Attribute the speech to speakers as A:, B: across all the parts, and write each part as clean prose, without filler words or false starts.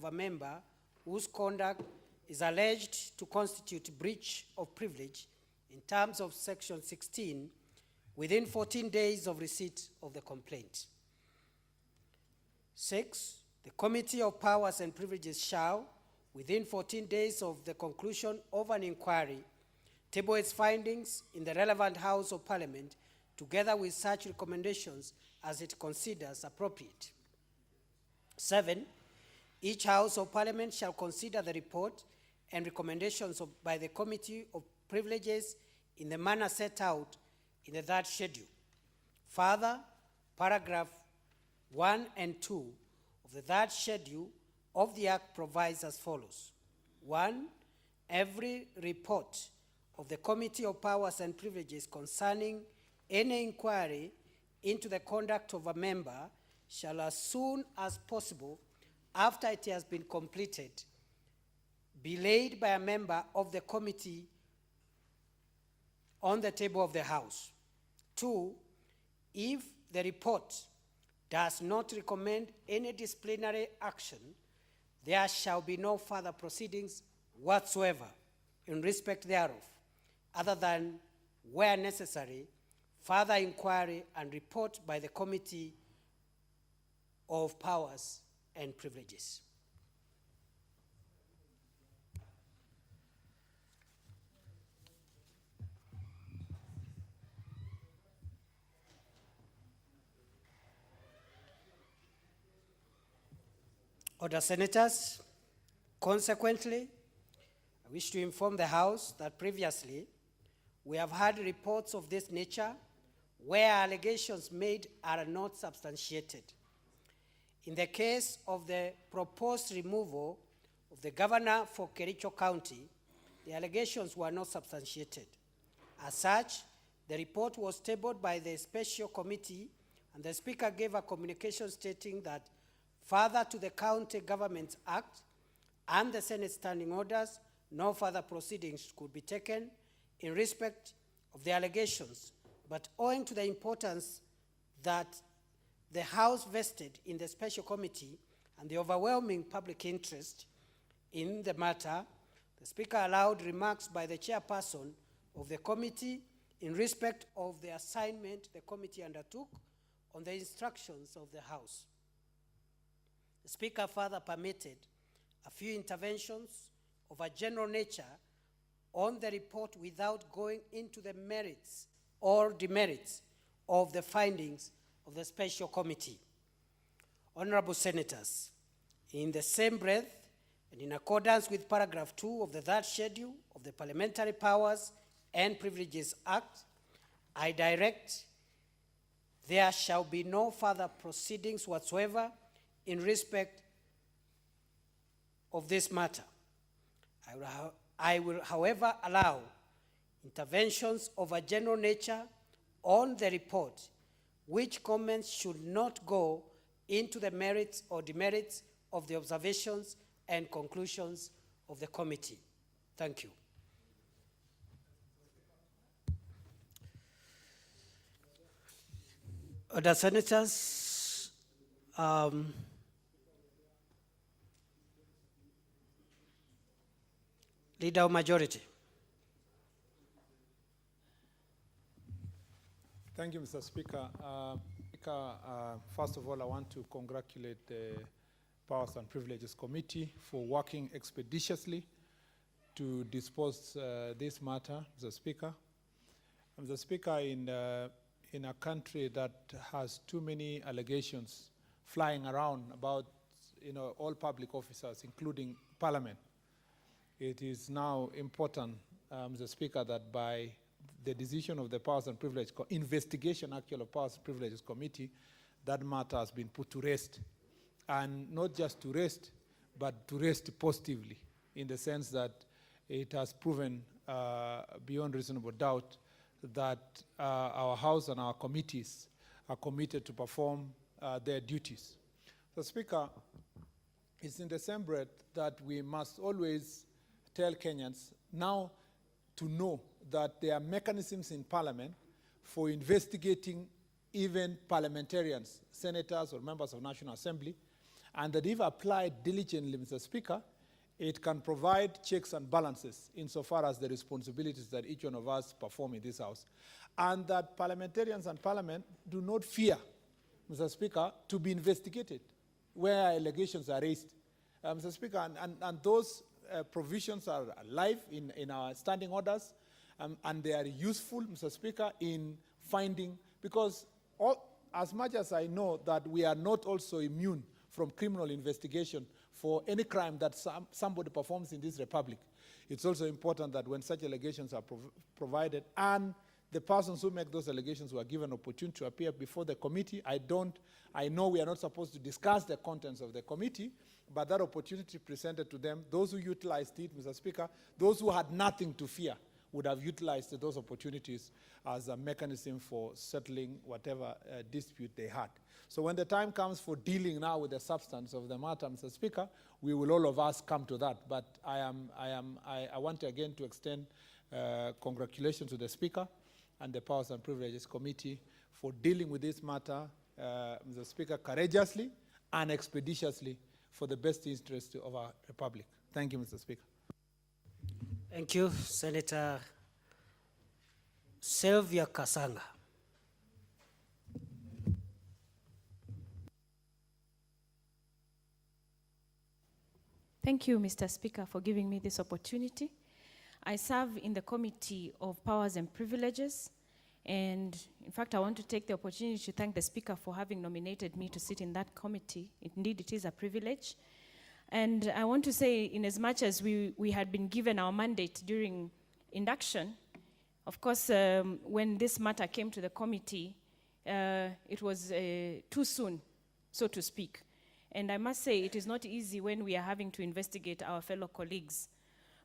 A: of a member whose conduct is alleged to constitute breach of privilege in terms of Section 16 within 14 days of receipt of the complaint. 6, the Committee of Powers and Privileges shall, within 14 days of the conclusion of an inquiry, table its findings in the relevant House of Parliament together with such recommendations as it considers appropriate. 7, each House of Parliament shall consider the report and recommendations by the Committee of Privileges in the manner set out in the third schedule. Further, paragraph 1 and 2 of the third schedule of the Act provides as follows. 1, every report of the Committee of Powers and Privileges concerning any inquiry into the conduct of a member shall, as soon as possible after it has been completed, be laid by a member of the committee on the table of the House. 2, if the report does not recommend any disciplinary action, there shall be no further proceedings whatsoever in respect thereof, other than, where necessary, further inquiry and report by the Committee of Powers and Privileges. Order, Senators. Consequently, I wish to inform the House that previously we have had reports of this nature where allegations made are not substantiated. In the case of the proposed removal of the governor for Kericho County, the allegations were not substantiated. As such, the report was tabled by the special committee, and the Speaker gave a communication stating that further to the County Government Act and the Senate standing orders, no further proceedings could be taken in respect of the allegations, but owing to the importance that the House vested in the special committee and the overwhelming public interest in the matter, the Speaker allowed remarks by the chairperson of the committee in respect of the assignment the committee undertook on the instructions of the House. The Speaker further permitted a few interventions of a general nature on the report without going into the merits or demerits of the findings of the special committee. Honorable Senators, in the same breath and in accordance with paragraph 2 of the third schedule of the Parliamentary Powers and Privileges Act, I direct there shall be no further proceedings whatsoever in respect of this matter. I will, however, allow interventions of a general nature on the report, which comments should not go into the merits or demerits of the observations and conclusions of the committee. Thank you. Other senators, Leader of Majority.
B: Thank you, Mr. Speaker. First of all, I want to congratulate the Powers and Privileges Committee for working expeditiously to dispose this matter, Mr. Speaker. Mr. Speaker, in a country that has too many allegations flying around about, all public officers, including Parliament, it is now important, Mr. Speaker, that by the decision of the Powers and Privileges investigation, actually, of Powers and Privileges Committee, that matter has been put to rest, and not just to rest, but to rest positively, in the sense that it has proven beyond reasonable doubt that our House and our committees are committed to perform their duties. So, Speaker, it's in the same breath that we must always tell Kenyans now to know that there are mechanisms in Parliament for investigating even parliamentarians, senators or members of National Assembly, and that if applied diligently, Mr. Speaker, it can provide checks and balances insofar as the responsibilities that each one of us perform in this House. And that parliamentarians and Parliament do not fear, Mr. Speaker, to be investigated where allegations are raised. Mr. Speaker, and those provisions are alive in our standing orders, and they are useful, Mr. Speaker, in finding, because as much as I know that we are not also immune from criminal investigation for any crime that somebody performs in this republic, it's also important that when such allegations are provided and the persons who make those allegations were given opportunity to appear before the committee. I know we are not supposed to discuss the contents of the committee, but that opportunity presented to them, those who utilized it, Mr. Speaker, those who had nothing to fear would have utilized those opportunities as a mechanism for settling whatever dispute they had. So when the time comes for dealing now with the substance of the matter, Mr. Speaker, we will all of us come to that. But I want again to extend congratulations to the Speaker and the Powers and Privileges Committee for dealing with this matter, Mr. Speaker, courageously and expeditiously for the best interest of our republic. Thank you, Mr. Speaker.
A: Thank you, Senator Sylvia Kasanga.
C: Thank you, Mr. Speaker, for giving me this opportunity. I serve in the Committee of Powers and Privileges, and in fact, I want to take the opportunity to thank the Speaker for having nominated me to sit in that committee. Indeed, it is a privilege. And I want to say, in as much as we had been given our mandate during induction, of course, when this matter came to the committee, it was too soon, so to speak. And I must say, it is not easy when we are having to investigate our fellow colleagues.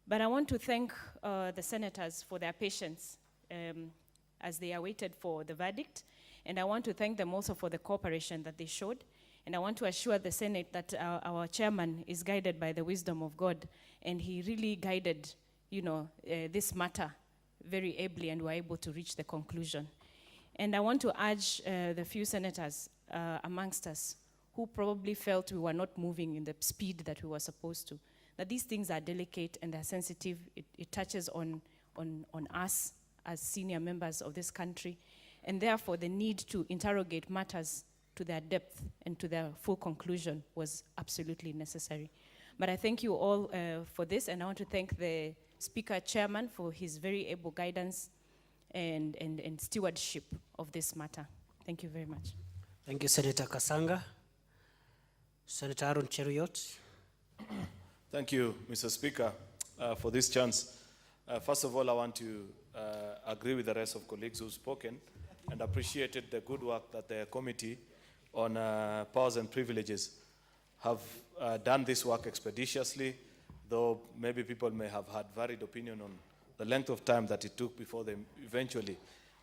C: But I want to thank the senators for their patience as they awaited for the verdict. And I want to thank them also for the cooperation that they showed. And I want to assure the Senate that our chairman is guided by the wisdom of God. And he really guided, this matter very ably, and were able to reach the conclusion. And I want to urge the few senators amongst us who probably felt we were not moving in the speed that we were supposed to, that these things are delicate and they're sensitive. It touches on us as senior members of this country, and therefore the need to interrogate matters to their depth and to their full conclusion was absolutely necessary. But I thank you all for this, and I want to thank the Speaker Chairman for his very able guidance and stewardship of this matter. Thank you very much.
A: Thank you, Senator Kasanga. Senator Aaron Cheruiyot.
D: Thank you, Mr. Speaker, for this chance. First of all, I want to agree with the rest of colleagues who've spoken and appreciated the good work that the Committee on Powers and Privileges have done this work expeditiously, though maybe people may have had varied opinion on the length of time that it took before they eventually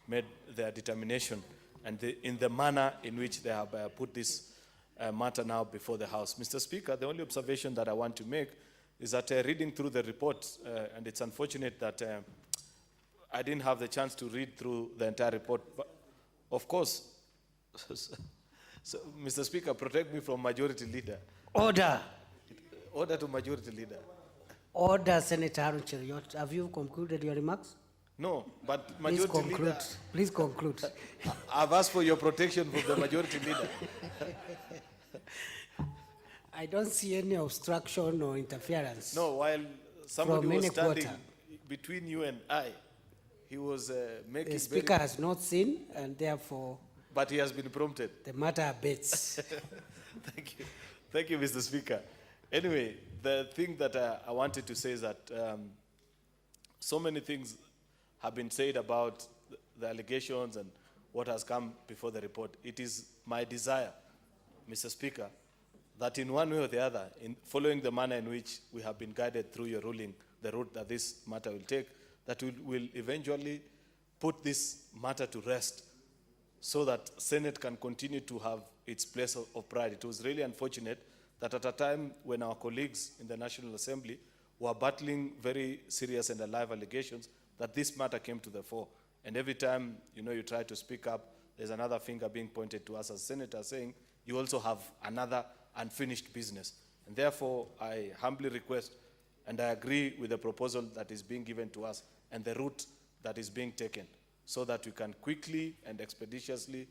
D: made their determination and in the manner in which they have put this matter now before the House. Mr. Speaker, the only observation that I want to make is that reading through the report, and it's unfortunate that I didn't have the chance to read through the entire report, but of course, so, Mr. Speaker, protect me from Majority Leader.
A: Order.
D: Order to Majority Leader.
A: Order, Senator Aaron Cheruiyot. Have you concluded your remarks?
D: No, but
A: Please
D: Majority
A: conclude.
D: Leader.
A: Please conclude.
D: I've asked for your protection from the Majority Leader.
A: I don't see any obstruction or interference.
D: No, while somebody
A: From
D: was
A: any
D: standing
A: quarter.
D: between you and I, he was making
A: The Speaker has not seen, and therefore
D: but he has been prompted.
A: the matter abates.
D: Thank you. Thank you, Mr. Speaker. Anyway, the thing that I wanted to say is that so many things have been said about the allegations and what has come before the report. It is my desire, Mr. Speaker, that in one way or the other, in following the manner in which we have been guided through your ruling, the route that this matter will take, that we will eventually put this matter to rest so that Senate can continue to have its place of pride. It was really unfortunate that at a time when our colleagues in the National Assembly were battling very serious and alive allegations, that this matter came to the fore. And every time, you try to speak up, there's another finger being pointed to us as senators saying, you also have another unfinished business. And therefore, I humbly request and I agree with the proposal that is being given to us and the route that is being taken so that we can quickly and expeditiously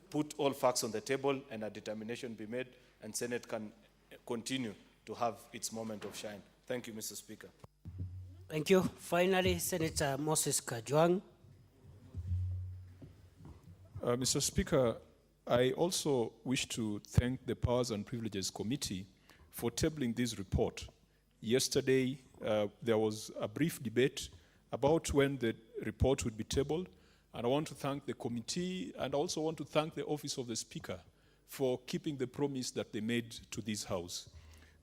D: put all facts on the table and a determination be made and Senate can continue to have its moment of shine. Thank you, Mr. Speaker.
A: Thank you. Finally, Senator Moses Kajwang.
E: Mr. Speaker, I also wish to thank the Powers and Privileges Committee for tabling this report. Yesterday, there was a brief debate about when the report would be tabled, and I want to thank the committee and also want to thank the Office of the Speaker for keeping the promise that they made to this House.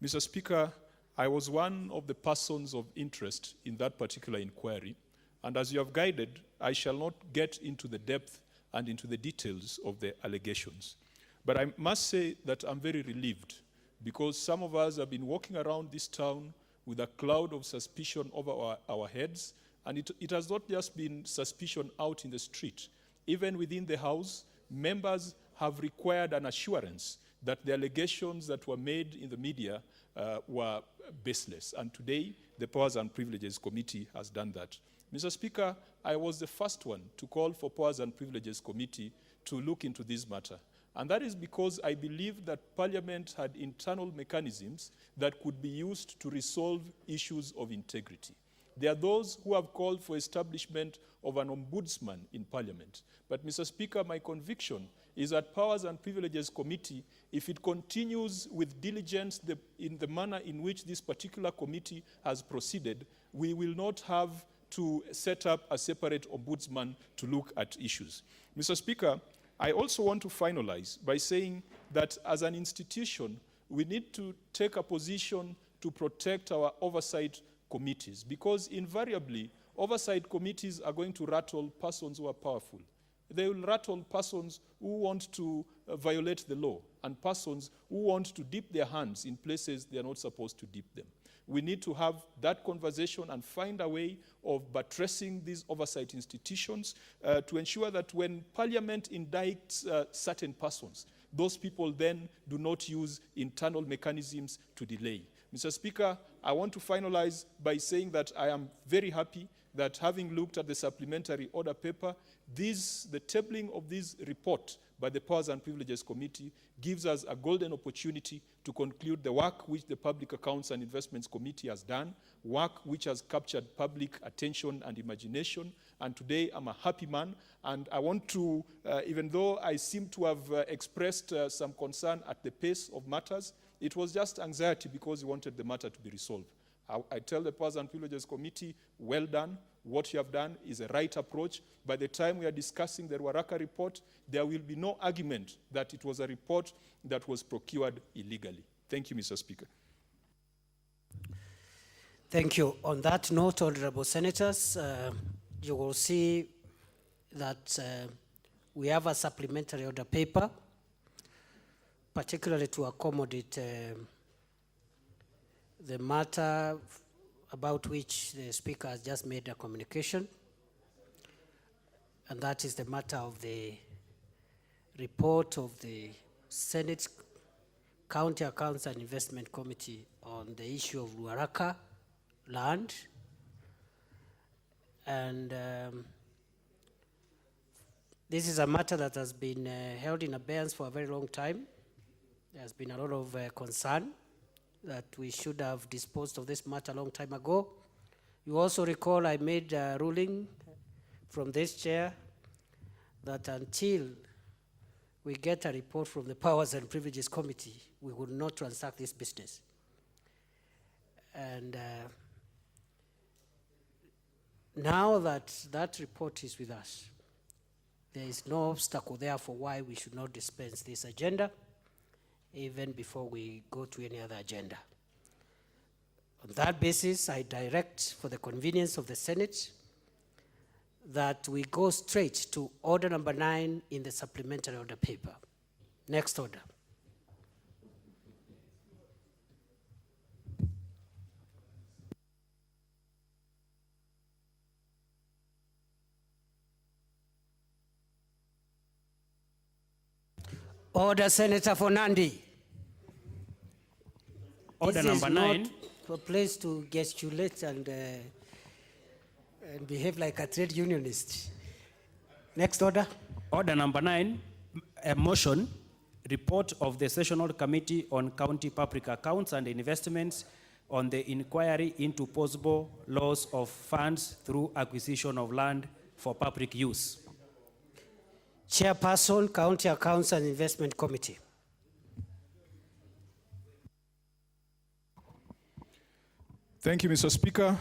E: Mr. Speaker, I was one of the persons of interest in that particular inquiry, and as you have guided, I shall not get into the depth and into the details of the allegations. But I must say that I'm very relieved because some of us have been walking around this town with a cloud of suspicion over our heads, and it has not just been suspicion out in the street. Even within the House, members have required an assurance that the allegations that were made in the media were baseless. And today, the Powers and Privileges Committee has done that. Mr. Speaker, I was the first one to call for Powers and Privileges Committee to look into this matter. And that is because I believe that Parliament had internal mechanisms that could be used to resolve issues of integrity. There are those who have called for establishment of an ombudsman in Parliament. But, Mr. Speaker, my conviction is that Powers and Privileges Committee, if it continues with diligence in the manner in which this particular committee has proceeded, we will not have to set up a separate ombudsman to look at issues. Mr. Speaker, I also want to finalize by saying that as an institution, we need to take a position to protect our oversight committees, because invariably, oversight committees are going to rattle persons who are powerful. They will rattle persons who want to violate the law and persons who want to dip their hands in places they are not supposed to dip them. We need to have that conversation and find a way of buttressing these oversight institutions to ensure that when Parliament indicts certain persons, those people then do not use internal mechanisms to delay. Mr. Speaker, I want to finalize by saying that I am very happy that having looked at the supplementary order paper, the tabling of this report by the Powers and Privileges Committee gives us a golden opportunity to conclude the work which the Public Accounts and Investments Committee has done, work which has captured public attention and imagination. And today I'm a happy man, and I want to, even though I seem to have expressed some concern at the pace of matters, it was just anxiety because we wanted the matter to be resolved. I tell the Powers and Privileges Committee, well done. What you have done is a right approach. By the time we are discussing the Ruaraka report, there will be no argument that it was a report that was procured illegally. Thank you, Mr. Speaker.
A: Thank you. On that note, honorable senators, you will see that we have a supplementary order paper, particularly to accommodate the matter about which the Speaker has just made a communication, and that is the matter of the report of the Senate County Accounts and Investment Committee on the issue of Ruaraka land. And this is a matter that has been held in abeyance for a very long time. There has been a lot of concern that we should have disposed of this matter a long time ago. You also recall I made a ruling from this chair that until we get a report from the Powers and Privileges Committee, we would not transact this business. And now that that report is with us, there is no obstacle there for why we should not dispense this agenda even before we go to any other agenda. On that basis, I direct, for the convenience of the Senate, that we go straight to order number 9 in the supplementary order paper. Next order. Order, Senator for Nandi.
F: Order
A: This
F: number
A: is
F: 9.
A: not a place to gesticulate and behave like a trade unionist. Next order.
F: Order number 9, a motion, report of the Sessional Committee on County Public Accounts and Investments on the inquiry into possible loss of funds through acquisition of land for public use.
A: Chairperson, County Accounts and Investment Committee.
E: Thank you, Mr. Speaker.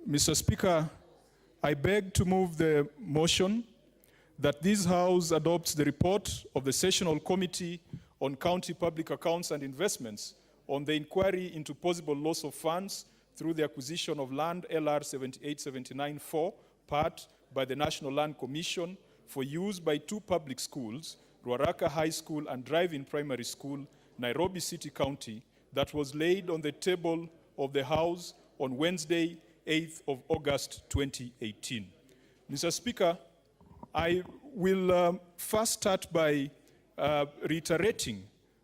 E: Mr. Speaker, I beg to move the motion that this House adopts the report of the Sessional Committee on County Public Accounts and Investments on the inquiry into possible loss of funds through the acquisition of land LR 7879-4, part by the National Land Commission for use by 2 public schools, Ruaraka High School and Drive-In Primary School, Nairobi City County, that was laid on the table of the House on Wednesday, 8th of August 2018. Mr. Speaker, I will first start by reiterating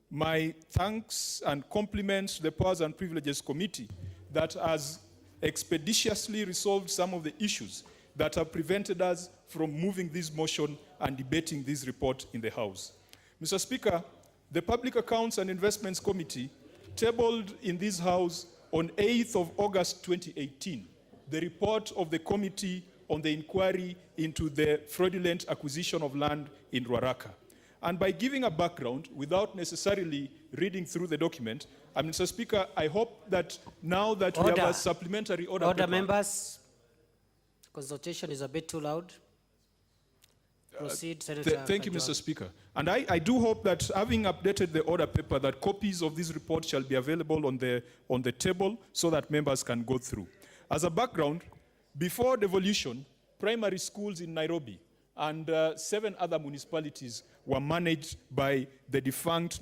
E: my thanks and compliments to the Powers and Privileges Committee that has expeditiously resolved some of the issues that have prevented us from moving this motion and debating this report in the House. Mr. Speaker, the Public Accounts and Investments Committee tabled in this House on 8th of August 2018 the report of the committee on the inquiry into the fraudulent acquisition of land in Ruaraka. And by giving a background, without necessarily reading through the document, Mr. Speaker, I hope that now that we have a supplementary order
A: Order,
E: paper,
A: members. Consultation is a bit too loud. Proceed, Senator.
E: Thank you,
A: Kajwang.
E: Mr. Speaker. And I do hope that, having updated the order paper, that copies of this report shall be available on the table so that members can go through. As a background, before devolution, primary schools in Nairobi and 7 other municipalities were managed by the defunct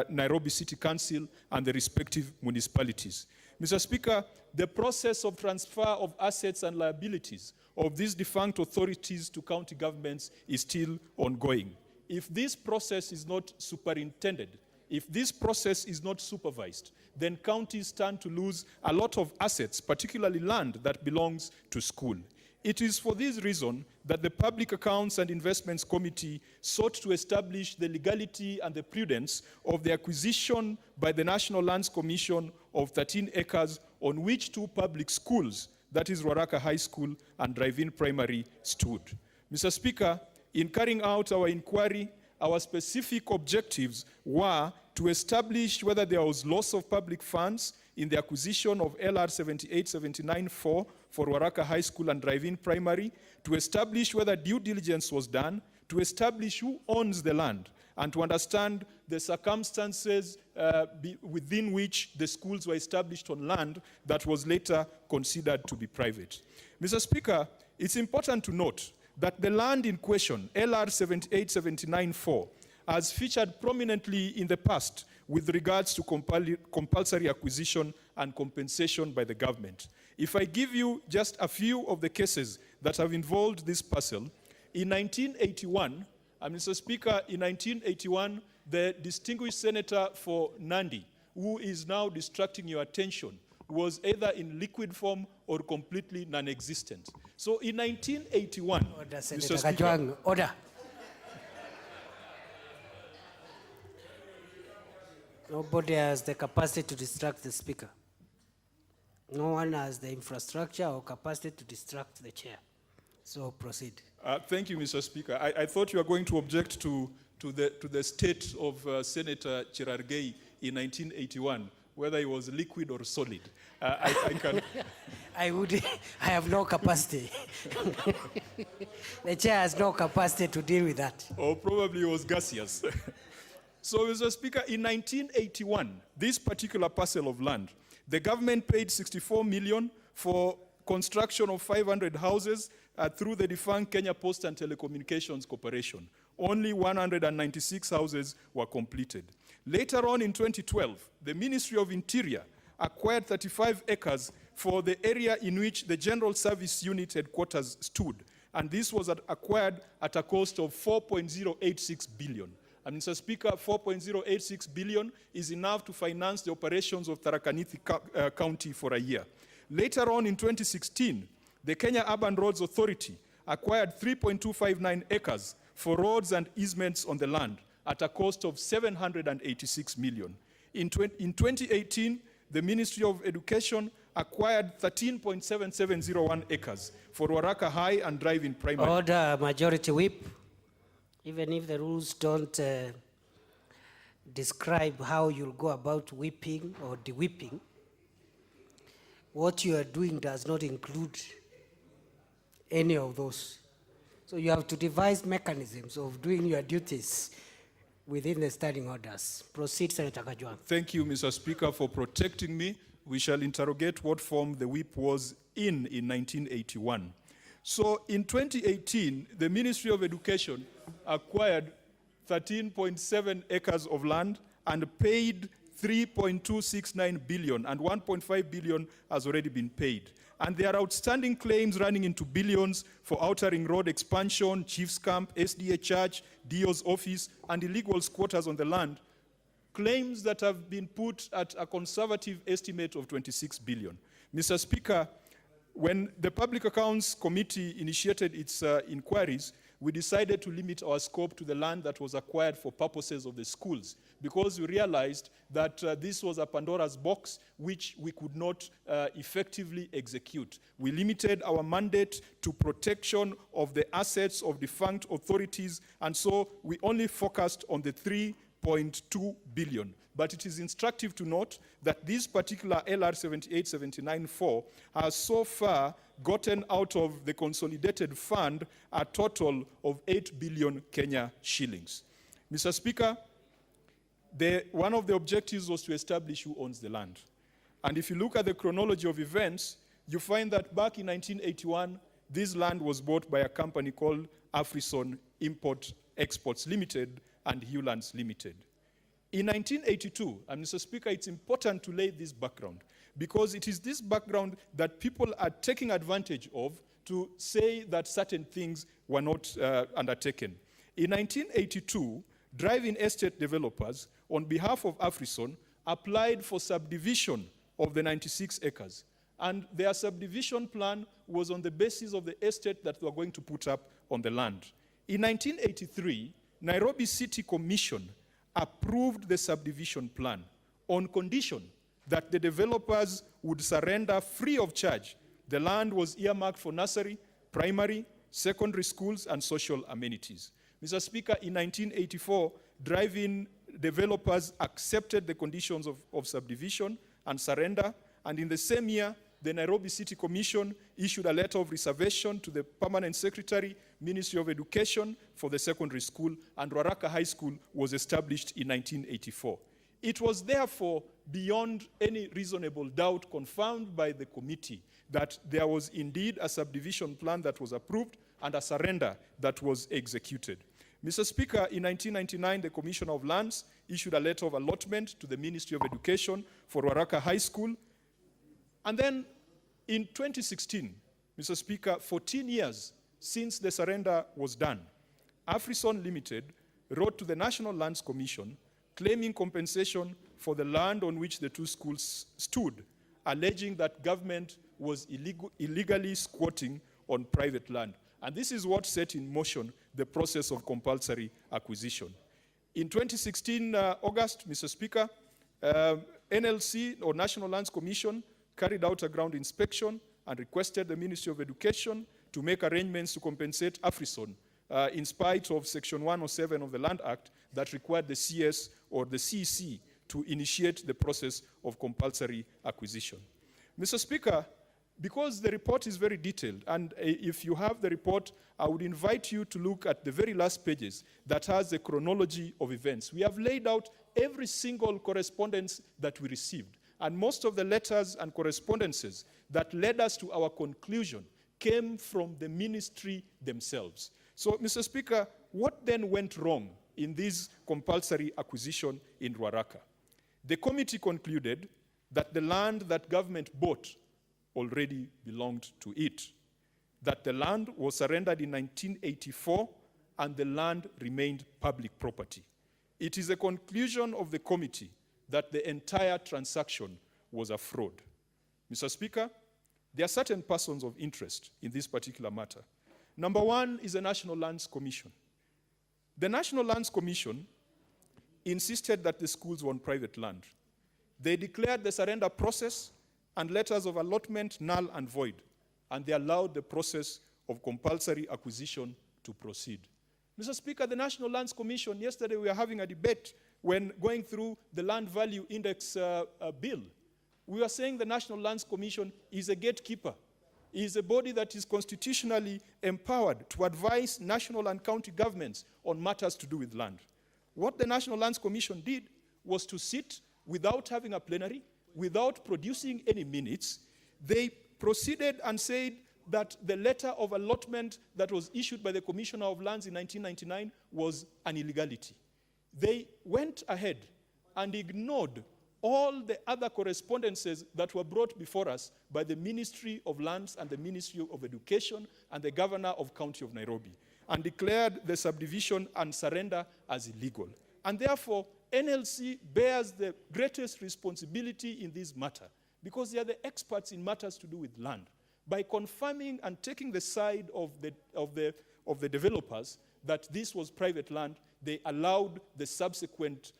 E: Nairobi City Council and the respective municipalities. Mr. Speaker, the process of transfer of assets and liabilities of these defunct authorities to county governments is still ongoing. If this process is not superintended, if this process is not supervised, then counties stand to lose a lot of assets, particularly land that belongs to school. It is for this reason that the Public Accounts and Investments Committee sought to establish the legality and the prudence of the acquisition by the National Lands Commission of 13 acres on which 2 public schools, that is Ruaraka High School and Drive-In Primary, stood. Mr. Speaker, in carrying out our inquiry, our specific objectives were to establish whether there was loss of public funds in the acquisition of LR 7879-4 for Ruaraka High School and Drive-In Primary, to establish whether due diligence was done, to establish who owns the land, and to understand the circumstances within which the schools were established on land that was later considered to be private. Mr. Speaker, it's important to note that the land in question, LR 7879-4, has featured prominently in the past with regards to compulsory acquisition and compensation by the government. If I give you just a few of the cases that have involved this parcel, in 1981, Mr. Speaker, in 1981, the distinguished senator for Nandi, who is now distracting your attention, was either in liquid form or completely non-existent. So in 1981,
A: Order,
E: Mr.
A: Senator
E: Speaker,
A: Kajwang. Order. Nobody has the capacity to distract the speaker. No one has the infrastructure or capacity to distract the chair. So proceed.
E: Thank you, Mr. Speaker. I thought you were going to object to the state of Senator Cherargei in 1981, whether he was liquid or solid. I can.
A: I have no capacity. The chair has no capacity to deal with that.
E: Or probably he was gaseous. So, Mr. Speaker, in 1981, this particular parcel of land, the government paid 64 million for construction of 500 houses through the defunct Kenya Post and Telecommunications Corporation. Only 196 houses were completed. Later on in 2012, the Ministry of Interior acquired 35 acres for the area in which the General Service Unit headquarters stood. And this was acquired at a cost of 4.086 billion. And Mr. Speaker, 4.086 billion is enough to finance the operations of Tharaka Nithi County for a year. Later on in 2016, the Kenya Urban Roads Authority acquired 3.259 acres for roads and easements on the land at a cost of 786 million. In 2018, the Ministry of Education acquired 13.7701 acres for Waraka High and Drive-in Primary.
A: Order, Majority Whip. Even if the rules don't describe how you'll go about whipping or de-whipping, what you are doing does not include any of those. So you have to devise mechanisms of doing your duties within the standing orders. Proceed, Senator Kajwang.
E: Thank you, Mr. Speaker, for protecting me. We shall interrogate what form the whip was in 1981. So in 2018, the Ministry of Education acquired 13.7 acres of land and paid 3.269 billion, and 1.5 billion has already been paid. And there are outstanding claims running into billions for Outer Ring Road expansion, Chief's Camp, SDA Church, DO's office, and illegal squatters on the land. Claims that have been put at a conservative estimate of 26 billion. Mr. Speaker, when the Public Accounts Committee initiated its inquiries, we decided to limit our scope to the land that was acquired for purposes of the schools, because we realized that this was a Pandora's box which we could not effectively execute. We limited our mandate to protection of the assets of defunct authorities, and so we only focused on the 3.2 billion. But it is instructive to note that this particular LR 7879-4 has so far gotten out of the consolidated fund a total of 8 billion Kenya shillings. Mr. Speaker, one of the objectives was to establish who owns the land. And if you look at the chronology of events, you find that back in 1981, this land was bought by a company called Afrison Import Exports Limited and Hewlands Limited. In 1982, and Mr. Speaker, it's important to lay this background, because it is this background that people are taking advantage of to say that certain things were not undertaken. In 1982, Drive-in estate developers, on behalf of Afrison, applied for subdivision of the 96 acres. And their subdivision plan was on the basis of the estate that they were going to put up on the land. In 1983, Nairobi City Commission approved the subdivision plan on condition that the developers would surrender free of charge. The land was earmarked for nursery, primary, secondary schools, and social amenities. Mr. Speaker, in 1984, drive-in developers accepted the conditions of subdivision and surrender, and in the same year, the Nairobi City Commission issued a letter of reservation to the Permanent Secretary, Ministry of Education, for the secondary school, and Ruaraka High School was established in 1984. It was therefore beyond any reasonable doubt confirmed by the committee that there was indeed a subdivision plan that was approved and a surrender that was executed. Mr. Speaker, in 1999, the Commissioner of Lands issued a letter of allotment to the Ministry of Education for Ruaraka High School. And then in 2016, Mr. Speaker, 14 years since the surrender was done, Afrison Limited wrote to the National Lands Commission claiming compensation for the land on which the two schools stood, alleging that government was illegally squatting on private land. And this is what set in motion the process of compulsory acquisition. In 2016, August, Mr. Speaker, NLC, or National Lands Commission, carried out a ground inspection and requested the Ministry of Education to make arrangements to compensate Afrison in spite of Section 107 of the Land Act that required the CS or the CEC to initiate the process of compulsory acquisition. Mr. Speaker, because the report is very detailed, and if you have the report, I would invite you to look at the very last pages that has the chronology of events. We have laid out every single correspondence that we received, and most of the letters and correspondences that led us to our conclusion came from the ministry themselves. So, Mr. Speaker, what then went wrong in this compulsory acquisition in Ruaraka? The committee concluded that the land that government bought already belonged to it, that the land was surrendered in 1984 and the land remained public property. it is a conclusion of the committee that the entire transaction was a fraud. Mr. Speaker, there are certain persons of interest in this particular matter. Number one is the National Lands Commission. The National Lands Commission insisted that the schools were on private land. They declared the surrender process and letters of allotment null and void, and they allowed the process of compulsory acquisition to proceed. Mr. Speaker, the National Lands Commission, yesterday we were having a debate when going through the Land Value Index bill. We were saying the National Lands Commission is a gatekeeper. It is a body that is constitutionally empowered to advise national and county governments on matters to do with land. What the National Lands Commission did was to sit without having a plenary, without producing any minutes. They proceeded and said that the letter of allotment that was issued by the Commissioner of Lands in 1999 was an illegality. They went ahead and ignored all the other correspondences that were brought before us by the Ministry of Lands and the Ministry of Education and the Governor of County of Nairobi, and declared the subdivision and surrender as illegal. And therefore, NLC bears the greatest responsibility in this matter because they are the experts in matters to do with land. By confirming and taking the side of the developers that this was private land, they allowed the subsequent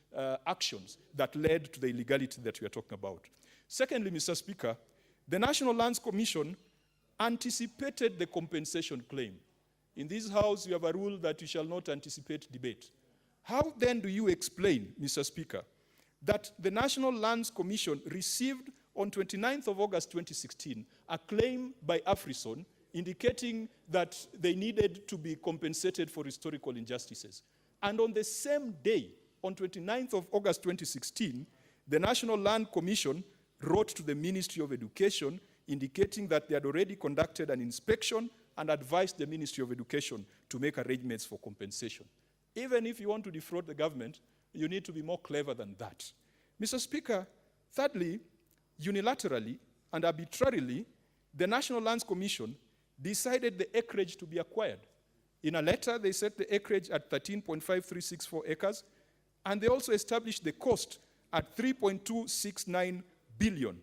E: actions that led to the illegality that we are talking about. Secondly, Mr. Speaker, the National Lands Commission anticipated the compensation claim. In this House, we have a rule that we shall not anticipate debate. How then do you explain, Mr. Speaker, that the National Lands Commission received on 29th of August 2016 a claim by Afrison indicating that they needed to be compensated for historical injustices? And on the same day, on 29th of August 2016, the National Land Commission wrote to the Ministry of Education indicating that they had already conducted an inspection and advised the Ministry of Education to make arrangements for compensation. Even if you want to defraud the government, you need to be more clever than that. Mr. Speaker, thirdly, unilaterally and arbitrarily, the National Lands Commission decided the acreage to be acquired. In a letter, they set the acreage at 13.5364 acres, and they also established the cost at 3.269 billion.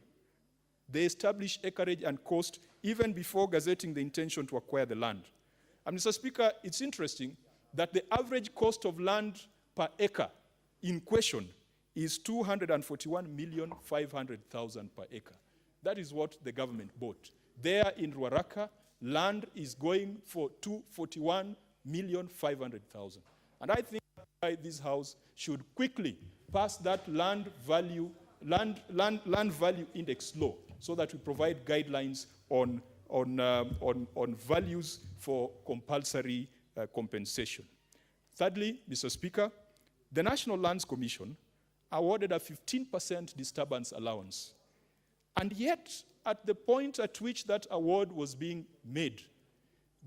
E: They established acreage and cost even before gazetting the intention to acquire the land. And Mr. Speaker, it's interesting that the average cost of land per acre in question is 241,500,000 per acre. That is what the government bought. There in Ruaraka, land is going for 241,500,000. And I think this House should quickly pass that land value index law so that we provide guidelines on values for compulsory compensation. Thirdly, Mr. Speaker, the National Lands Commission awarded a 15% disturbance allowance. And yet, at the point at which that award was being made,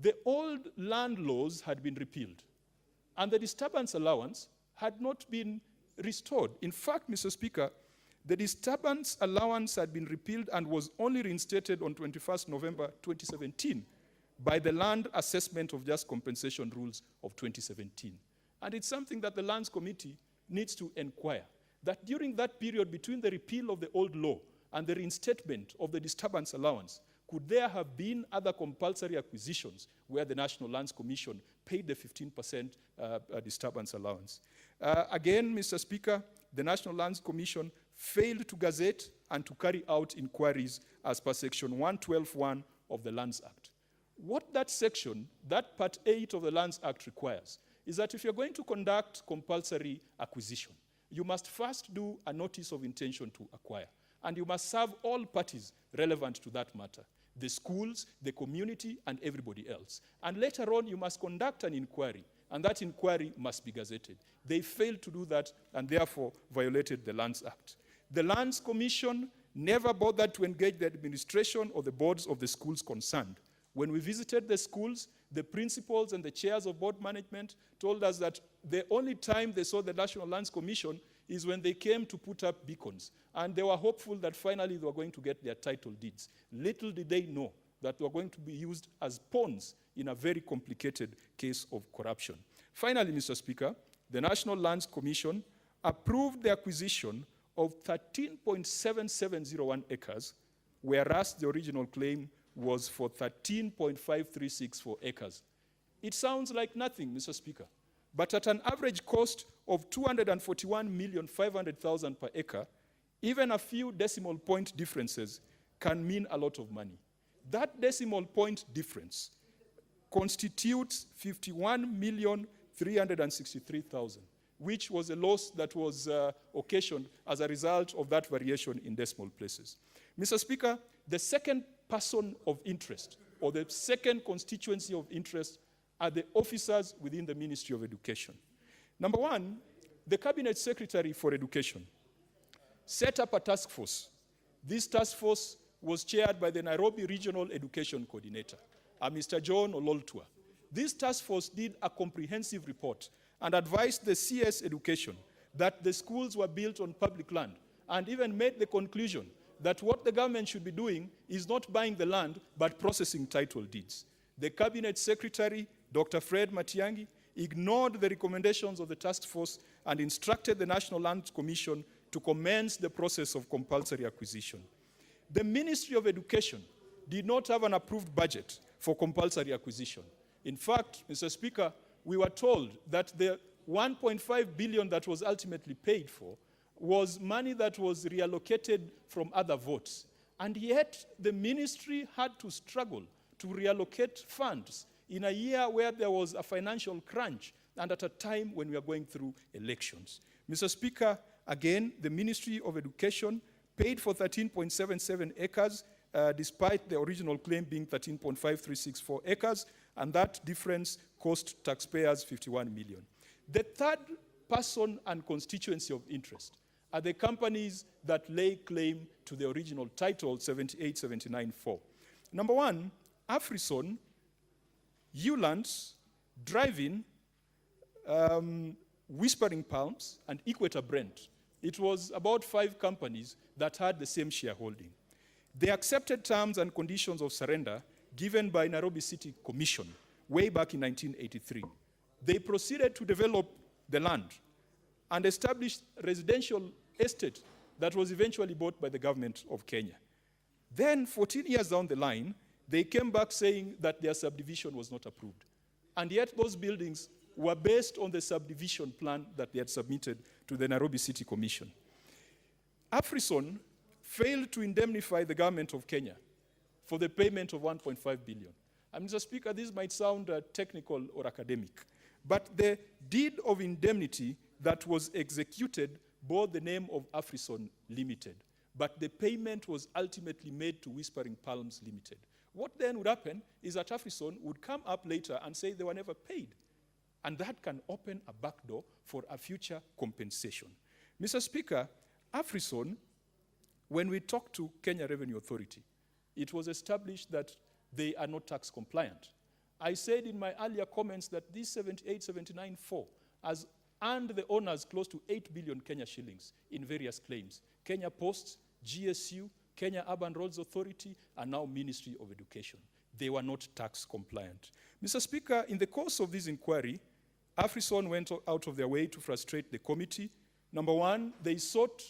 E: the old land laws had been repealed, and the disturbance allowance had not been restored. In fact, Mr. Speaker, the disturbance allowance had been repealed and was only reinstated on 21st November 2017 by the Land Assessment of Just Compensation Rules of 2017. And it's something that the Lands Committee needs to inquire, that during that period between the repeal of the old law and the reinstatement of the disturbance allowance, could there have been other compulsory acquisitions where the National Lands Commission paid the 15% disturbance allowance? Again, Mr. Speaker, the National Lands Commission failed to gazette and to carry out inquiries as per Section 112(1) of the Lands Act. What that section, that Part 8 of the Lands Act requires is that if you're going to conduct compulsory acquisition, you must first do a notice of intention to acquire, and you must serve all parties relevant to that matter, the schools, the community, and everybody else. And later on, you must conduct an inquiry, and that inquiry must be gazetted. They failed to do that and therefore violated the Lands Act. The Lands Commission never bothered to engage the administration or the boards of the schools concerned. When we visited the schools, the principals and the chairs of board management told us that the only time they saw the National Lands Commission is when they came to put up beacons. And they were hopeful that finally they were going to get their title deeds. Little did they know that they were going to be used as pawns in a very complicated case of corruption. Finally, Mr. Speaker, the National Lands Commission approved the acquisition of 13.7701 acres, whereas the original claim was for 13.536 acres. It sounds like nothing, Mr. Speaker, but at an average cost of 241,500,000 per acre, even a few decimal point differences can mean a lot of money. That decimal point difference constitutes 51,363,000, which was a loss that was occasioned as a result of that variation in decimal places. Mr. Speaker, the second person of interest, or the second constituency of interest, are the officers within the Ministry of Education. Number one, the Cabinet Secretary for Education set up a task force. This task force was chaired by the Nairobi Regional Education Coordinator, Mr. John Ololtua. This task force did a comprehensive report and advised the CS Education that the schools were built on public land, and even made the conclusion that what the government should be doing is not buying the land, but processing title deeds. The Cabinet Secretary, Dr. Fred Matiang'i, ignored the recommendations of the task force and instructed the National Lands Commission to commence the process of compulsory acquisition. The Ministry of Education did not have an approved budget for compulsory acquisition. In fact, Mr. Speaker, we were told that the 1.5 billion that was ultimately paid for was money that was reallocated from other votes. And yet, the ministry had to struggle to reallocate funds in a year where there was a financial crunch and at a time when we are going through elections. Mr. Speaker, again, the Ministry of Education paid for 13.77 acres, despite the original claim being 13.5364 acres, and that difference cost taxpayers 51 million. The third person and constituency of interest are the companies that lay claim to the original title 7879-4. Number one, Afrison, Ulands, Drive-In, Whispering Palms, and Equator Brent. It was about 5 companies that had the same shareholding. They accepted terms and conditions of surrender given by Nairobi City Commission way back in 1983. They proceeded to develop the land and established residential estate that was eventually bought by the government of Kenya. Then, 14 years down the line, they came back saying that their subdivision was not approved. And yet those buildings were based on the subdivision plan that they had submitted to the Nairobi City Commission. Afrison failed to indemnify the government of Kenya for the payment of 1.5 billion. And Mr. Speaker, this might sound technical or academic, but the deed of indemnity that was executed bore the name of Afrison Limited, but the payment was ultimately made to Whispering Palms Limited. What then would happen is that Afrison would come up later and say they were never paid. And that can open a backdoor for a future compensation. Mr. Speaker, Afrison, when we talked to Kenya Revenue Authority, it was established that they are not tax compliant. I said in my earlier comments that this 7879-4 has earned the owners close to 8 billion Kenya shillings in various claims. Kenya Posts, GSU, Kenya Urban Roads Authority, and now Ministry of Education. They were not tax compliant. Mr. Speaker, in the course of this inquiry, Afrison went out of their way to frustrate the committee. Number one, they sought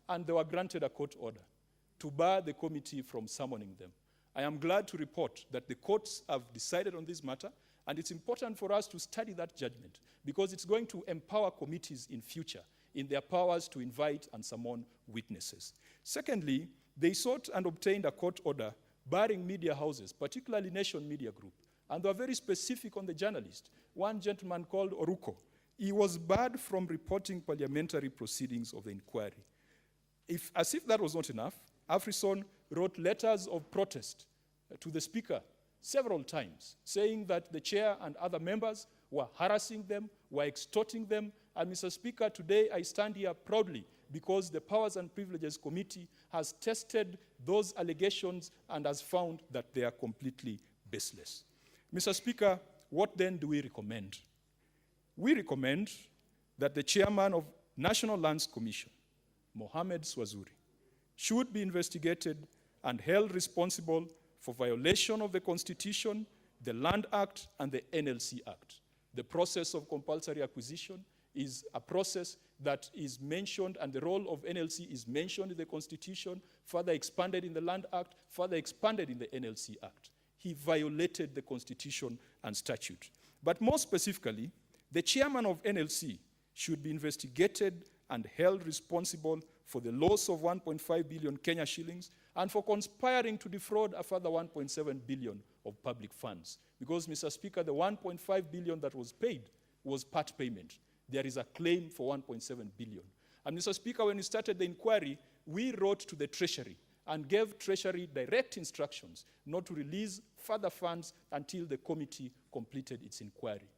E: and they were granted a court order to bar the committee from summoning them. I am glad to report that the courts have decided on this matter, and it's important for us to study that judgment because it's going to empower committees in future in their powers to invite and summon witnesses. Secondly, they sought and obtained a court order barring media houses, particularly Nation Media Group, and they were very specific on the journalist. One gentleman called Oruko, he was barred from reporting parliamentary proceedings of the inquiry. As if that was not enough, Afrison wrote letters of protest to the Speaker several times, saying that the chair and other members were harassing them, were extorting them. And Mr. Speaker, today I stand here proudly because the Powers and Privileges Committee has tested those allegations and has found that they are completely baseless. Mr. Speaker, what then do we recommend? We recommend that the chairman of National Lands Commission, Mohamed Swazuri, should be investigated and held responsible for violation of the Constitution, the Land Act, and the NLC Act. The process of compulsory acquisition is a process that is mentioned, and the role of NLC is mentioned in the Constitution, further expanded in the Land Act, further expanded in the NLC Act. He violated the Constitution and statute. But more specifically, the chairman of NLC should be investigated and held responsible for the loss of 1.5 billion Kenya shillings and for conspiring to defraud a further 1.7 billion of public funds. Because, Mr. Speaker, the 1.5 billion that was paid was part payment. There is a claim for 1.7 billion. And, Mr. Speaker, when we started the inquiry, we wrote to the Treasury and gave Treasury direct instructions not to release further funds until the committee completed its inquiry.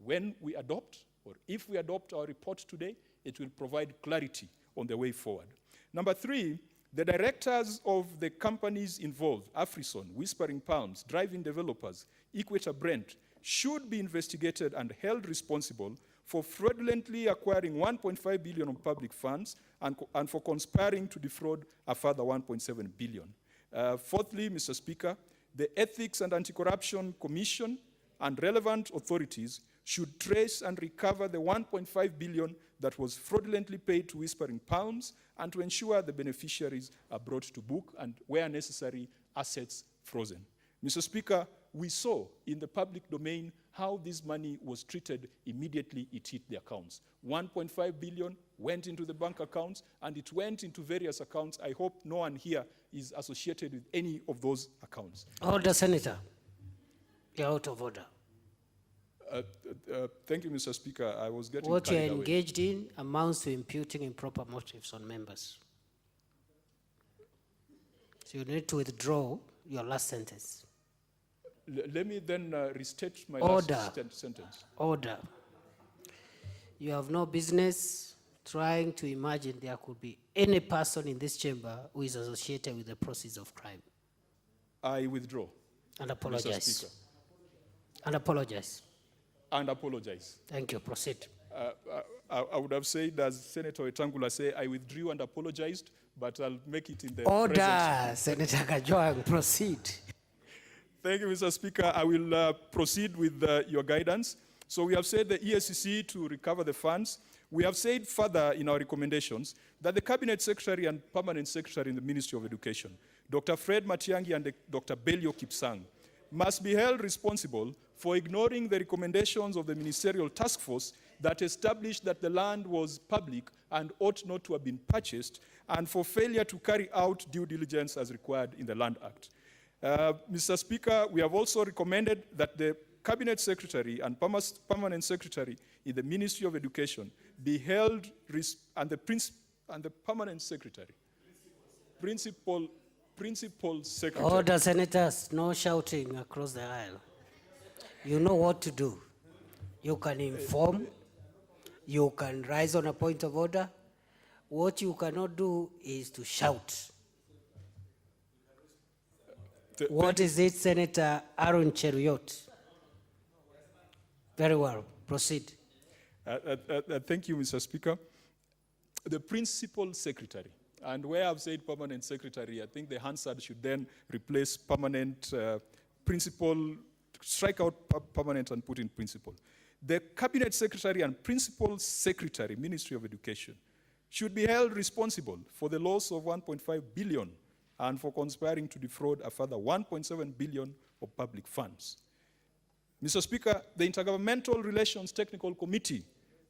E: When we adopt, or if we adopt our report today, it will provide clarity on the way forward. Number 3, the directors of the companies involved, Afrison, Whispering Palms, Driving Developers, Equator Brent, should be investigated and held responsible for fraudulently acquiring 1.5 billion of public funds and for conspiring to defraud a further 1.7 billion. Fourthly, Mr. Speaker, the Ethics and Anti-Corruption Commission and relevant authorities should trace and recover the 1.5 billion that was fraudulently paid to Whispering Palms and to ensure the beneficiaries are brought to book and, where necessary, assets frozen. Mr. Speaker, we saw in the public domain how this money was treated immediately it hit the accounts. 1.5 billion went into the bank accounts, and it went into various accounts. I hope no one here is associated with any of those accounts.
A: Order, Senator. You're out of order.
E: Thank you, Mr. Speaker. I was getting
A: What you're
E: carried away.
A: engaged in amounts to imputing improper motives on members. So you need to withdraw your last sentence.
E: Let me then restate my
A: Order.
E: last sentence.
A: Order. You have no business trying to imagine there could be any person in this chamber who is associated with the process of crime.
E: I withdraw.
A: And
E: Mr.
A: apologize.
E: Speaker.
A: And apologize.
E: And apologize.
A: Thank you. Proceed.
E: I would have said, as Senator Wetangula said, I withdrew and apologized, but I'll make it in the
A: Order,
E: present.
A: Senator Kajwang. Proceed.
E: Thank you, Mr. Speaker. I will proceed with your guidance. So we have said the ESCC to recover the funds. We have said further in our recommendations that the Cabinet Secretary and Permanent Secretary in the Ministry of Education, Dr. Fred Matiang'i and Dr. Belio Kipsang, must be held responsible for ignoring the recommendations of the Ministerial Task Force that established that the land was public and ought not to have been purchased, and for failure to carry out due diligence as required in the Land Act. Mr. Speaker, we have also recommended that the Cabinet Secretary and Permanent Secretary in the Ministry of Education be held, and the Permanent Secretary, Principal Secretary.
A: Order, Senators. No shouting across the aisle. You know what to do. You can inform. You can rise on a point of order. What you cannot do is to shout. What is it, Senator Aaron Cheruiyot? Very well. Proceed.
E: Thank you, Mr. Speaker. The Principal Secretary, and where I've said Permanent Secretary, I think the Hansard should then replace Permanent Principal, strike out Permanent and put in Principal. The Cabinet Secretary and Principal Secretary, Ministry of Education, should be held responsible for the loss of 1.5 billion and for conspiring to defraud a further 1.7 billion of public funds. Mr. Speaker, the Intergovernmental Relations Technical Committee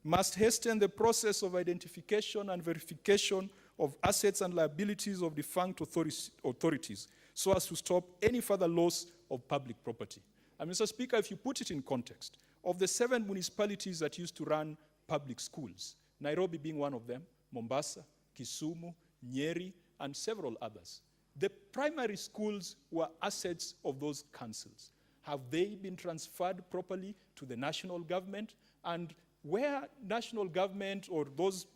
E: must hasten the process of identification and verification of assets and liabilities of defunct authorities so as to stop any further loss of public property. And Mr. Speaker, if you put it in context, of the 7 municipalities that used to run public schools, Nairobi being one of them, Mombasa, Kisumu, Nyeri, and several others, the primary schools were assets of those councils. Have they been transferred properly to the national government? And where national government or those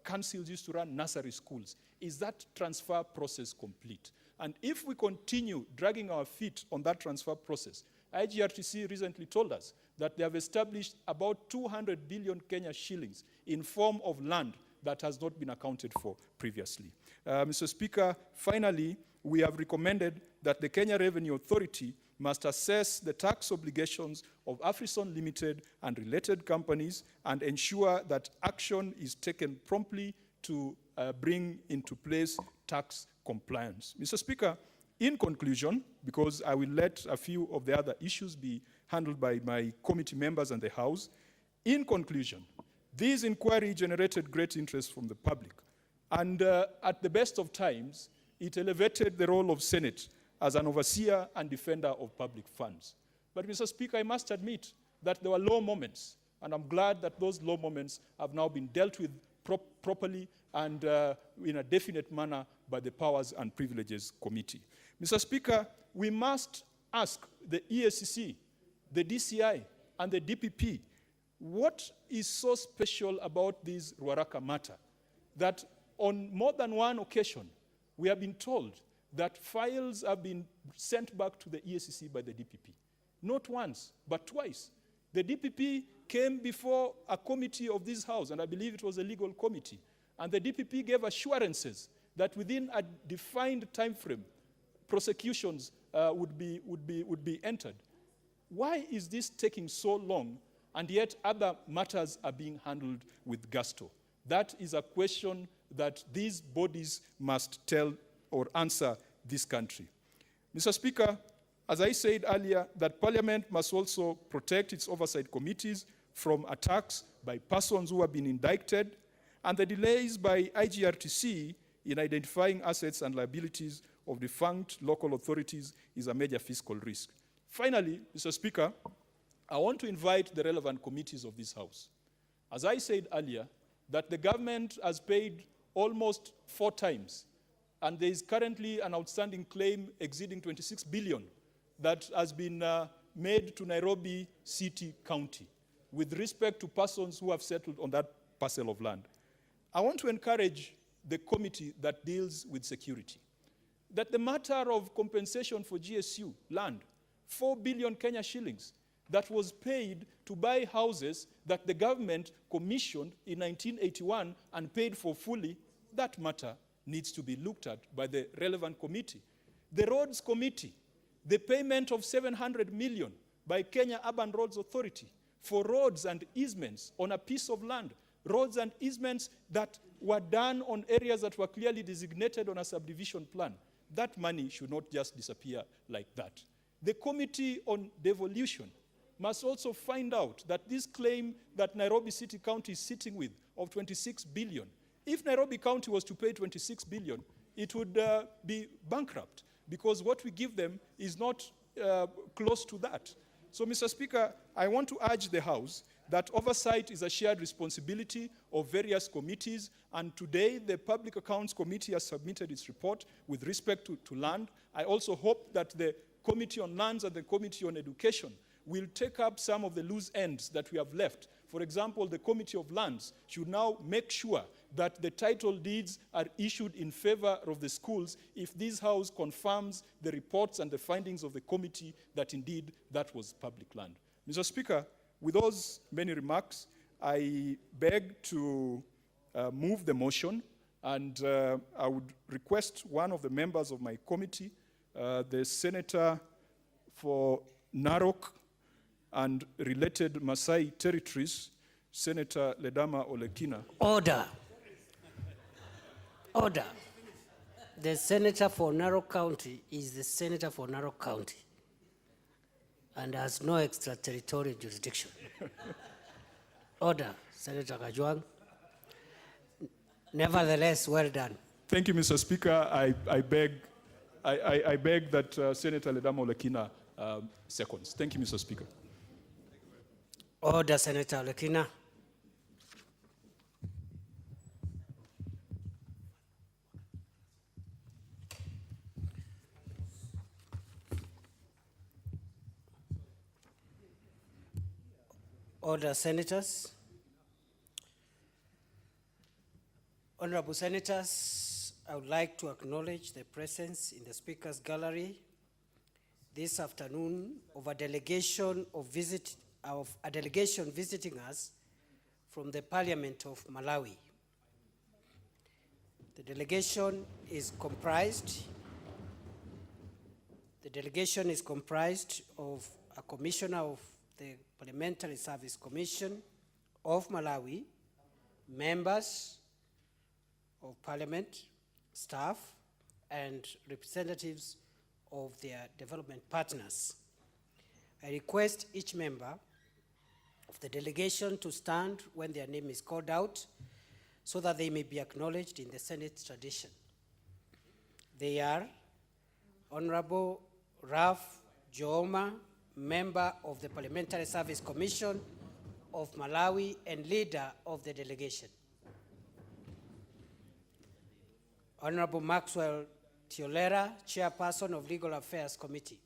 E: councils used to run nursery schools, is that transfer process complete? And if we continue dragging our feet on that transfer process, IGRTC recently told us that they have established about 200 billion Kenya shillings in form of land that has not been accounted for previously. Mr. Speaker, finally, we have recommended that the Kenya Revenue Authority must assess the tax obligations of Afrison Limited and related companies and ensure that action is taken promptly to bring into place tax compliance. Mr. Speaker, in conclusion, because I will let a few of the other issues be handled by my committee members and the House, in conclusion, this inquiry generated great interest from the public. And at the best of times, it elevated the role of Senate as an overseer and defender of public funds. But Mr. Speaker, I must admit that there were low moments, and I'm glad that those low moments have now been dealt with properly and in a definite manner by the Powers and Privileges Committee. Mr. Speaker, we must ask the EACC, the DCI, and the DPP, what is so special about this Ruaraka matter that on more than one occasion we have been told that files have been sent back to the EACC by the DPP. Not once, but twice. The DPP came before a committee of this House, and I believe it was a legal committee, and the DPP gave assurances that within a defined time frame, prosecutions would be entered. Why is this taking so long, and yet other matters are being handled with gusto? That is a question that these bodies must tell or answer this country. Mr. Speaker, as I said earlier, that Parliament must also protect its oversight committees from attacks by persons who have been indicted, and the delays by IGRTC in identifying assets and liabilities of defunct local authorities is a major fiscal risk. Finally, Mr. Speaker, I want to invite the relevant committees of this House. As I said earlier, that the government has paid almost 4 times, and there is currently an outstanding claim exceeding 26 billion that has been made to Nairobi City County with respect to persons who have settled on that parcel of land. I want to encourage the committee that deals with security that the matter of compensation for GSU land, 4 billion Kenya shillings, that was paid to buy houses that the government commissioned in 1981 and paid for fully, that matter needs to be looked at by the relevant committee. The Roads Committee, the payment of 700 million by Kenya Urban Roads Authority for roads and easements on a piece of land, roads and easements that were done on areas that were clearly designated on a subdivision plan. That money should not just disappear like that. The Committee on Devolution must also find out that this claim that Nairobi City County is sitting with of 26 billion, if Nairobi County was to pay 26 billion, it would be bankrupt because what we give them is not close to that. So, Mr. Speaker, I want to urge the House that oversight is a shared responsibility of various committees, and today the Public Accounts Committee has submitted its report with respect to land. I also hope that the Committee on Lands and the Committee on Education will take up some of the loose ends that we have left. For example, the Committee of Lands should now make sure that the title deeds are issued in favor of the schools if this House confirms the reports and the findings of the committee that indeed that was public land. Mr. Speaker, with those many remarks, I beg to move the motion, and I would request one of the members of my committee, the Senator for Narok and related Maasai territories, Senator Ledama Olekina.
A: Order. Order. The senator for Narok County is the senator for Narok County and has no extraterritorial jurisdiction. Order, Senator Kajwang. Nevertheless, well done.
E: Thank you, Mr. Speaker. I beg that Senator Ledama Olekina seconds. Thank you, Mr. Speaker.
A: Order, Senator Olekina. Order, Senators. Honorable Senators, I would like to acknowledge the presence in the Speaker's Gallery this afternoon of a delegation visiting us from the Parliament of Malawi. The delegation is comprised The delegation is comprised of a commissioner of the Parliamentary Service Commission of Malawi, members of parliament, staff, and representatives of their development partners. I request each member of the delegation to stand when their name is called out so that they may be acknowledged in the Senate tradition. They are Honorable Ralph Jooma, member of the Parliamentary Service Commission of Malawi and leader of the delegation. Honorable Maxwell Tiolera, chairperson of Legal Affairs Committee.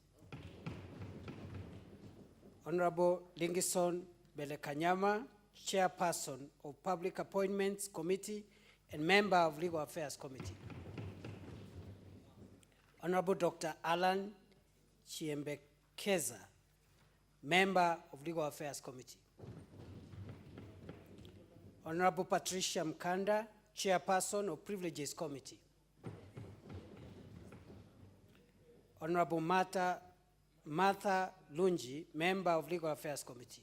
A: Honorable Lingison Belekanyama, chairperson of Public Appointments Committee and member of Legal Affairs Committee. Honorable Dr. Alan Chiembekeza, member of Legal Affairs Committee. Honorable Patricia Mkanda, chairperson of Privileges Committee. Honorable Martha Lungi, member of Legal Affairs Committee.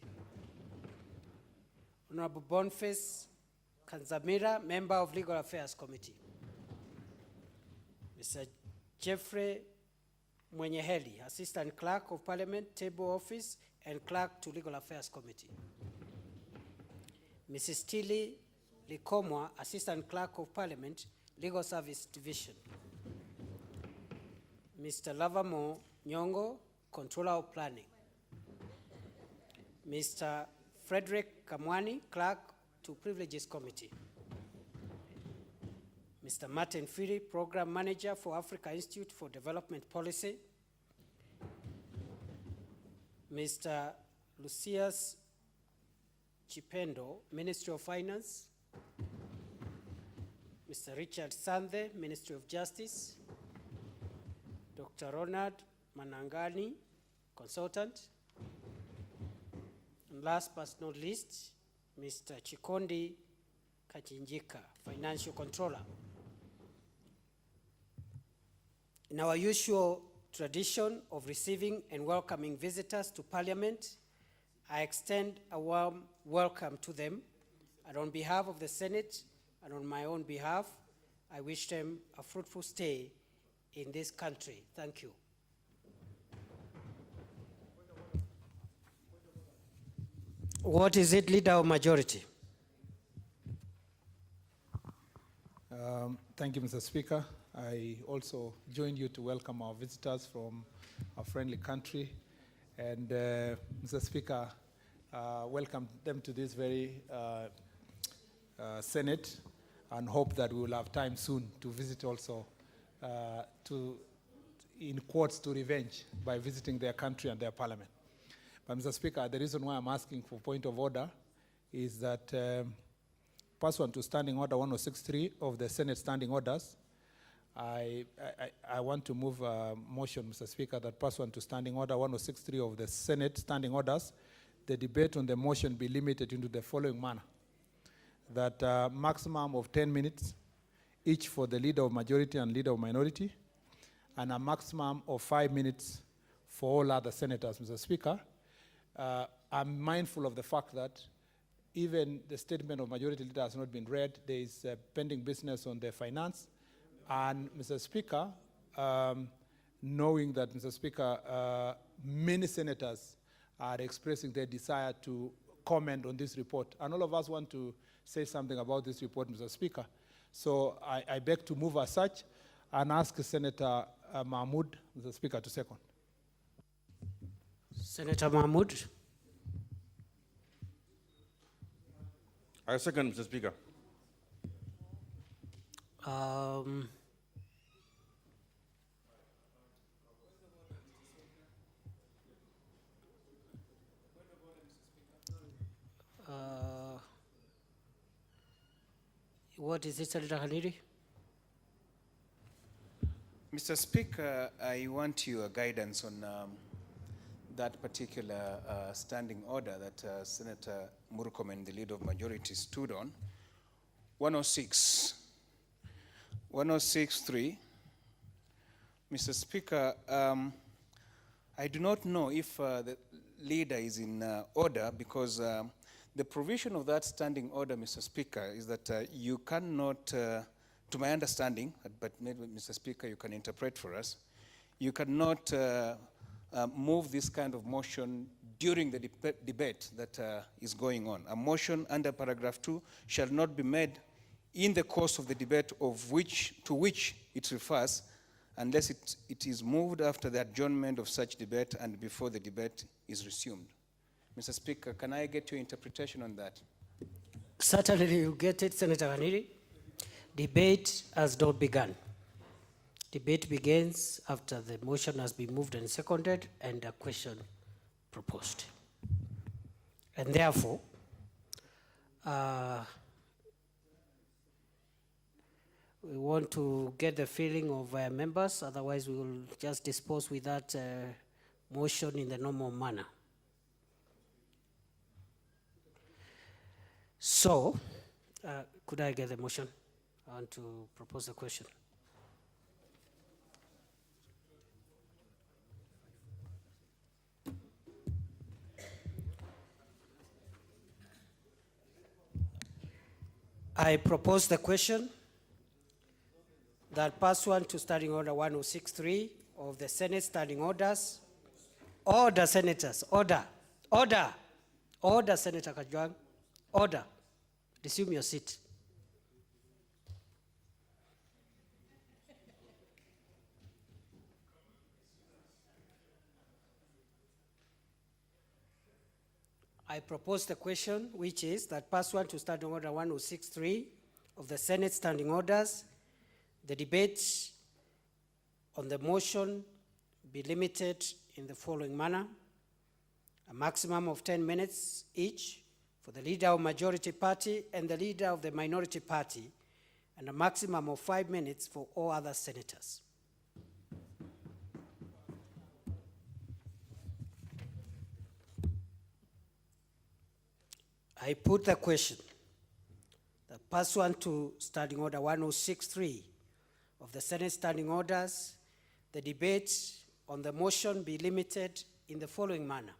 A: Honorable Boniface Kanzamira, member of Legal Affairs Committee. Mr. Jeffrey Mwenyeheli, Assistant Clerk of Parliament, Table Office, and Clerk to Legal Affairs Committee. Mrs. Tilly Likomwa, Assistant Clerk of Parliament, Legal Service Division. Mr. Lavamo Nyongo, Controller of Planning. Mr. Frederick Kamwani, Clerk to Privileges Committee. Mr. Martin Firi, Program Manager for Africa Institute for Development Policy. Mr. Lucius Chipendo, Ministry of Finance. Mr. Richard Sandhe, Ministry of Justice. Dr. Ronald Manangani, Consultant. And last but not least, Mr. Chikondi Kachinjika, Financial Controller. In our usual tradition of receiving and welcoming visitors to Parliament, I extend a warm welcome to them, and on behalf of the Senate and on my own behalf, I wish them a fruitful stay in this country. Thank you. What is it, Leader of Majority?
B: Thank you, Mr. Speaker. I also join you to welcome our visitors from our friendly country. And Mr. Speaker, welcome them to this very Senate, and hope that we will have time soon to visit also, in quotes, to revenge by visiting their country and their parliament. But Mr. Speaker, the reason why I'm asking for point of order is that pursuant to Standing Order 1063 of the Senate Standing Orders, I want to move a motion, Mr. Speaker, that pursuant to Standing Order 1063 of the Senate Standing Orders, the debate on the motion be limited into the following manner: that maximum of 10 minutes, each for the Leader of Majority and Leader of Minority, and a maximum of 5 minutes for all other senators, Mr. Speaker. I'm mindful of the fact that even the statement of Majority Leader has not been read. There is pending business on the finance. And Mr. Speaker, knowing that, Mr. Speaker, many senators are expressing their desire to comment on this report, and all of us want to say something about this report, Mr. Speaker. So I beg to move as such and ask Senator Mahmood, Mr. Speaker, to second.
A: Senator Mahmood.
G: I second, Mr. Speaker.
A: What is it, Senator Khaniri?
H: Mr. Speaker, I want your guidance on that particular standing order that Senator Murkomen, the Leader of Majority, stood on. 106.3. Mr. Speaker, I do not know if the leader is in order, because the provision of that standing order, Mr. Speaker, is that you cannot, to my understanding, but maybe Mr. Speaker, you can interpret for us, you cannot move this kind of motion during the debate that is going on. A motion under paragraph 2 shall not be made in the course of the debate to which it refers, unless it is moved after the adjournment of such debate and before the debate is resumed. Mr. Speaker, can I get your interpretation on that?
A: Certainly you get it, Senator Waniri. Debate has not begun. Debate begins after the motion has been moved and seconded and a question proposed. And therefore, we want to get the feeling of members, otherwise we will just dispose with that motion in the normal manner. So, could I get the motion? I want to propose a question. I propose the question that pursuant to Standing Order 1063 of the Senate Standing Orders, order, senators, order, Senator Kajwang, order, resume your seat. I propose the question, which is that pursuant to Standing Order 1063 of the Senate Standing Orders, the debate on the motion be limited in the following manner: a maximum of 10 minutes each for the leader of majority party and the leader of the minority party, and a maximum of 5 minutes for all other senators. I put the question that pursuant to Standing Order 1063 of the Senate Standing Orders, the debate on the motion be limited in the following manner: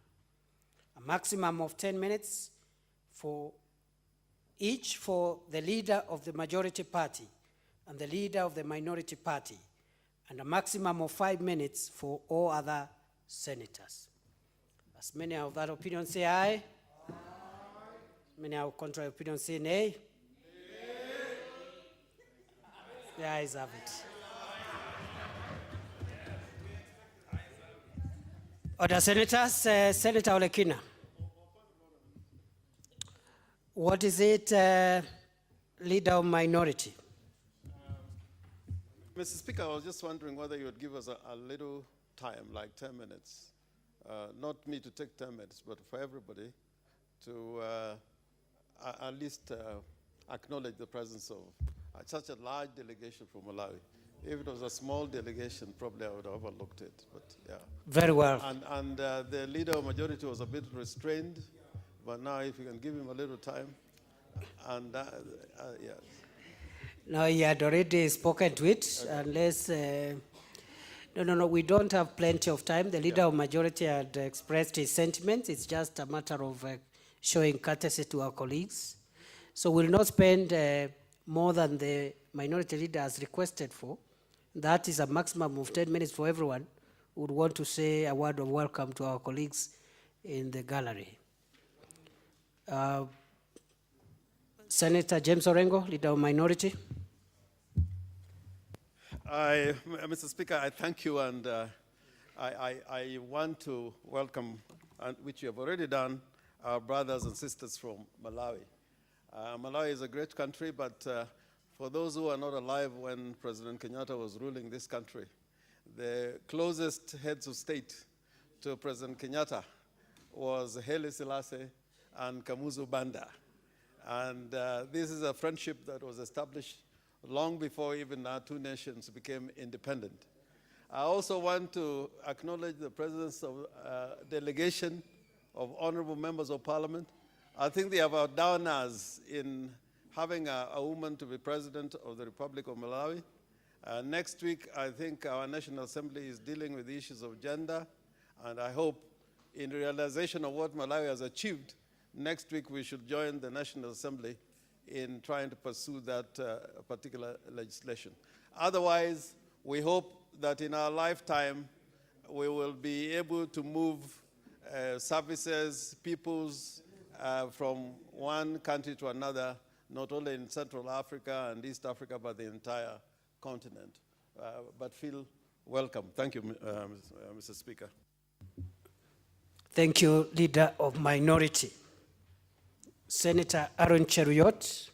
A: a maximum of 10 minutes for each for the leader of the majority party and the leader of the minority party, and a maximum of 5 minutes for all other senators. As many of that opinion say aye. Many of contrary opinion say nay. Nay. The ayes have it. Order, senators. Senator Olekina. What is it, leader of minority?
I: Mr. Speaker, I was just wondering whether you would give us a little time, like 10 minutes. Not me to take 10 minutes, but for everybody to at least acknowledge the presence of such a large delegation from Malawi. If it was a small delegation, probably I would have overlooked it, but yeah.
A: Very well.
I: And the leader of majority was a bit restrained, but now if you can give him a little time, and yes.
A: No, he had already spoken to it, okay. Unless, no, we don't have plenty of time. The leader of majority had expressed his sentiments. It's just a matter of showing courtesy to our colleagues. So we'll not spend more than the minority leader has requested for. That is a maximum of 10 minutes for everyone who would want to say a word of welcome to our colleagues in the gallery. Senator James Orengo, leader of minority.
I: Mr. Speaker, I thank you, and I want to welcome, which you have already done, our brothers and sisters from Malawi. Malawi is a great country, but for those who are not alive when President Kenyatta was ruling this country, the closest heads of state to President Kenyatta was Haile Selassie and Kamuzu Banda. And this is a friendship that was established long before even our two nations became independent. I also want to acknowledge the presence of a delegation of honorable members of parliament. I think they have outdone us in having a woman to be president of the Republic of Malawi. Next week, I think our National Assembly is dealing with the issues of gender And I hope in realization of what Malawi has achieved, next week we should join the National Assembly in trying to pursue that particular legislation. Otherwise, we hope that in our lifetime, we will be able to move services, peoples from one country to another, not only in Central Africa and East Africa, but the entire continent. But feel welcome. Thank you, Mr. Speaker.
A: Thank you, Leader of Minority. Senator Aaron Cheruiyot,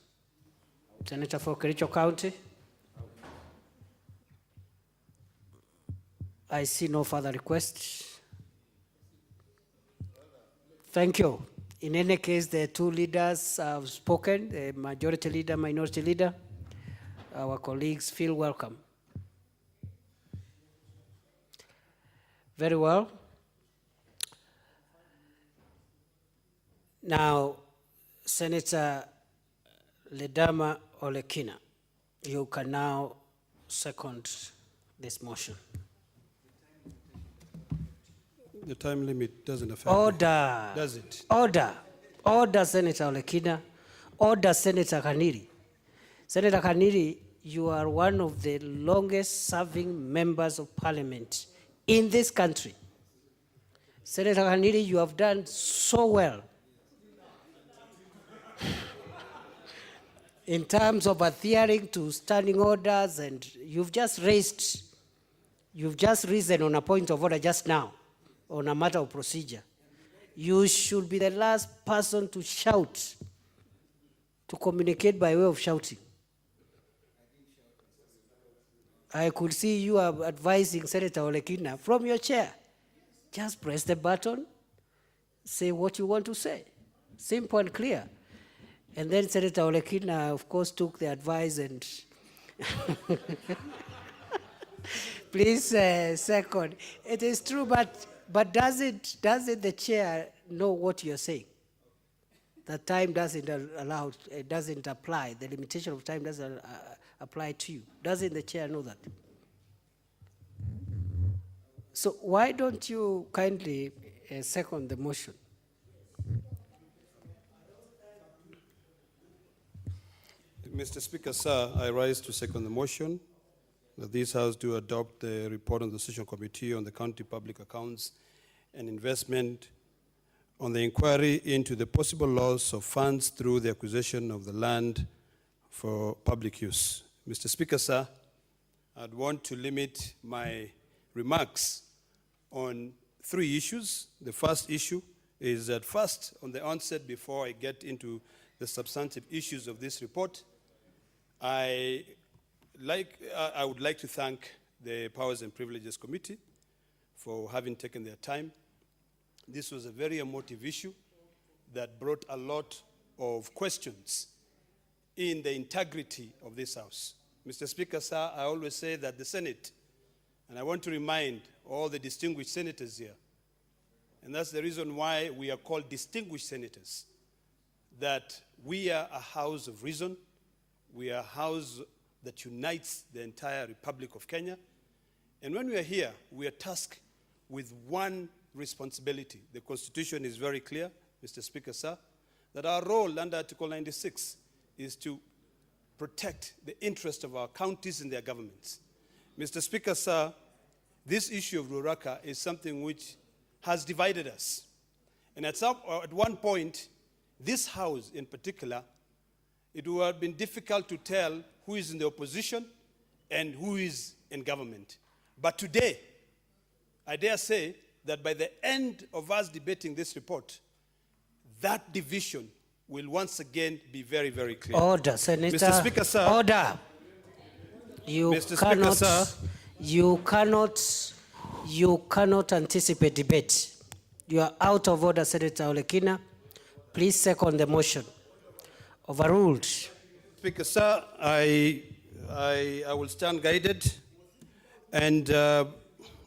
A: Senator for Kericho County. I see no further requests. Thank you. In any case, the two leaders have spoken, the majority leader, minority leader. Our colleagues feel welcome. Very well. Now, Senator Ledama Olekina, you can now second this motion.
J: The time limit doesn't affect
A: Order.
J: me. Does it?
A: Order. Order, Senator Olekina. Order, Senator Kaniri. Senator Kaniri, you are one of the longest serving members of parliament in this country. Senator Kaniri, you have done so well in terms of adhering to standing orders, and you've just risen on a point of order just now on a matter of procedure. You should be the last person to shout, to communicate by way of shouting. I could see you are advising Senator Olekina from your chair. Just press the button, say what you want to say. Simple and clear. And then Senator Olekina, of course, took the advice and please second. It is true, but doesn't the chair know what you're saying? The time doesn't allow, it doesn't apply. The limitation of time doesn't apply to you. Doesn't the chair know that? So why don't you kindly second the motion?
J: Mr. Speaker, sir, I rise to second the motion that this House do adopt the report on the Session Committee on the County Public Accounts and Investment on the inquiry into the possible loss of funds through the acquisition of the land for public use. Mr. Speaker, sir, I'd want to limit my remarks on 3 issues. The first issue is that first, on the onset, before I get into the substantive issues of this report, I would like to thank the Powers and Privileges Committee for having taken their time. This was a very emotive issue that brought a lot of questions in the integrity of this House. Mr. Speaker, sir, I always say that the Senate, and I want to remind all the distinguished senators here, and that's the reason why we are called distinguished senators, that we are a house of reason. We are a house that unites the entire Republic of Kenya. And when we are here, we are tasked with one responsibility. The Constitution is very clear, Mr. Speaker, sir, that our role under Article 96 is to protect the interest of our counties and their governments. Mr. Speaker, sir, this issue of Ruraka is something which has divided us. And at one point, this House in particular, it would have been difficult to tell who is in the opposition and who is in government. But today, I dare say that by the end of us debating this report, that division will once again be very, very clear.
A: Order, Senator.
J: Mr. Speaker, sir.
A: Order. You
J: Mr.
A: cannot,
J: Speaker, sir.
A: you cannot anticipate debate. You are out of order, Senator Olekina. Please second the motion. Overruled.
J: Speaker, sir, I will stand guided. And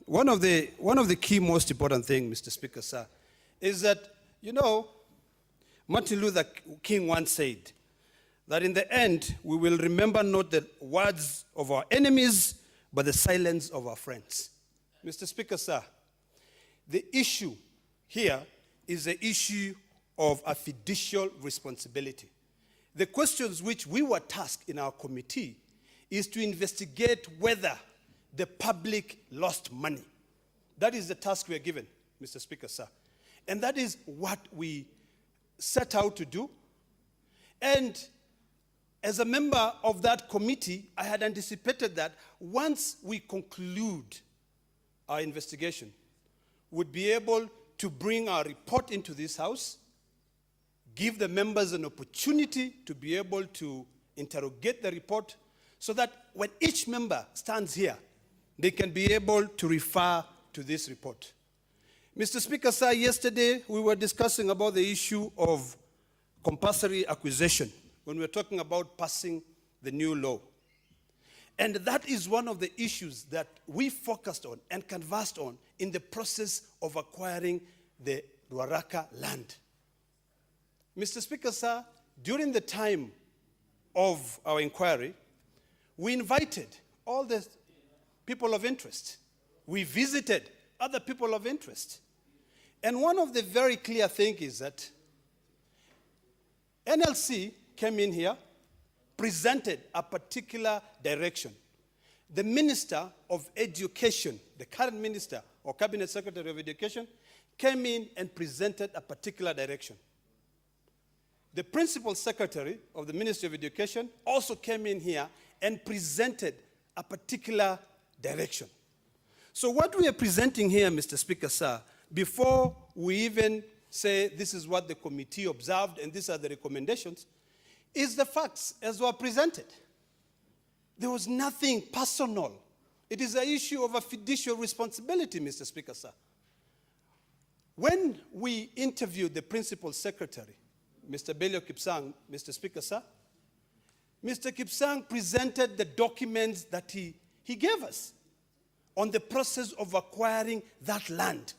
J: one of the key most important things, Mr. Speaker, sir, is that, you know, Martin Luther King once said that in the end, we will remember not the words of our enemies, but the silence of our friends. Mr. Speaker, sir, the issue here is the issue of a fiducial responsibility. The questions which we were tasked in our committee is to investigate whether the public lost money. That is the task we are given, Mr. Speaker, sir. And that is what we set out to do. And as a member of that committee, I had anticipated that once we conclude our investigation, we'd be able to bring our report into this House, give the members an opportunity to be able to interrogate the report, so that when each member stands here, they can be able to refer to this report. Mr. Speaker, sir, yesterday we were discussing about the issue of compulsory acquisition when we were talking about passing the new law. And that is one of the issues that we focused on and conversed on in the process of acquiring the Ruaraka land. Mr. Speaker, sir, during the time of our inquiry, we invited all the people of interest. We visited other people of interest. And one of the very clear things is that NLC came in here, presented a particular direction. The Minister of Education, the current Minister or Cabinet Secretary of Education, came in and presented a particular direction. The Principal Secretary of the Ministry of Education also came in here and presented a particular direction. So what we are presenting here, Mr. Speaker, sir, before we even say this is what the committee observed and these are the recommendations, is the facts as were presented. There was nothing personal. It is an issue of a fiducial responsibility, Mr. Speaker, sir. When we interviewed the Principal Secretary, Mr. Belio Kipsang, Mr. Speaker, sir, Mr. Kipsang presented the documents that he gave us on the process of acquiring that land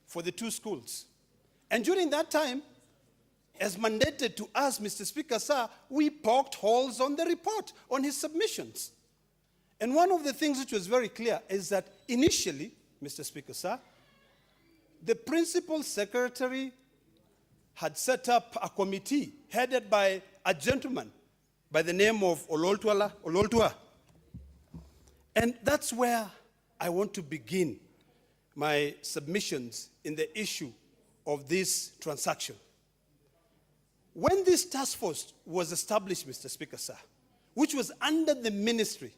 J: for the two schools. And during that time, as mandated to us, Mr. Speaker, sir, we poked holes on the report, on his submissions. And one of the things which was very clear is that initially, Mr. Speaker, sir, the Principal Secretary had set up a committee headed by a gentleman by the name of Ololtua. And that's where I want to begin my submissions in the issue of this transaction. When this task force was established, Mr. Speaker, sir, which was under the ministry,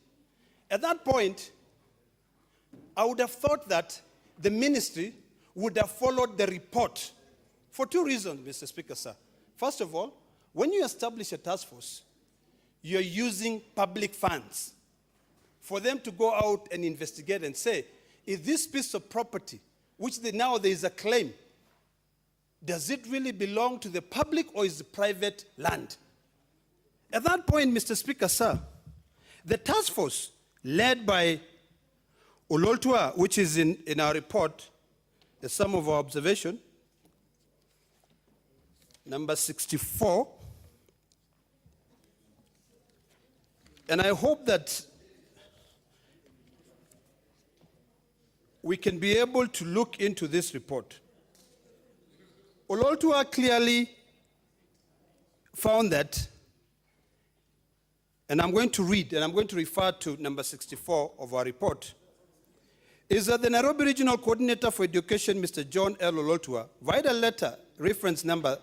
J: at that point, I would have thought that the ministry would have followed the report for two reasons, Mr. Speaker, sir. First of all, when you establish a task force, you're using public funds for them to go out and investigate and say, is this piece of property, which now there is a claim, does it really belong to the public or is it private land? At that point, Mr. Speaker, sir, the task force led by Ololtua, which is in our report, as some of our observation, number 64, and I hope that we can be able to look into this report. Ololtua clearly found that, and I'm going to read, and I'm going to refer to number 64 of our report, is that the Nairobi Regional Coordinator for Education, Mr. John L. Ololtua, via a letter, reference number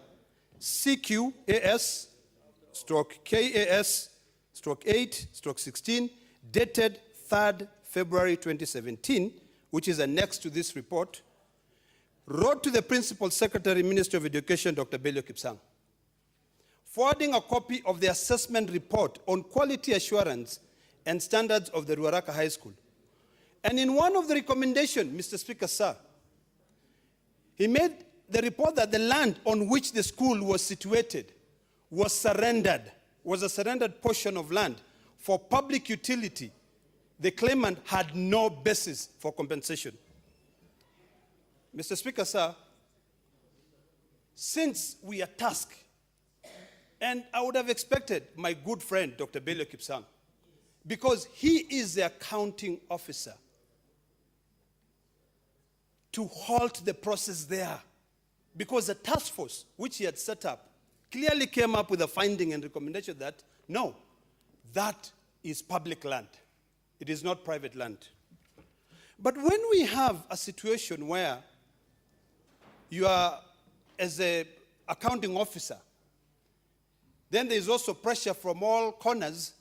J: CQAS/KAS/8/16, dated 3rd February 2017, which is annexed to this report, wrote to the Principal Secretary, Ministry of Education, Dr. Belio Kipsang, forwarding a copy of the assessment report on quality assurance and standards of the Ruaraka High School. And in one of the recommendations, Mr. Speaker, sir, he made the report that the land on which the school was situated was a surrendered portion of land for public utility. The claimant had no basis for compensation. Mr. Speaker, sir, since we are tasked, and I would have expected my good friend, Dr. Belio Kipsang, because he is the accounting officer, to halt the process there, because the task force which he had set up clearly came up with a finding and recommendation that, no, that is public land. It is not private land. But when we have a situation where you are, as an accounting officer, then there is also pressure from all corners.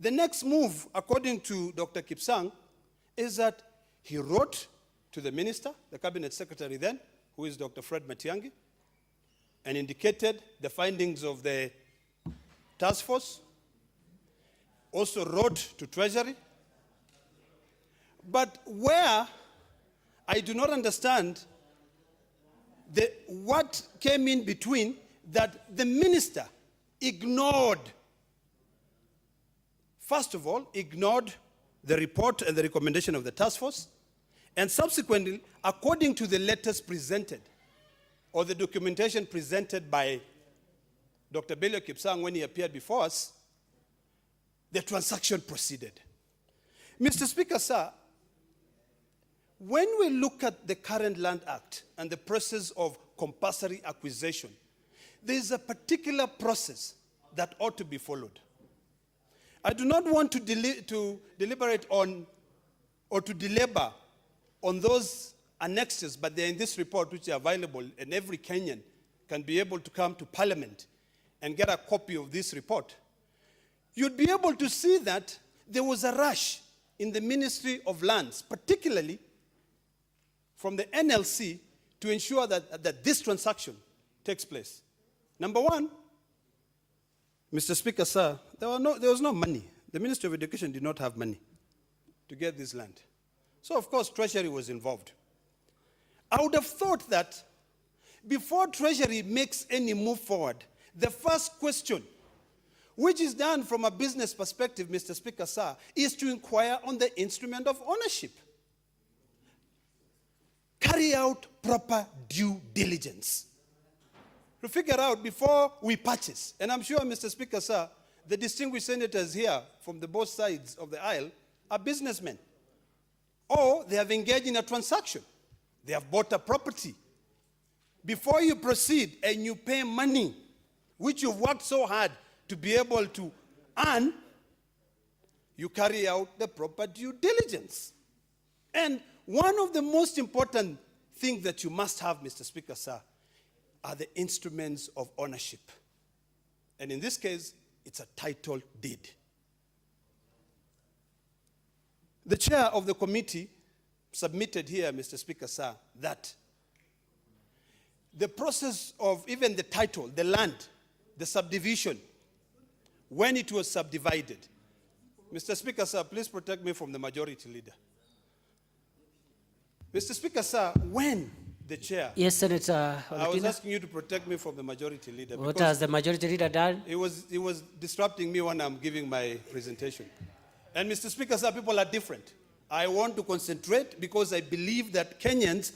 J: The next move, according to Dr. Kipsang, is that he wrote to the minister, the cabinet secretary then, who is Dr. Fred Matiang'i, and indicated the findings of the task force, also wrote to Treasury. But where I do not understand what came in between, that the minister ignored, first of all, ignored the report and the recommendation of the task force, and subsequently, according to the letters presented, or the documentation presented by Dr. Bello Kipsang when he appeared before us, the transaction proceeded. Mr. Speaker, sir, when we look at the current Land Act and the process of compulsory acquisition, there is a particular process that ought to be followed. I do not want to deliberate on or to belabor on those annexes, but they're in this report, which are available, and every Kenyan can be able to come to Parliament and get a copy of this report. You'd be able to see that there was a rush in the Ministry of Lands, particularly from the NLC, to ensure that this transaction takes place. Number one, Mr. Speaker, sir, there was no money. The Ministry of Education did not have money to get this land. So, of course, Treasury was involved. I would have thought that before Treasury makes any move forward, the first question, which is done from a business perspective, Mr. Speaker, sir, is to inquire on the instrument of ownership. Carry out proper due diligence to figure out before we purchase. And I'm sure, Mr. Speaker, sir, the distinguished senators here from both sides of the aisle are businessmen. Or they have engaged in a transaction. They have bought a property. Before you proceed and you pay money, which you've worked so hard to be able to earn, you carry out the proper due diligence. And one of the most important things that you must have, Mr. Speaker, sir, are the instruments of ownership. And in this case, it's a title deed. The chair of the committee submitted here, Mr. Speaker, sir, that the process of even the title, the land, the subdivision, when it was subdivided. Mr. Speaker, sir, please protect me from the majority leader. Mr. Speaker, sir, when the chair...
K: Yes, Senator
J: I was asking you to protect me from the majority leader.
K: What has the majority leader done?
J: He was disrupting me when I'm giving my presentation. And Mr. Speaker, sir, people are different. I want to concentrate because I believe that Kenyans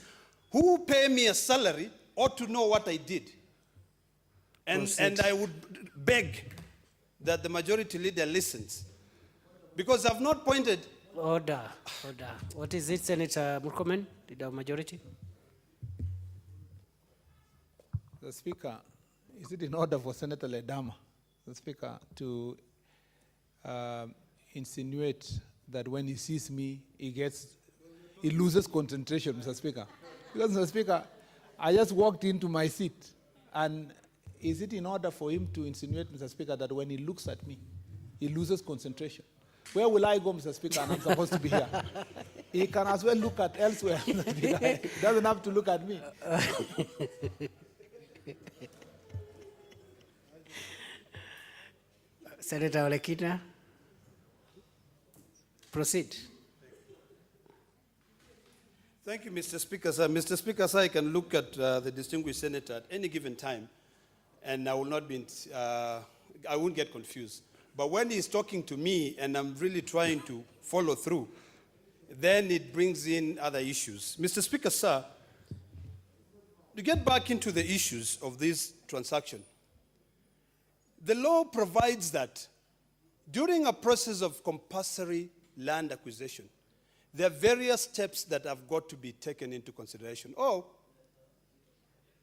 J: who pay me a salary ought to know what I did. And I would beg that the majority leader listens. Because I've not pointed...
K: Order. What is it, Senator Murkomen, leader of majority?
B: The Speaker, is it in order for Senator Ledama, the Speaker, to insinuate that when he sees me, he loses concentration, Mr. Speaker? Because, Mr. Speaker, I just walked into my seat, and is it in order for him to insinuate, Mr. Speaker, that when he looks at me, he loses concentration? Where will I go, Mr. Speaker, and I'm supposed to be here? He can as well look at elsewhere, Mr. Speaker. He doesn't have to look at me.
K: Senator Olekina, proceed.
J: Thank you, Mr. Speaker, sir. Mr. Speaker, sir, I can look at the distinguished senator at any given time, and I will not be, I won't get confused. But when he's talking to me and I'm really trying to follow through, then it brings in other issues. Mr. Speaker, sir, to get back into the issues of this transaction, the law provides that during a process of compulsory land acquisition, there are various steps that have got to be taken into consideration. Or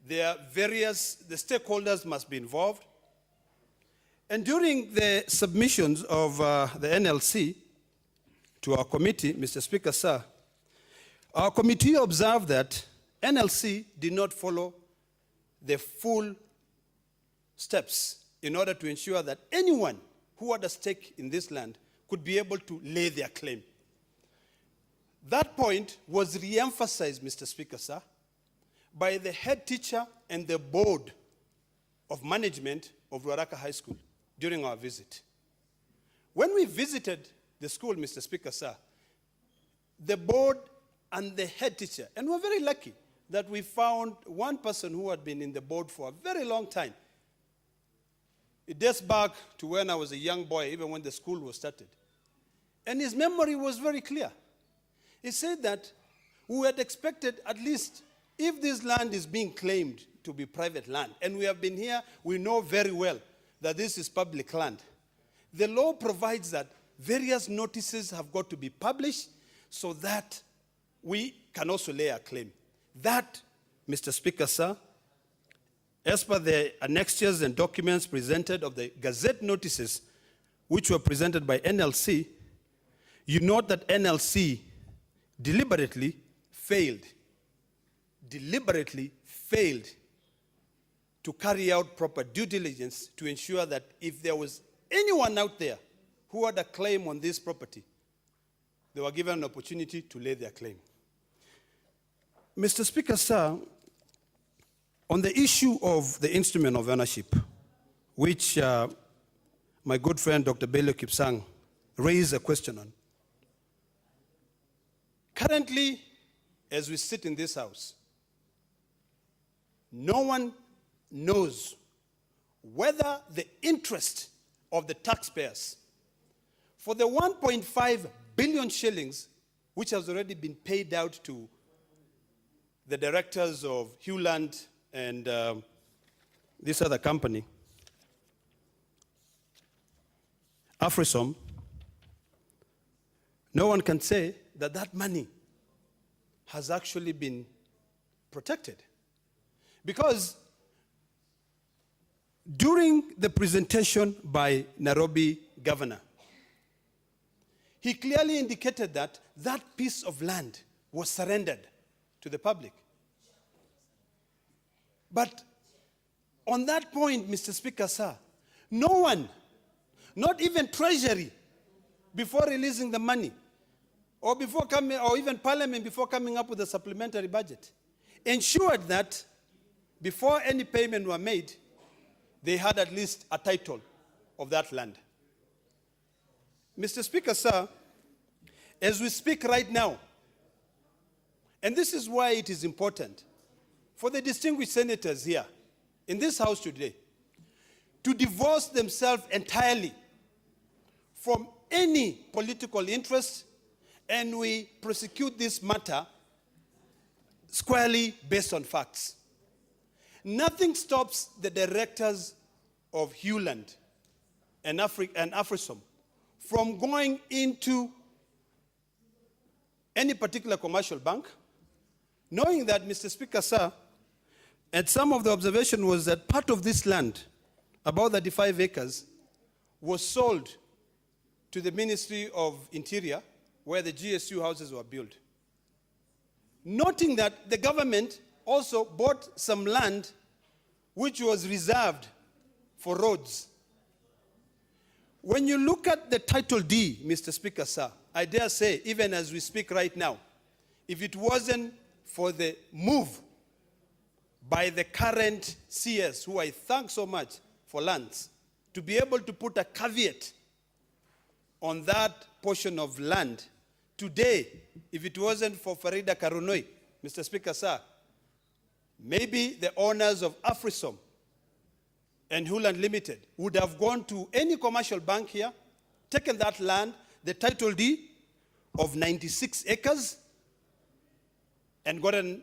J: there are the stakeholders must be involved. And during the submissions of the NLC to our committee, Mr. Speaker, sir, our committee observed that NLC did not follow the full steps in order to ensure that anyone who had a stake in this land could be able to lay their claim. That point was re-emphasized, Mr. Speaker, sir, by the head teacher and the board of management of Ruaraka High School during our visit. When we visited the school, Mr. Speaker, sir, the board and the head teacher, and we're very lucky that we found one person who had been in the board for a very long time. It dates back to when I was a young boy, even when the school was started. And his memory was very clear. He said that we had expected, at least if this land is being claimed to be private land, and we have been here, we know very well that this is public land. The law provides that various notices have got to be published so that we can also lay a claim. That, Mr. Speaker, sir, as per the annexures and documents presented of the Gazette notices which were presented by NLC, you note that NLC deliberately failed to carry out proper due diligence to ensure that if there was anyone out there who had a claim on this property, they were given an opportunity to lay their claim. Mr. Speaker, sir, on the issue of the instrument of ownership, which my good friend Dr. Bello Kipsang raised a question on, currently, as we sit in this house, no one knows whether the interest of the taxpayers for the 1.5 billion shillings, which has already been paid out to the directors of Hewland and this other company, Afrisom, no one can say that that money has actually been protected. Because during the presentation by Nairobi governor, he clearly indicated that that piece of land was surrendered to the public. But on that point, Mr. Speaker, sir, no one, not even Treasury, before releasing the money, or before coming, or even Parliament before coming up with a supplementary budget, ensured that before any payment were made, they had at least a title of that land. Mr. Speaker, sir, as we speak right now, and this is why it is important for the distinguished senators here in this house today to divorce themselves entirely from any political interest, and we prosecute this matter squarely based on facts. Nothing stops the directors of Hewland and Afrisom from going into any particular commercial bank, knowing that, Mr. Speaker, sir, and some of the observation was that part of this land, about 35 acres, was sold to the Ministry of Interior, where the GSU houses were built. Noting that the government also bought some land which was reserved for roads. When you look at the Title D, Mr. Speaker, sir, I dare say, even as we speak right now, if it wasn't for the move by the current CS, who I thank so much for lands, to be able to put a caveat on that portion of land, today, if it wasn't for Farida Karunoi, Mr. Speaker, sir, maybe the owners of Afrisom and Hewland Limited would have gone to any commercial bank here, taken that land, the Title D of 96 acres, and gotten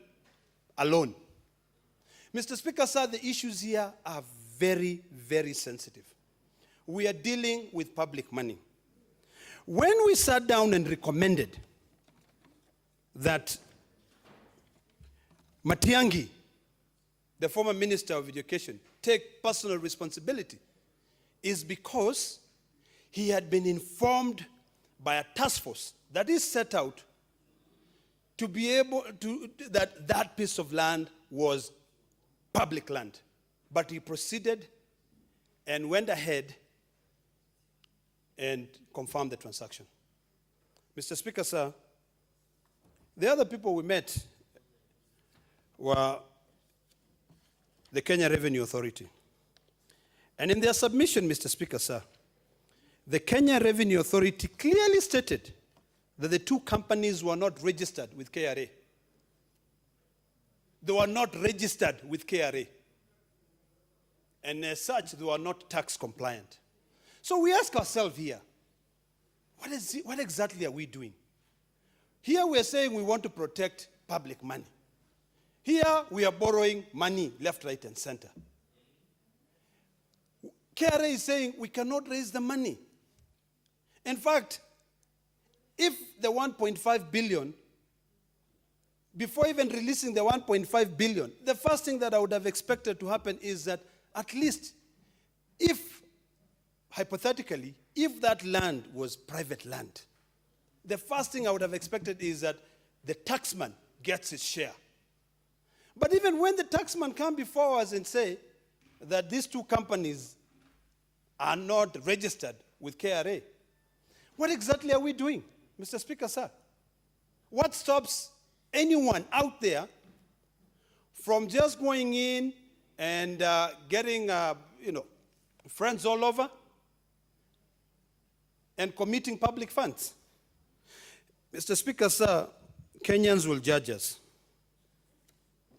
J: a loan. Mr. Speaker, sir, the issues here are very, very sensitive. We are dealing with public money. When we sat down and recommended that Matiang'i, the former Minister of Education, take personal responsibility is because he had been informed by a task force that is set out to be able to, that piece of land was public land. But he proceeded and went ahead and confirmed the transaction. Mr. Speaker, sir, the other people we met were the Kenya Revenue Authority. And in their submission, Mr. Speaker, sir, the Kenya Revenue Authority clearly stated that the two companies were not registered with KRA. They were not registered with KRA. And as such, they were not tax compliant. So we ask ourselves here, what exactly are we doing? Here we are saying we want to protect public money. Here we are borrowing money left, right, and center. KRA is saying we cannot raise the money. In fact, if the 1.5 billion, before even releasing the 1.5 billion, the first thing that I would have expected to happen is that at least if, hypothetically, if that land was private land, the first thing I would have expected is that the taxman gets his share. But even when the taxman come before us and say that these two companies are not registered with KRA, what exactly are we doing, Mr. Speaker, sir? What stops anyone out there from just going in and getting, friends all over and committing public funds? Mr. Speaker, sir, Kenyans will judge us.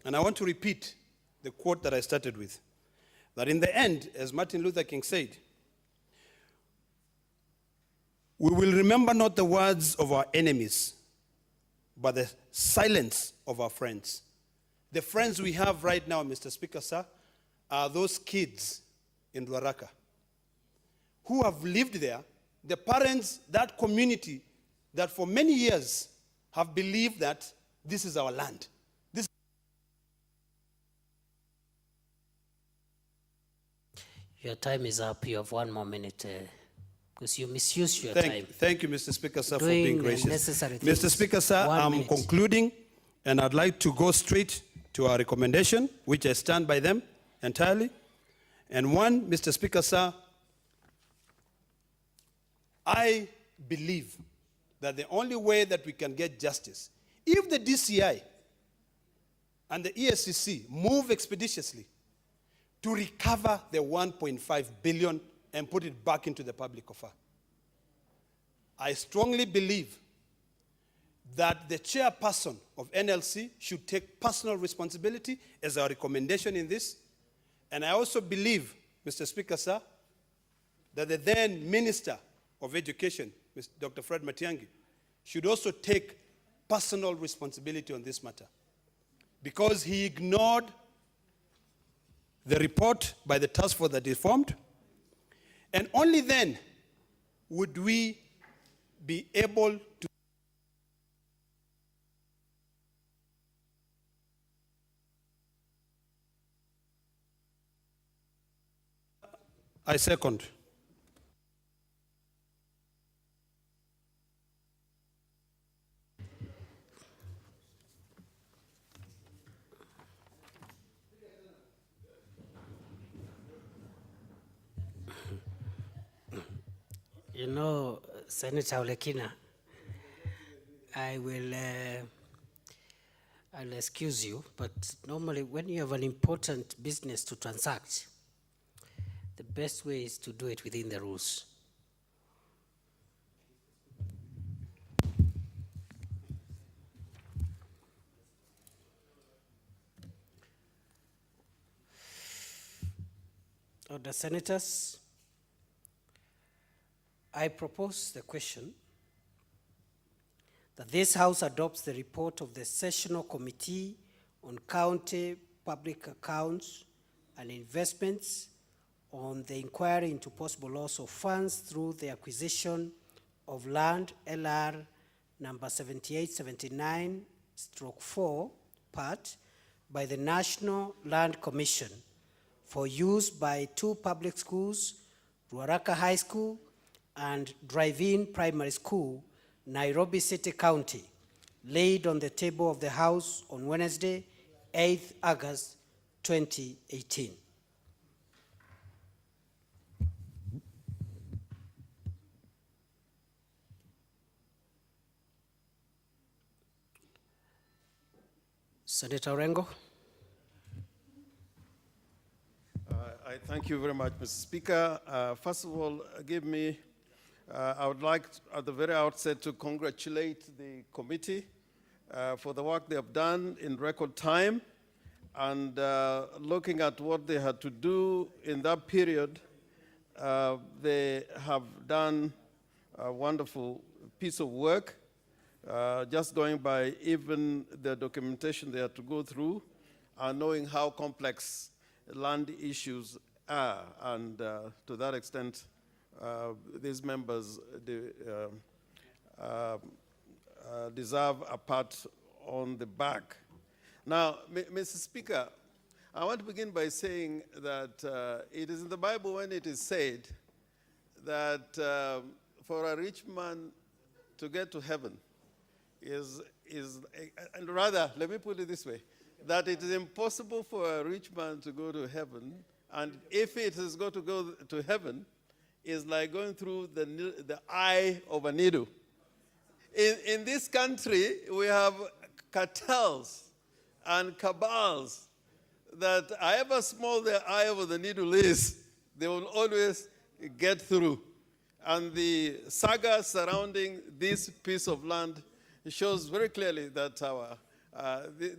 J: And I want to repeat the quote that I started with, that in the end, as Martin Luther King said, we will remember not the words of our enemies, but the silence of our friends. The friends we have right now, Mr. Speaker, sir, are those kids in Ruaraka who have lived there, the parents, that community that for many years have believed that this is our land.
K: Your time is up. You have 1 more minute because you misused your time.
J: Thank you, Mr. Speaker, sir, for
K: Doing
J: being
K: the
J: gracious.
K: necessary
J: Mr.
K: things.
J: Speaker, sir,
K: 1
J: I'm
K: minute.
J: concluding, and I'd like to go straight to our recommendation, which I stand by them entirely. And one, Mr. Speaker, sir, I believe that the only way that we can get justice, if the DCI and the ESCC move expeditiously to recover the 1.5 billion and put it back into the public offer. I strongly believe that the chairperson of NLC should take personal responsibility as our recommendation in this. And I also believe, Mr. Speaker, sir, that the then Minister of Education, Dr. Fred Matiang'i, should also take personal responsibility on this matter, because he ignored the report by the task force that he formed, and only then would we be able to I second.
K: You know, Senator Olekina, I'll excuse you, but normally when you have an important business to transact, the best way is to do it within the rules. Order, senators. I propose the question that this House adopts the report of the Sessional Committee on County Public Accounts and Investments on the inquiry into possible loss of funds through the acquisition of land, LR number 7879/4 part by the National Land Commission for use by two public schools, Ruaraka High School and Drive-In Primary School, Nairobi City County, laid on the table of the House on Wednesday, 8th August 2018. Senator Orengo.
I: I thank you very much, Mr. Speaker. First of all, I would like at the very outset to congratulate the committee for the work they have done in record time, and looking at what they had to do in that period, they have done a wonderful piece of work. Just going by even the documentation they had to go through and knowing how complex land issues are. And to that extent, these members deserve a pat on the back. Now, Mr. Speaker, I want to begin by saying that it is in the Bible when it is said that for a rich man to get to heaven, and rather, let me put it this way, that it is impossible for a rich man to go to heaven, and if it is going to go to heaven, it's like going through the eye of a needle. In this country, we have cartels and cabals that however small the eye of the needle is, they will always get through. And the saga surrounding this piece of land it shows very clearly that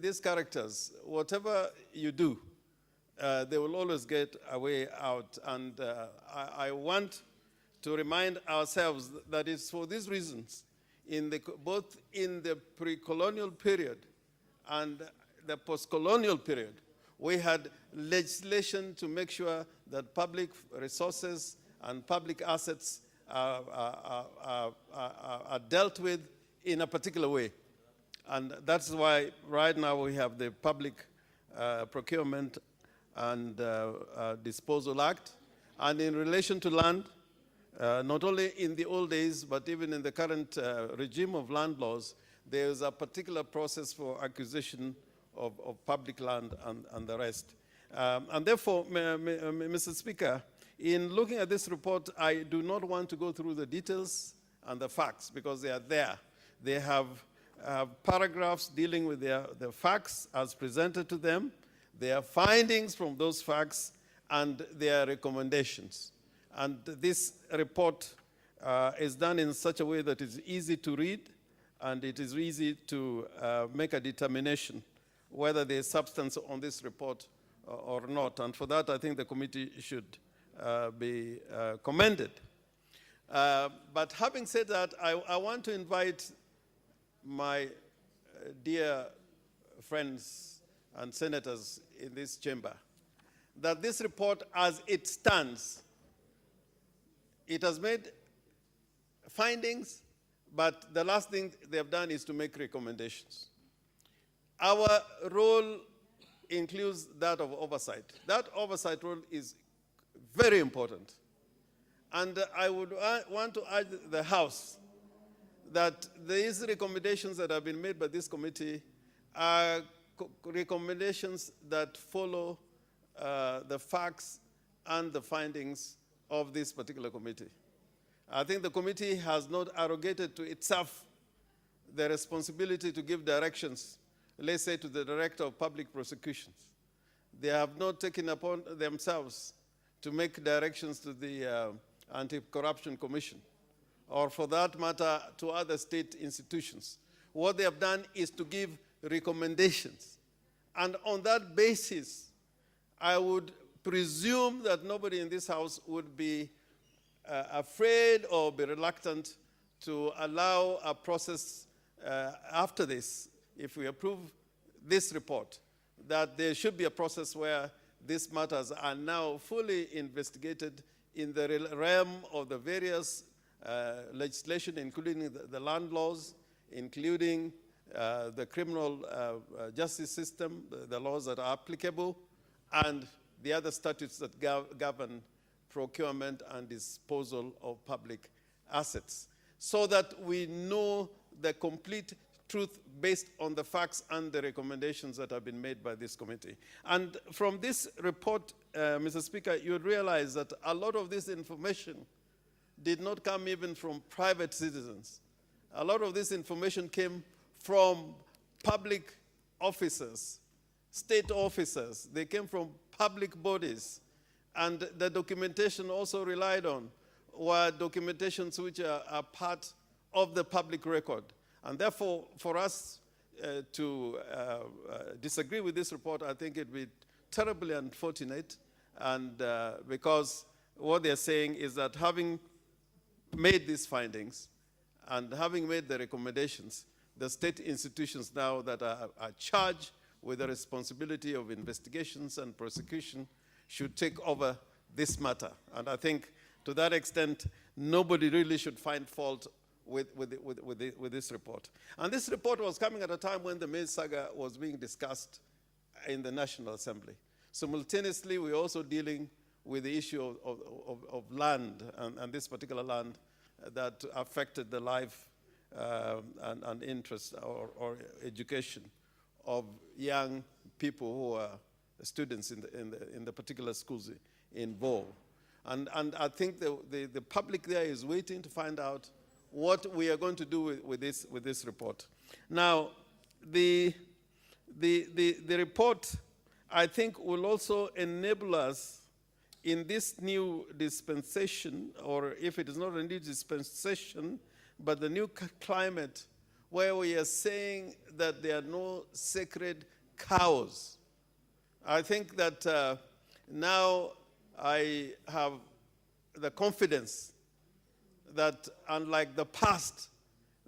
I: these characters, whatever you do, they will always get a way out. And I want to remind ourselves that it's for these reasons, both in the pre-colonial period and the post-colonial period, we had legislation to make sure that public resources and public assets are dealt with in a particular way. And that's why right now we have the Public Procurement and Disposal Act. And in relation to land, not only in the old days, but even in the current regime of land laws, there is a particular process for acquisition of public land and the rest. And therefore, Mr. Speaker, in looking at this report, I do not want to go through the details and the facts because they are there. They have paragraphs dealing with the facts as presented to them, their findings from those facts, and their recommendations. And this report is done in such a way that it's easy to read, and it is easy to make a determination whether there is substance on this report or not. And for that, I think the committee should be commended. But having said that, I want to invite my dear friends and senators in this chamber that this report as it stands, it has made findings, but the last thing they have done is to make recommendations. Our role includes that of oversight. That oversight role is very important. And I would want to urge the House that these recommendations that have been made by this committee are recommendations that follow the facts and the findings of this particular committee. I think the committee has not arrogated to itself the responsibility to give directions, let's say to the Director of Public Prosecutions. They have not taken upon themselves to make directions to the Anti-Corruption Commission, or for that matter, to other state institutions. What they have done is to give recommendations. And on that basis, I would presume that nobody in this House would be afraid or be reluctant to allow a process after this, if we approve this report, that there should be a process where these matters are now fully investigated in the realm of the various legislation, including the land laws, including the criminal justice system, the laws that are applicable, and the other statutes that govern procurement and disposal of public assets, so that we know the complete truth based on the facts and the recommendations that have been made by this committee. And from this report, Mr. Speaker, you would realize that a lot of this information did not come even from private citizens. A lot of this information came from public officers, state officers. They came from public bodies. And the documentation also relied on were documentations which are part of the public record. And therefore, for us to disagree with this report, I think it would be terribly unfortunate, and because what they're saying is that having made these findings and having made the recommendations, the state institutions now that are charged with the responsibility of investigations and prosecution should take over this matter. And I think to that extent, nobody really should find fault with this report. And this report was coming at a time when the Maize Saga was being discussed in the National Assembly. Simultaneously, we're also dealing with the issue of land, and this particular land that affected the life and interest or education of young people who are students in the particular schools involved. And I think the public there is waiting to find out what we are going to do with this report. Now, the report, I think, will also enable us in this new dispensation, or if it is not a new dispensation, but the new climate where we are saying that there are no sacred cows. I think that now I have the confidence that unlike the past,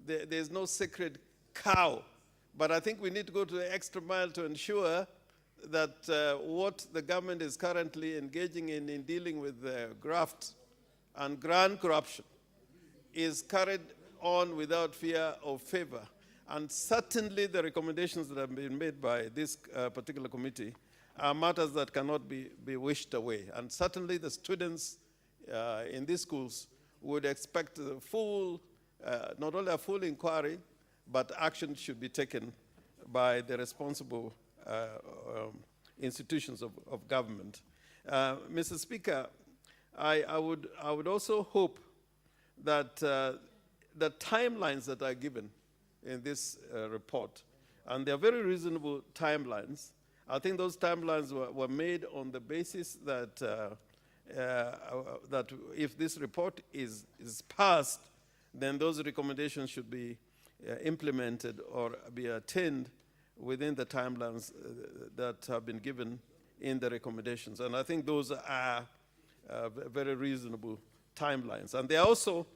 I: there's no sacred cow. But I think we need to go to the extra mile to ensure that what the government is currently engaging in dealing with graft and grand corruption is carried on without fear or favor. And certainly the recommendations that have been made by this particular committee are matters that cannot be wished away. And certainly the students in these schools would expect a full, not only a full inquiry, but action should be taken by the responsible institutions of government. Mr. Speaker, I would also hope that the timelines that are given in this report, and they are very reasonable timelines. I think those timelines were made on the basis that that if this report is passed, then those recommendations should be implemented or be attained within the timelines that have been given in the recommendations. And I think those are very reasonable timelines. And there are also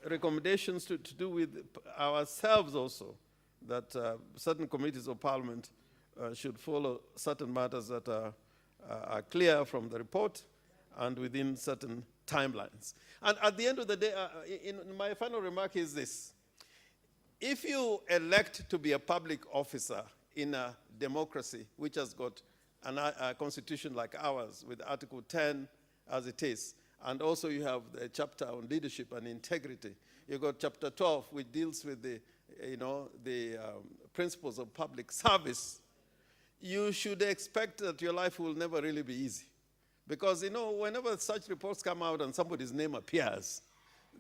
I: recommendations to do with ourselves also, that certain committees of parliament should follow certain matters that are clear from the report and within certain timelines. And at the end of the day, in my final remark is this. If you elect to be a public officer in a democracy which has got a constitution like ours with Article 10 as it is, and also you have the chapter on leadership and integrity, you've got chapter 12 which deals with the principles of public service, you should expect that your life will never really be easy. Because, whenever such reports come out and somebody's name appears,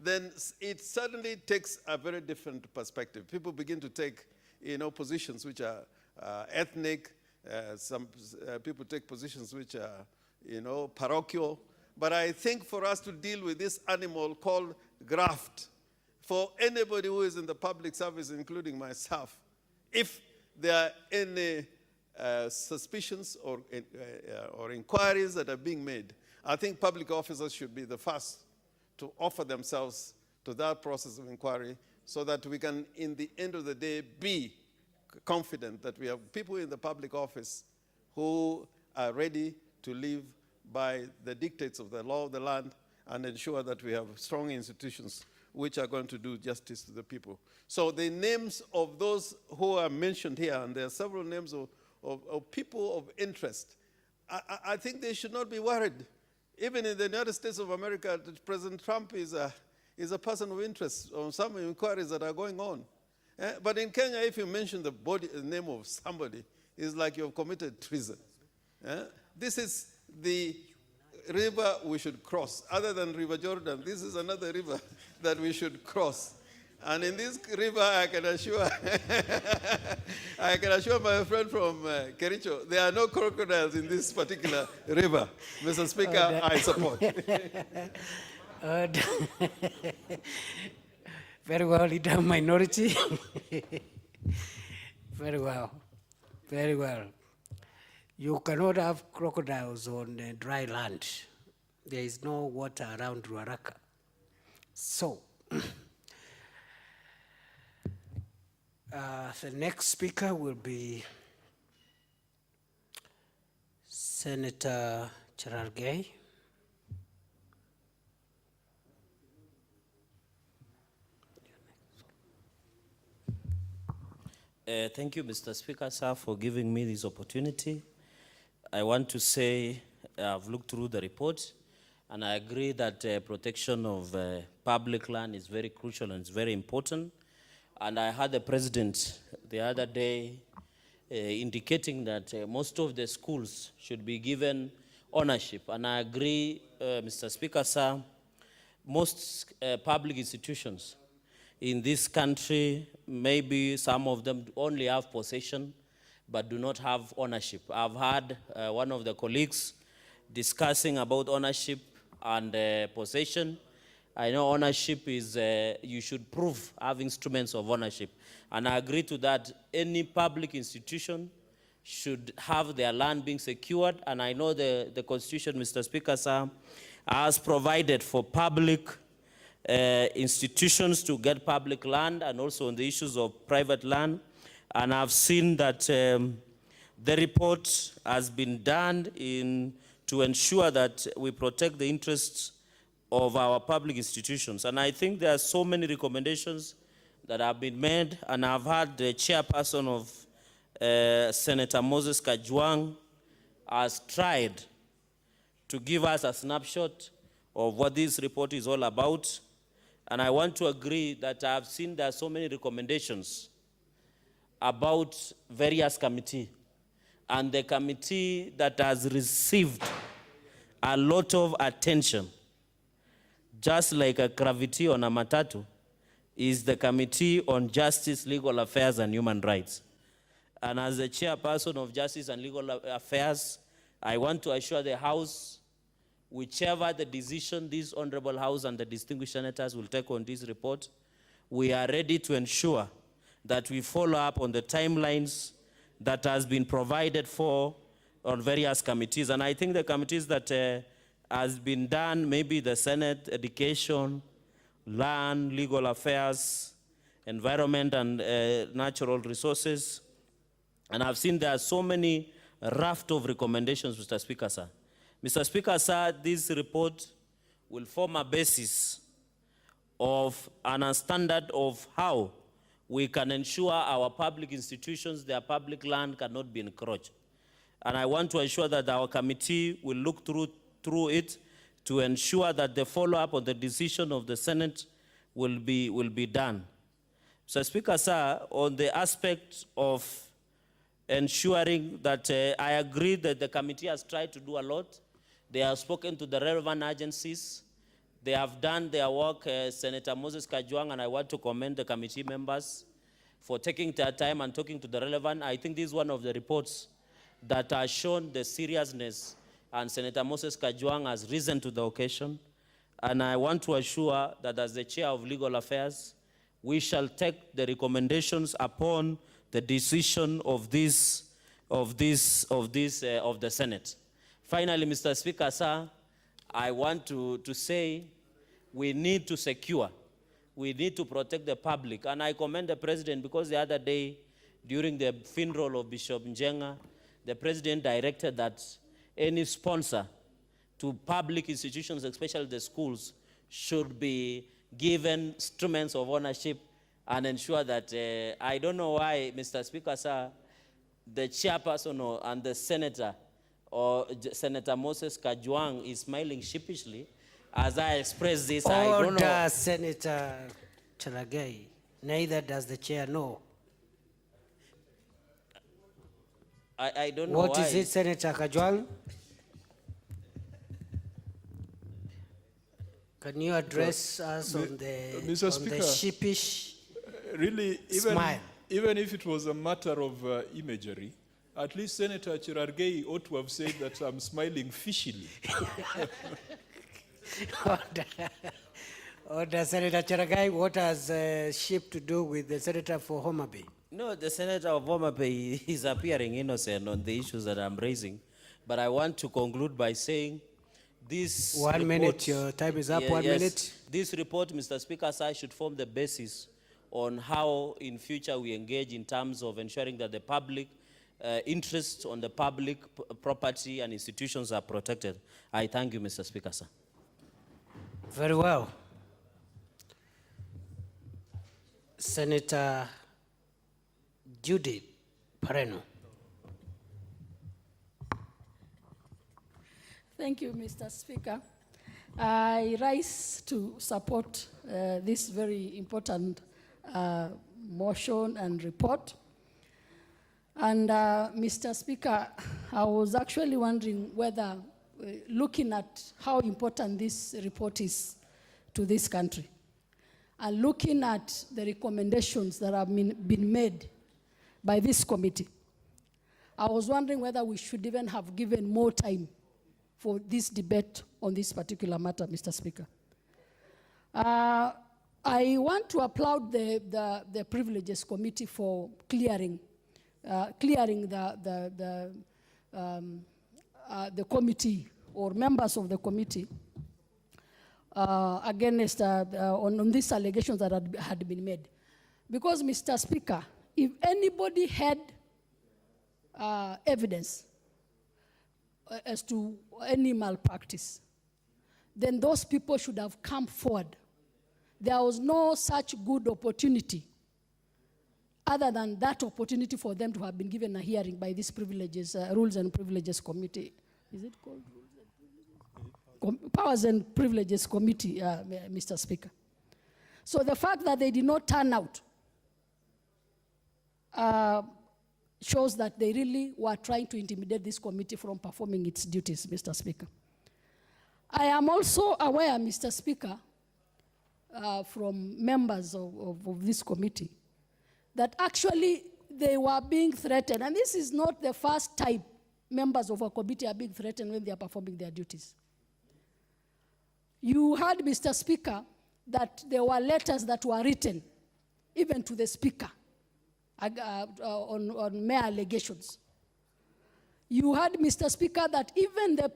I: then it certainly takes a very different perspective. People begin to take, positions which are ethnic. Some people take positions which are, parochial. But I think for us to deal with this animal called graft, for anybody who is in the public service, including myself, if there are any suspicions or inquiries that are being made, I think public officers should be the first to offer themselves to that process of inquiry so that we can, in the end of the day, be confident that we have people in the public office who are ready to live by the dictates of the law of the land and ensure that we have strong institutions which are going to do justice to the people. So the names of those who are mentioned here, and there are several names of people of interest, I think they should not be worried. Even in the United States of America, President Trump is a person of interest on some inquiries that are going on. But in Kenya, if you mention the name of somebody, it's like you've committed treason. This is the river we should cross. Other than River Jordan, this is another river that we should cross. And in this river, I can assure my friend from Kericho, there are no crocodiles in this particular river. Mr. Speaker, I support.
K: Very well, leader minority. Very well, very well. You cannot have crocodiles on dry land. There is no water around Ruaraka. So, the next speaker will be Senator Cherargei.
L: Thank you, Mr. Speaker, sir, for giving me this opportunity. I want to say I've looked through the report, and I agree that protection of public land is very crucial and it's very important. And I heard the President the other day indicating that most of the schools should be given ownership. And I agree, Mr. Speaker, sir, most public institutions in this country, maybe some of them only have possession, but do not have ownership. I've heard one of the colleagues discussing about ownership and possession. I know ownership is, you should prove, have instruments of ownership. And I agree to that. Any public institution should have their land being secured. And I know the Constitution, Mr. Speaker, sir, has provided for public institutions to get public land, and also on the issues of private land. And I've seen that the report has been done to ensure that we protect the interests of our public institutions. And I think there are so many recommendations that have been made, and I've had the chairperson of Senator Moses Kajwang has tried to give us a snapshot of what this report is all about. And I want to agree that I've seen there are so many recommendations about various committees. And the committee that has received a lot of attention, just like a gravity on a matatu, is the Committee on Justice, Legal Affairs, and Human Rights. And as the chairperson of Justice and Legal Affairs, I want to assure the House, whichever the decision this Honorable House and the distinguished senators will take on this report, we are ready to ensure that we follow up on the timelines that has been provided for on various committees. And I think the committees that has been done, maybe the Senate, Education, Land, Legal Affairs, Environment, and Natural Resources. And I've seen there are so many raft of recommendations, Mr. Speaker, sir. Mr. Speaker, sir, this report will form a basis of a standard of how we can ensure our public institutions, their public land cannot be encroached. And I want to assure that our committee will look through it to ensure that the follow-up on the decision of the Senate will be done. Mr. Speaker, sir, on the aspect of ensuring that I agree that the committee has tried to do a lot. They have spoken to the relevant agencies. They have done their work, Senator Moses Kajwang, and I want to commend the committee members for taking their time and talking to the relevant. I think this is one of the reports that has shown the seriousness, and Senator Moses Kajwang has risen to the occasion. And I want to assure that as the Chair of Legal Affairs, we shall take the recommendations upon the decision of the Senate. Finally, Mr. Speaker, sir, I want to say we need to secure, we need to protect the public. And I commend the President because the other day, during the funeral of Bishop Njenga, the President directed that any sponsor to public institutions, especially the schools, should be given instruments of ownership and ensure that, I don't know why, Mr. Speaker, sir, the chairperson and the senator, or Senator Moses Kajwang, is smiling sheepishly as I express this. I don't know.
K: Order, Senator Chelagai. Neither does the chair know.
L: I don't know
K: What
L: why.
K: is it, Senator Kajwang? Can you address us on the,
E: Mr.
K: on
E: Speaker,
K: the sheepish
E: Really,
K: smile?
E: even if it was a matter of imagery, at least Senator Chirargei ought to have said that I'm smiling fishily.
K: Order, Senator Cheragai, what has sheep to do with the senator for Homa Bay?
L: No, the senator of Homa Bay is appearing innocent on the issues that I'm raising. But I want to conclude by saying this
K: 1 minute, your time is up, 1 minute.
L: This report, Mr. Speaker, sir, should form the basis on how in future we engage in terms of ensuring that the public interests on the public property and institutions are protected. I thank you, Mr. Speaker, sir.
K: Very well. Senator Judy Pareno.
M: Thank you, Mr. Speaker. I rise to support this very important motion and report. And Mr. Speaker, I was actually wondering whether, looking at how important this report is to this country, and looking at the recommendations that have been made by this committee, I was wondering whether we should even have given more time for this debate on this particular matter, Mr. Speaker. I want to applaud the Privileges Committee for clearing the committee or members of the committee against on these allegations that had been made. Because, Mr. Speaker, if anybody had evidence as to any malpractice, then those people should have come forward. There was no such good opportunity other than that opportunity for them to have been given a hearing by this Rules and Privileges Committee. Is it called Rules and Privileges? Powers and Privileges Committee, Mr. Speaker. So the fact that they did not turn out shows that they really were trying to intimidate this committee from performing its duties, Mr. Speaker. I am also aware, Mr. Speaker, from members of this committee, that actually they were being threatened. And this is not the first time members of a committee are being threatened when they are performing their duties. You heard, Mr. Speaker, that there were letters that were written, even to the Speaker, on mere allegations. You heard, Mr. Speaker, that even the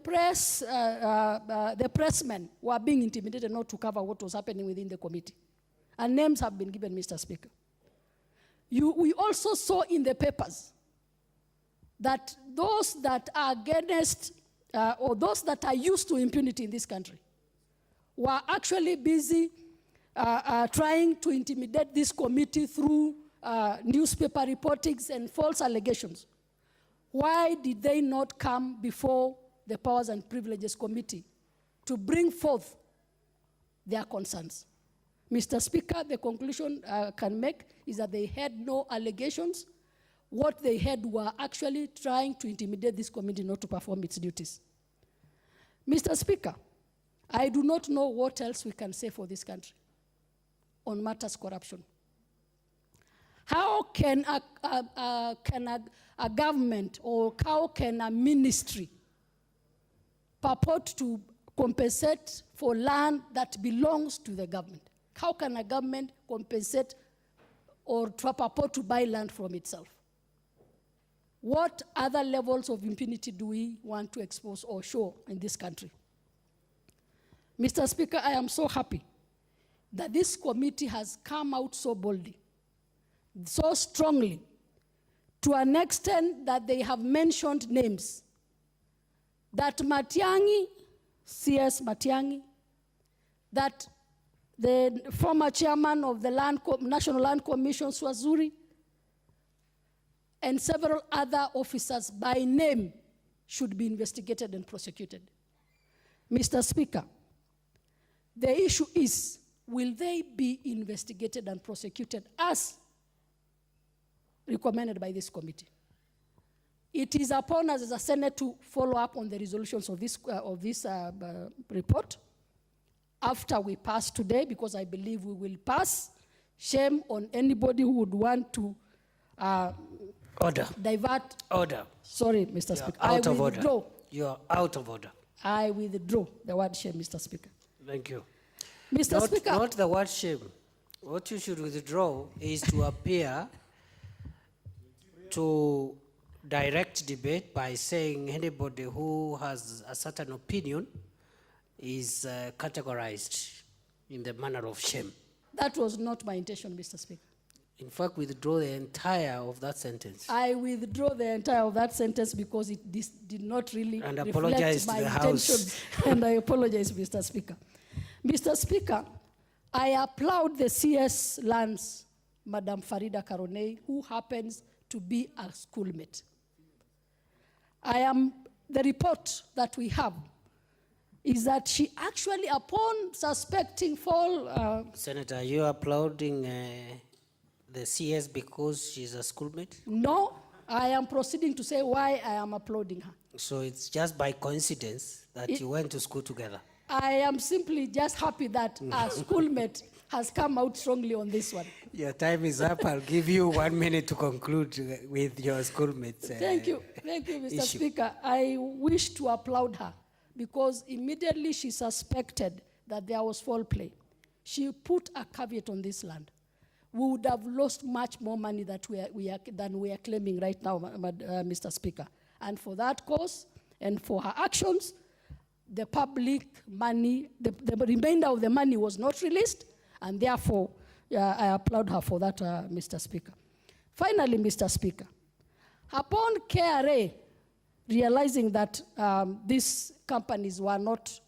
M: pressmen were being intimidated not to cover what was happening within the committee. And names have been given, Mr. Speaker. We also saw in the papers that those that are against, or those that are used to impunity in this country, were actually busy trying to intimidate this committee through newspaper reportings and false allegations. Why did they not come before the Powers and Privileges Committee to bring forth their concerns? Mr. Speaker, the conclusion I can make is that they had no allegations. What they had were actually trying to intimidate this committee not to perform its duties. Mr. Speaker, I do not know what else we can say for this country on matters corruption. How can a government, or how can a ministry purport to compensate for land that belongs to the government? How can a government compensate or purport to buy land from itself? What other levels of impunity do we want to expose or show in this country? Mr. Speaker, I am so happy that this committee has come out so boldly, so strongly, to an extent that they have mentioned names. That Matiang'i, CS Matiang'i, that the former chairman of the National Land Commission, Swazuri, and several other officers by name should be investigated and prosecuted. Mr. Speaker, the issue is, will they be investigated and prosecuted as recommended by this committee? It is upon us as a Senate to follow up on the resolutions of this report after we pass today, because I believe we will pass. Shame on anybody who would want to
K: Order.
M: divert.
K: Order.
M: Sorry, Mr. Speaker.
K: Out
M: I
K: of
M: withdraw.
K: order. You are out of order.
M: I withdraw the word shame, Mr. Speaker.
K: Thank you.
M: Mr. Speaker.
K: Not the word shame. What you should withdraw is to appear to direct debate by saying anybody who has a certain opinion is categorized in the manner of shame.
M: That was not my intention, Mr. Speaker.
K: In fact, withdraw the entire of that sentence.
M: I withdraw the entire of that sentence because this did not really
K: And
M: reflect
K: apologize
M: my
K: to the
M: intentions. And I apologize, Mr. Speaker. Mr. Speaker, I applaud the CS Lands, Madam Farida Karonei, who happens to be a schoolmate. The report that we have is that she actually, upon suspecting fall...
K: Senator, are you applauding the CS because she's a schoolmate?
M: No, I am proceeding to say why I am applauding her.
K: So it's just by coincidence that you went to school together?
M: I am simply just happy that a schoolmate has come out strongly on this one.
K: Your time is up. I'll give you 1 minute to conclude with your schoolmates.
M: Thank you, Mr.
K: issue.
M: Speaker. I wish to applaud her because immediately she suspected that there was foul play. She put a caveat on this land. We would have lost much more money than we are claiming right now, Mr. Speaker. And for that cause and for her actions, the public money, the remainder of the money was not released, and therefore I applaud her for that, Mr. Speaker. Finally, Mr. Speaker, upon KRA realizing that these companies were not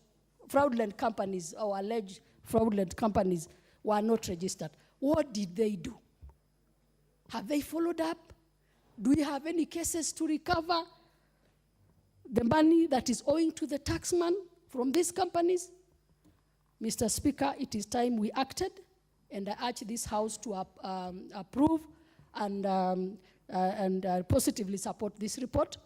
M: fraudulent companies or alleged fraudulent companies were not registered, what did they do? Have they followed up? Do we have any cases to recover the money that is owing to the taxman from these companies? Mr. Speaker, it is time we acted, and I urge this House to approve and positively support this report,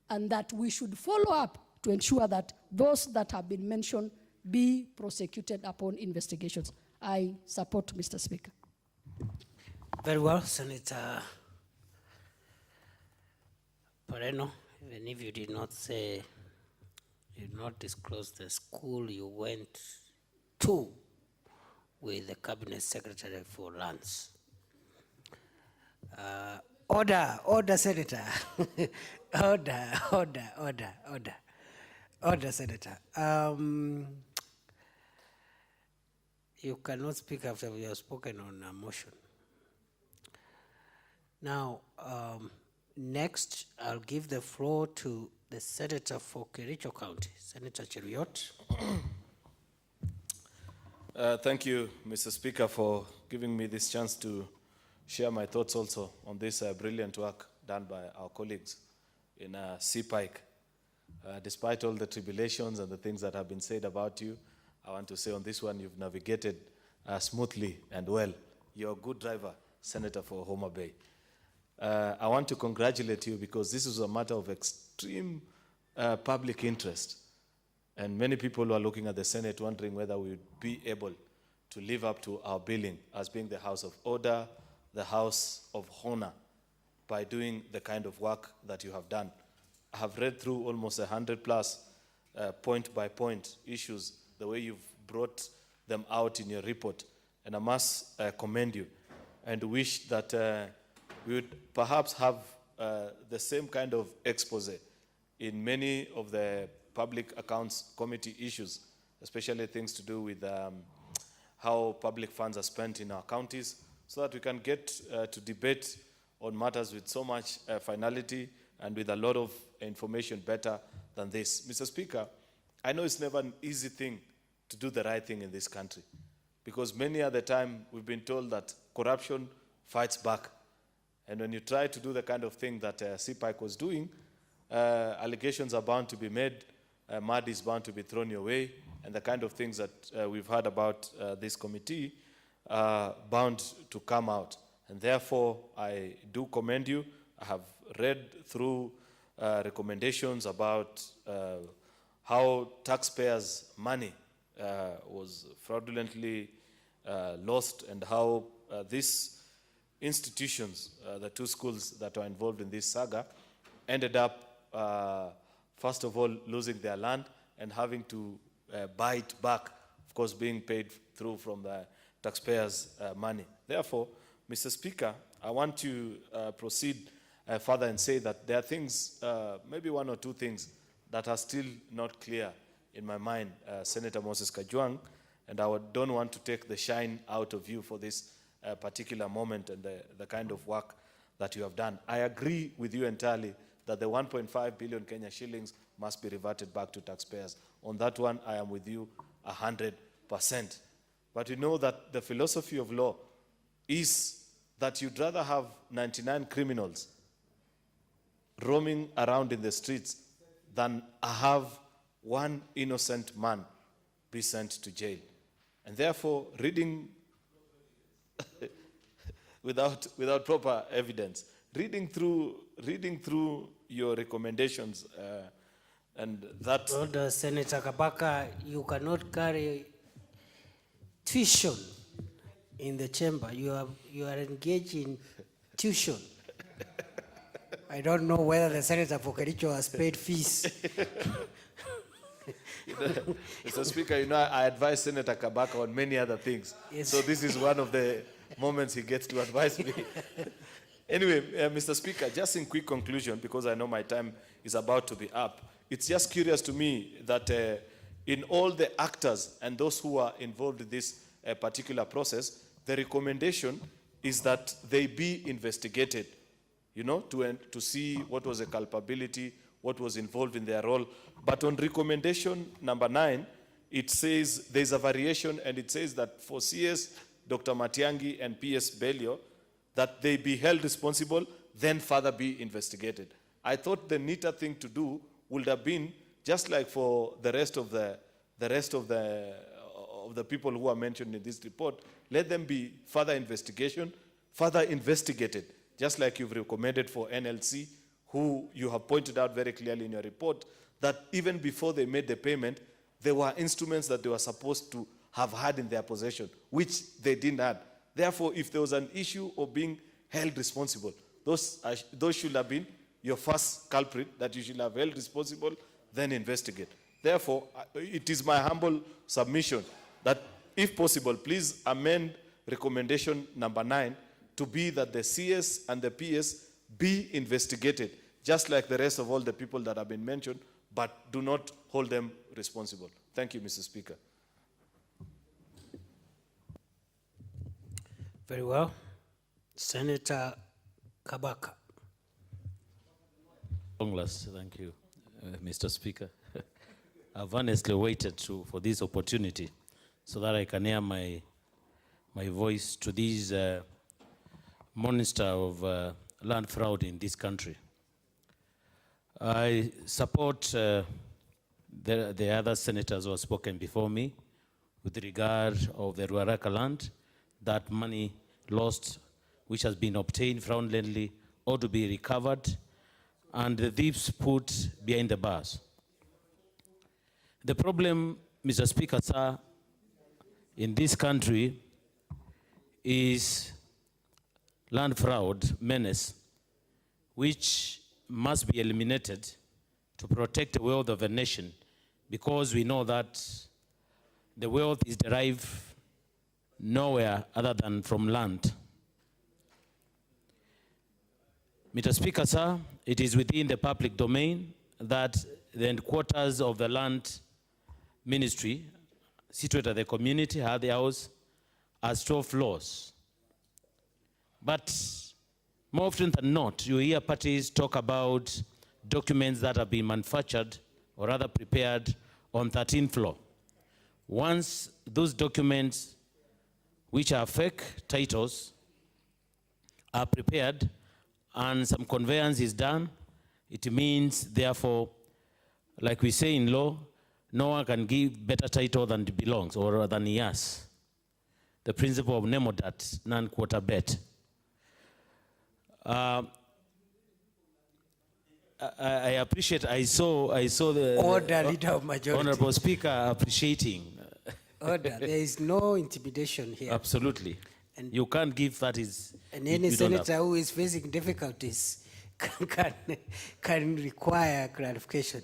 M: and that we should follow up to ensure that those that have been mentioned be prosecuted upon investigations. I support, Mr. Speaker.
K: Very well, Senator Moreno. Even if you did not say, you did not disclose the school you went to with the Cabinet Secretary for Lands. Order, Senator. Order, Senator. You cannot speak after you have spoken on a motion. Now, next, I'll give the floor to the Senator for Kericho County, Senator Cheruiyot.
D: Thank you, Mr. Speaker, for giving me this chance to share my thoughts also on this brilliant work done by our colleagues in CPIC. Despite all the tribulations and the things that have been said about you, I want to say on this one, you've navigated smoothly and well. You're a good driver, Senator for Homa Bay. I want to congratulate you because this is a matter of extreme public interest. And many people are looking at the Senate wondering whether we would be able to live up to our billing as being the house of order, the house of honor, by doing the kind of work that you have done. I have read through almost 100 plus point-by-point issues, the way you've brought them out in your report. And I must commend you and wish that we would perhaps have the same kind of expose in many of the Public Accounts Committee issues, especially things to do with how public funds are spent in our counties, so that we can get to debate on matters with so much finality and with a lot of information better than this. Mr. Speaker, I know it's never an easy thing to do the right thing in this country, because many other time we've been told that corruption fights back. And when you try to do the kind of thing that CPIC was doing, allegations are bound to be made, mud is bound to be thrown your way, and the kind of things that we've heard about this committee are bound to come out. And therefore, I do commend you. I have read through recommendations about how taxpayers' money was fraudulently lost, and how these institutions, the two schools that were involved in this saga, ended up, first of all, losing their land and having to buy it back, of course, being paid through from the taxpayers' money. Therefore, Mr. Speaker, I want to proceed further and say that there are things, maybe one or two things, that are still not clear in my mind, Senator Moses Kajwang, and I don't want to take the shine out of you for this particular moment and the kind of work that you have done. I agree with you entirely that the 1.5 billion Kenya shillings must be reverted back to taxpayers. On that one, I am with you 100%. But you know that the philosophy of law is that you'd rather have 99 criminals roaming around in the streets than have one innocent man be sent to jail. And therefore, reading without proper evidence, reading through your recommendations, and that...
K: Order, Senator Kabaka, you cannot carry tuition in the chamber. You are engaged in tuition. I don't know whether the senator for Kericho has paid fees.
D: Mr. Speaker, you know, I advise Senator Kabaka on many other things.
K: Yes.
D: So this is one of the moments he gets to advise me. Anyway, Mr. Speaker, just in quick conclusion, because I know my time is about to be up, it's just curious to me that in all the actors and those who are involved in this particular process, the recommendation is that they be investigated, you know, to see what was the culpability, what was involved in their role. But on recommendation number 9, it says there's a variation, and it says that for CS Dr. Matiangi and PS Belio, that they be held responsible, then further be investigated. I thought the neater thing to do would have been, just like for the rest of the people who are mentioned in this report, let them be further investigated, just like you've recommended for NLC, who you have pointed out very clearly in your report, that even before they made the payment, there were instruments that they were supposed to have had in their possession, which they didn't have. Therefore, if there was an issue of being held responsible, those should have been your first culprit that you should have held responsible, then investigate. Therefore, it is my humble submission that, if possible, please amend recommendation number 9 to be that the CS and the PS be investigated, just like the rest of all the people that have been mentioned, but do not hold them responsible. Thank you, Mr. Speaker.
K: Very well. Senator Kabaka.
L: Congress, thank you, Mr. Speaker. I've honestly waited for this opportunity so that I can hear my voice to this monster of land fraud in this country. I support the other senators who have spoken before me with regard of the Ruaraka land, that money lost, which has been obtained fraudulently, ought to be recovered, and the thieves put behind the bars. The problem, Mr. Speaker, sir, in this country is land fraud menace, which must be eliminated to protect the wealth of a nation, because we know that the wealth is derived nowhere other than from land. Mr. Speaker, sir, it is within the public domain that the headquarters of the land ministry, situated at the community, Hardie House, has 12 floors. But more often than not, you hear parties talk about documents that have been manufactured or rather prepared on 13th floor. Once those documents which are fake titles, are prepared and some conveyance is done, it means, therefore, like we say in law, no one can give better title than it belongs or than he has. The principle of nemo dat, non quota bet. I appreciate, I saw the
K: Order, Leader of Majority.
L: Honorable Speaker appreciating.
K: Order, there is no intimidation here.
L: Absolutely.
K: And
L: you can't give that is.
K: And any
L: you don't have.
K: senator who is facing difficulties can require clarification.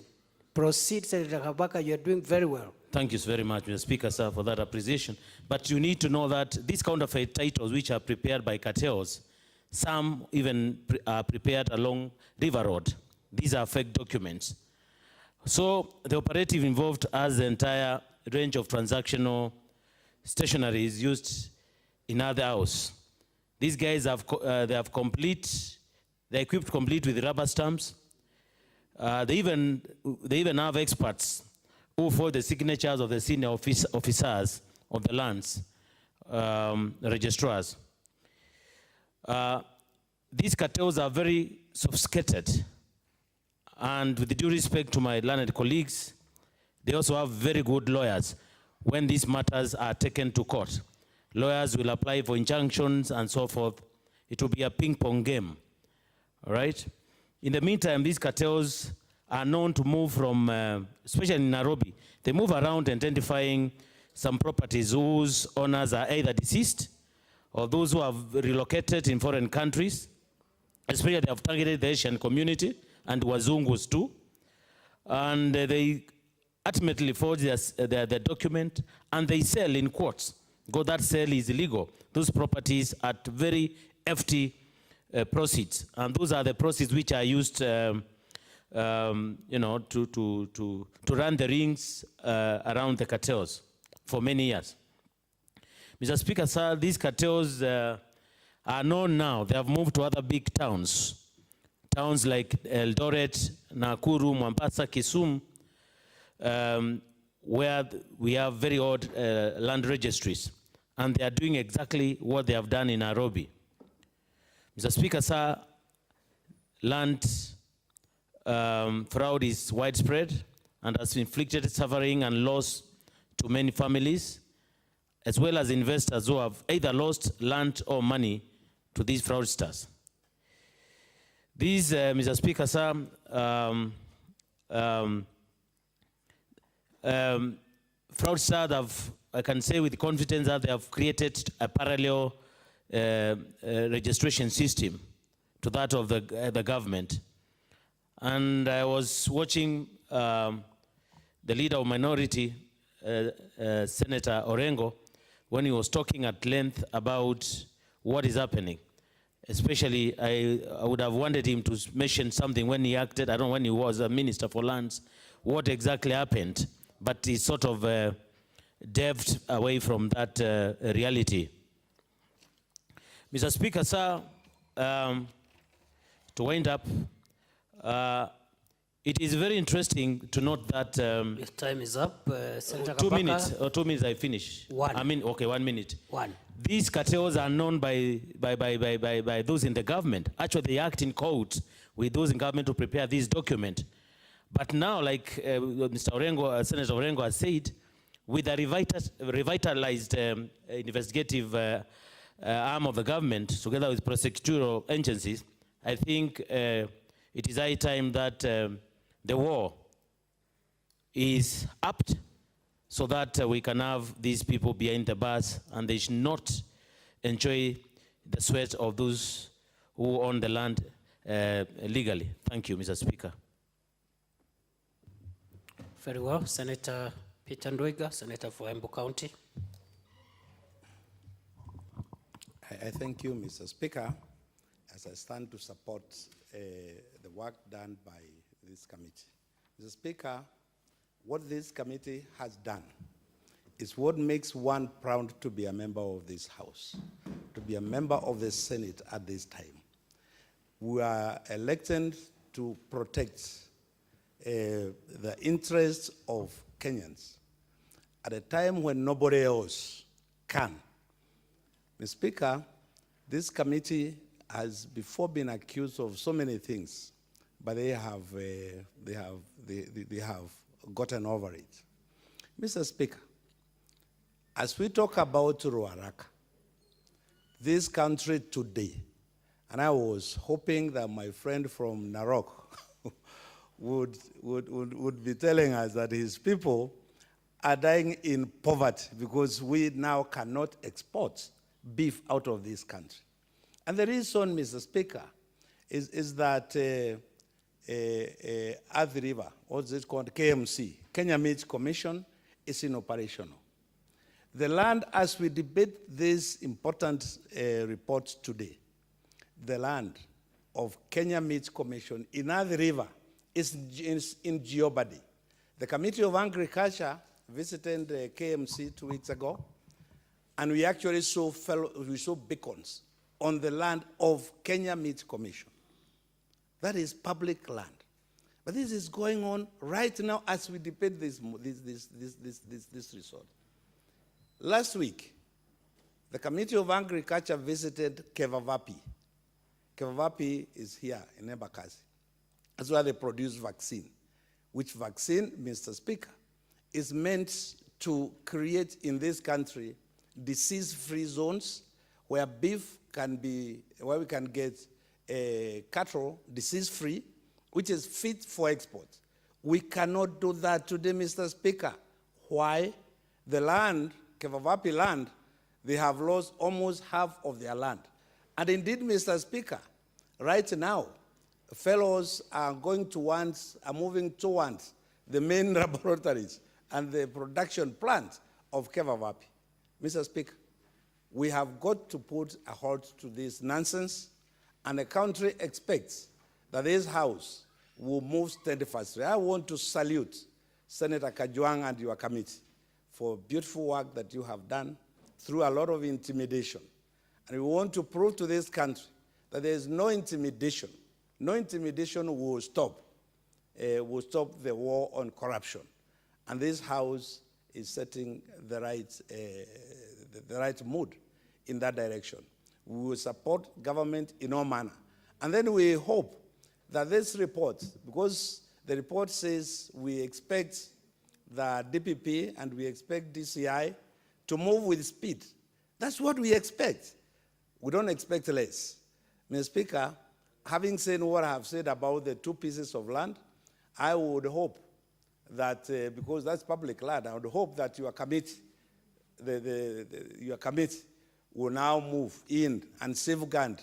K: Proceed, Senator Kabaka, you are doing very well.
L: Thank you very much, Mr. Speaker, sir, for that appreciation. But you need to know that these counterfeit titles, which are prepared by cartels, some even are prepared along River Road. These are fake documents. So the operative involved has the entire range of transactional stationaries used in other house. These guys have they're equipped complete with rubber stamps. They even have experts who follow the signatures of the senior officers of the lands, registrars. These cartels are very sophisticated, and with due respect to my learned colleagues, they also have very good lawyers. When these matters are taken to court, lawyers will apply for injunctions and so forth. It will be a ping-pong game, all right? In the meantime, these cartels are known to move from, especially in Nairobi, they move around identifying some properties whose owners are either deceased or those who have relocated in foreign countries. Especially they have targeted the Asian community and Wazungus too. And they ultimately forge their document and they sell in courts. Because that sale is illegal. Those properties at very hefty proceeds. And those are the proceeds which are used you know, to run the rings around the cartels for many years. Mr. Speaker, sir, these cartels are known now. They have moved to other big towns. Towns like Eldoret, Nakuru, Mombasa, Kisumu, where we have very odd land registries. And they are doing exactly what they have done in Nairobi. Mr. Speaker, sir, land fraud is widespread and has inflicted suffering and loss to many families, as well as investors who have either lost land or money to these fraudsters. These, Mr. Speaker, sir, fraudsters have, I can say with confidence that they have created a parallel registration system to that of the government. And I was watching the leader of minority, Senator Orengo, when he was talking at length about what is happening. Especially, I would have wanted him to mention something when he acted, I don't know, when he was a Minister for Lands, what exactly happened, but he sort of delved away from that reality. Mr. Speaker, sir, to wind up, it is very interesting to note that...
K: Your time is up, Senator
L: 2
K: Kabaka.
L: minutes, or 2 minutes I finish.
K: One.
L: I mean, okay, 1 minute.
K: One.
L: These cartels are known by those in the government. Actually, they act in code with those in government to prepare this document. But now, like Mr. Orengo, Senator Orengo has said, with a revitalized investigative arm of the government, together with prosecutorial agencies, I think it is high time that the war is upped so that we can have these people behind the bars and they should not enjoy the sweat of those who own the land legally. Thank you, Mr. Speaker.
K: Very well. Senator Peter Ndwiga, Senator for Embu County.
N: I thank you, Mr. Speaker, as I stand to support the work done by this committee. Mr. Speaker, what this committee has done is what makes one proud to be a member of this House, to be a member of the Senate at this time. We are elected to protect the interests of Kenyans at a time when nobody else can. Mr. Speaker, this committee has before been accused of so many things, but they have gotten over it. Mr. Speaker, as we talk about Ruaraka, this country today, and I was hoping that my friend from Narok would be telling us that his people are dying in poverty because we now cannot export beef out of this country. And the reason, Mr. Speaker, is that at the river, what's it called, KMC, Kenya Meat Commission, is inoperational. The land, as we debate this important report today, the land of Kenya Meat Commission in Athi River is in jeopardy. The Committee of Agriculture visited KMC 2 weeks ago, and we actually saw beacons on the land of Kenya Meat Commission. That is public land. But this is going on right now as we debate this resort. Last week, the Committee of Agriculture visited Kevavapi. Kevavapi is here in Embakasi. That's where they produce vaccine, which vaccine, Mr. Speaker, is meant to create in this country disease-free zones where beef can be, where we can get cattle disease-free, which is fit for export. We cannot do that today, Mr. Speaker. Why? The land, Kevavapi land, they have lost almost half of their land. And indeed, Mr. Speaker, right now, fellows are moving towards the main laboratories and the production plant of Kevavapi. Mr. Speaker, we have got to put a halt to this nonsense, and the country expects that this House will move steadfastly. I want to salute Senator Kajwang and your committee for beautiful work that you have done through a lot of intimidation. And we want to prove to this country that there is no intimidation. No intimidation will stop the war on corruption. And this House is setting the right mood in that direction. We will support government in all manner. And then we hope that this report, because the report says we expect the DPP and we expect DCI to move with speed. That's what we expect. We don't expect less. Mr. Speaker, having said what I have said about the 2 pieces of land, I would hope that, because that's public land, I would hope that your committee, your committee will now move in and safeguard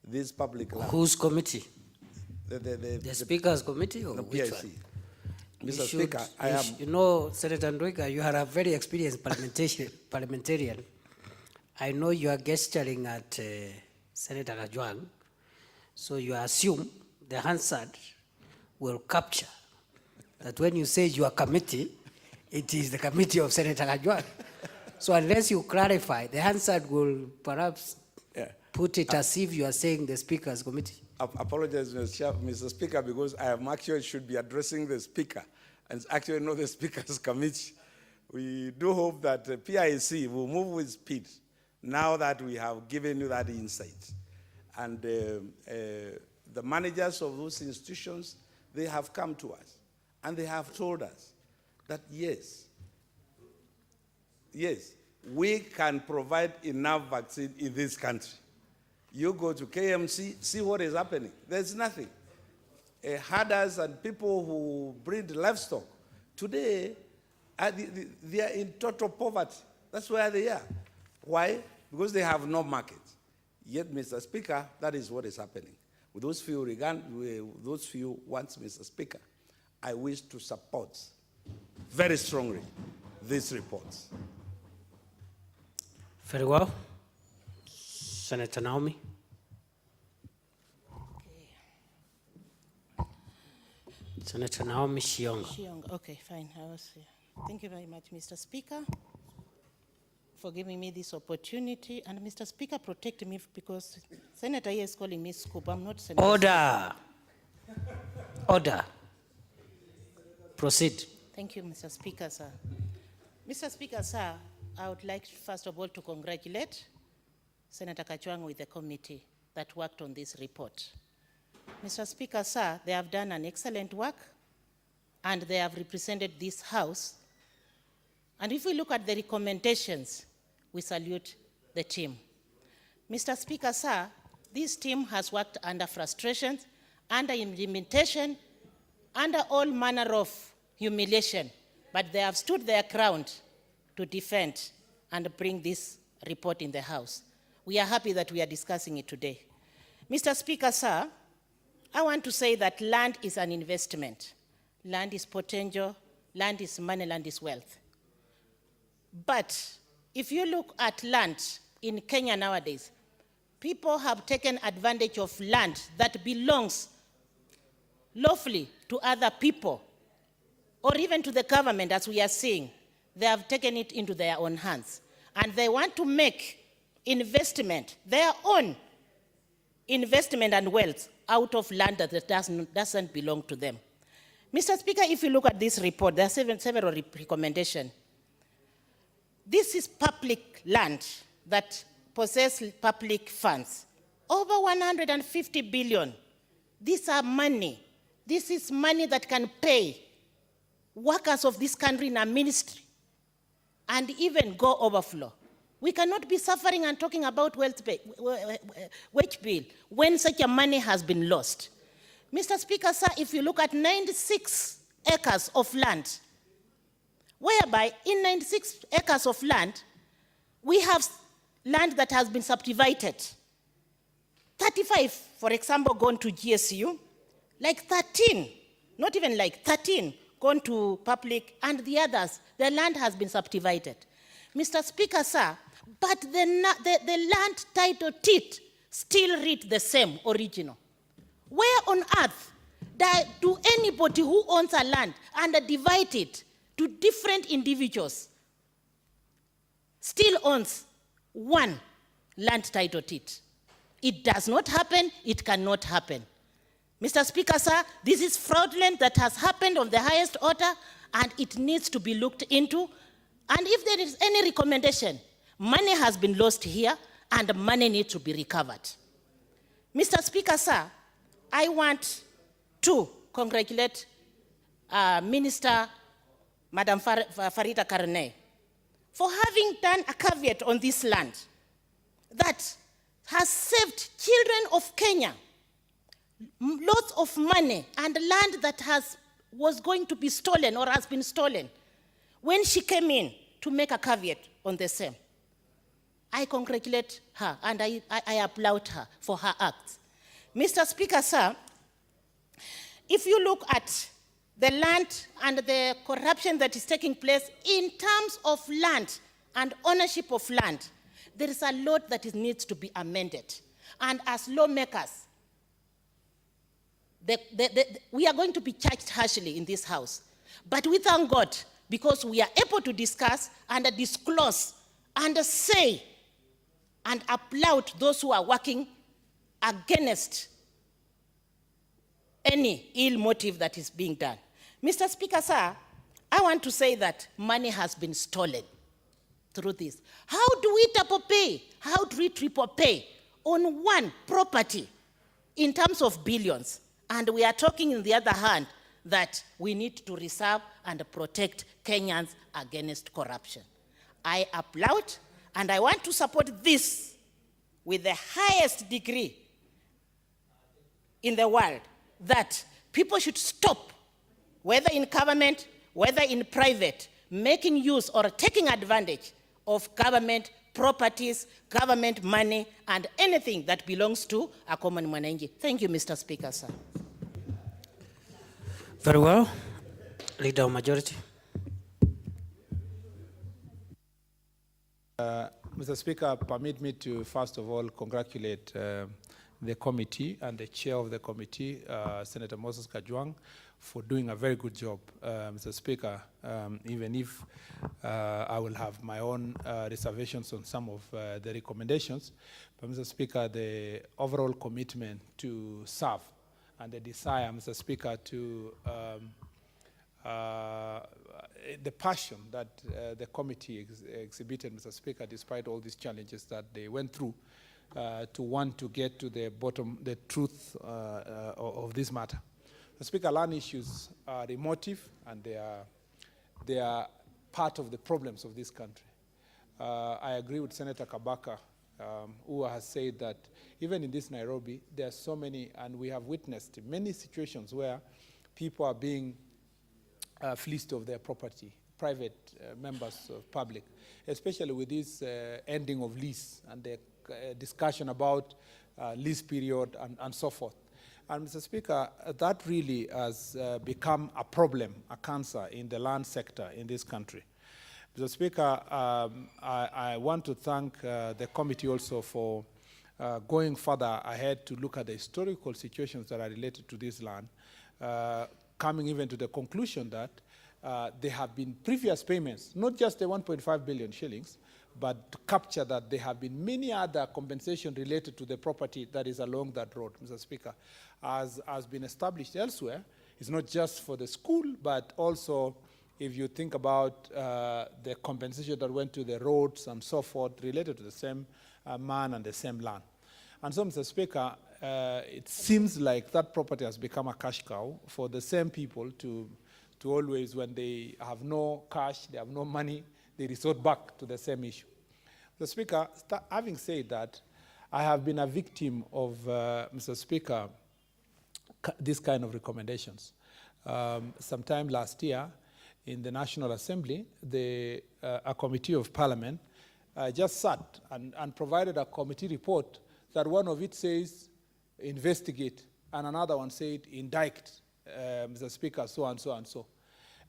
N: this public land.
K: Whose committee?
N: The
K: Speaker's committee or which
N: PIC.
K: one?
N: Mr. Speaker, I am...
K: You know, Senator Ndwika, you are a very experienced parliamentarian. I know you are gesturing at Senator Kajwang, so you assume the Hansard will capture that when you say your committee, it is the committee of Senator Kajwang. So unless you clarify, the Hansard will perhaps put it as if you are saying the Speaker's committee.
N: I apologize, Mr. Speaker, because I am actually should be addressing the Speaker, and it's actually not the Speaker's committee. We do hope that the PIC will move with speed now that we have given you that insight. And the managers of those institutions, they have come to us, and they have told us that yes, we can provide enough vaccine in this country. You go to KMC, see what is happening. There's nothing. Herders and people who breed livestock, today, they are in total poverty. That's where they are. Why? Because they have no market. Yet, Mr. Speaker, that is what is happening. With those few wants, Mr. Speaker, I wish to support very strongly these reports.
K: Very well. Senator Naomi. Senator Naomi Shiongo.
O: Okay, fine. Thank you very much, Mr. Speaker, for giving me this opportunity. And Mr. Speaker, protect me because Senator here is calling me Scoop. I'm not Senator.
K: Order. Order. Proceed.
O: Thank you, Mr. Speaker, sir. Mr. Speaker, sir, I would like first of all to congratulate Senator Kachwang with the committee that worked on this report. Mr. Speaker, sir, they have done an excellent work and they have represented this House. And if we look at the recommendations, we salute the team. Mr. Speaker, sir, this team has worked under frustrations, under implementation, under all manner of humiliation, but they have stood their ground to defend and bring this report in the House. We are happy that we are discussing it today. Mr. Speaker, sir, I want to say that land is an investment. Land is potential, land is money, land is wealth. But if you look at land in Kenya nowadays, people have taken advantage of land that belongs lawfully to other people, or even to the government, as we are seeing. They have taken it into their own hands. And they want to make investment, their own investment and wealth, out of land that doesn't belong to them. Mr. Speaker, if you look at this report, there are several recommendations. This is public land that possesses public funds. Over 150 billion. These are money. This is money that can pay workers of this country in a ministry and even go overflow. We cannot be suffering and talking about wage bill when such a money has been lost. Mr. Speaker, sir, if you look at 96 acres of land, whereby in 96 acres of land, we have land that has been subdivided. 35, for example, gone to GSU, like 13, not even like 13, gone to public, and the others, the land has been subdivided. Mr. Speaker, sir, but the land title deed still read the same, original. Where on earth do anybody who owns a land and divide it to different individuals still owns one land title deed? It does not happen, it cannot happen. Mr. Speaker, sir, this is fraudulent that has happened on the highest order, and it needs to be looked into. And if there is any recommendation, money has been lost here, and money needs to be recovered. Mr. Speaker, sir, I want to congratulate Minister Madam Farida Karne for having done a caveat on this land that has saved children of Kenya lots of money and land that was going to be stolen or has been stolen when she came in to make a caveat on the same. I congratulate her and I applaud her for her acts. Mr. Speaker, sir, if you look at the land and the corruption that is taking place in terms of land and ownership of land, there is a lot that needs to be amended. And as lawmakers, we are going to be charged harshly in this House. But we thank God because we are able to discuss and disclose and say and applaud those who are working against any ill motive that is being done. Mr. Speaker, sir, I want to say that money has been stolen through this. How do we double pay? How do we triple pay on one property in terms of billions? And we are talking, on the other hand, that we need to reserve and protect Kenyans against corruption. I applaud, and I want to support this with the highest degree in the world, that people should stop, whether in government, whether in private, making use or taking advantage of government properties, government money, and anything that belongs to a common mwananchi. Thank you, Mr. Speaker, sir.
K: Very well. Leader of Majority.
B: Mr. Speaker, permit me to first of all congratulate the committee and the chair of the committee, Senator Moses Kajwang, for doing a very good job, Mr. Speaker, even if I will have my own reservations on some of the recommendations. But Mr. Speaker, the overall commitment to serve and the desire, Mr. Speaker, to the passion that the committee exhibited, Mr. Speaker, despite all these challenges that they went through, to want to get to the bottom, the truth of this matter. Mr. Speaker, land issues are emotive and they are part of the problems of this country. I agree with Senator Kabaka, who has said that even in this Nairobi, there are so many, and we have witnessed many situations where people are being fleeced of their property, private members of public, especially with this ending of lease and the discussion about lease period and so forth. And Mr. Speaker, that really has become a problem, a cancer in the land sector in this country. Mr. Speaker, I want to thank the committee also for going further ahead to look at the historical situations that are related to this land, coming even to the conclusion that there have been previous payments, not just the 1.5 billion shillings, but to capture that there have been many other compensation related to the property that is along that road, Mr. Speaker, as has been established elsewhere. It's not just for the school, but also if you think about the compensation that went to the roads and so forth related to the same man and the same land. And so, Mr. Speaker, it seems like that property has become a cash cow for the same people to always, when they have no cash, they have no money, they resort back to the same issue. Mr. Speaker, having said that, I have been a victim of, Mr. Speaker, this kind of recommendations. Sometime last year, in the National Assembly, a committee of Parliament just sat and provided a committee report that one of it says investigate, and another one said indict, Mr. Speaker, so and so and so.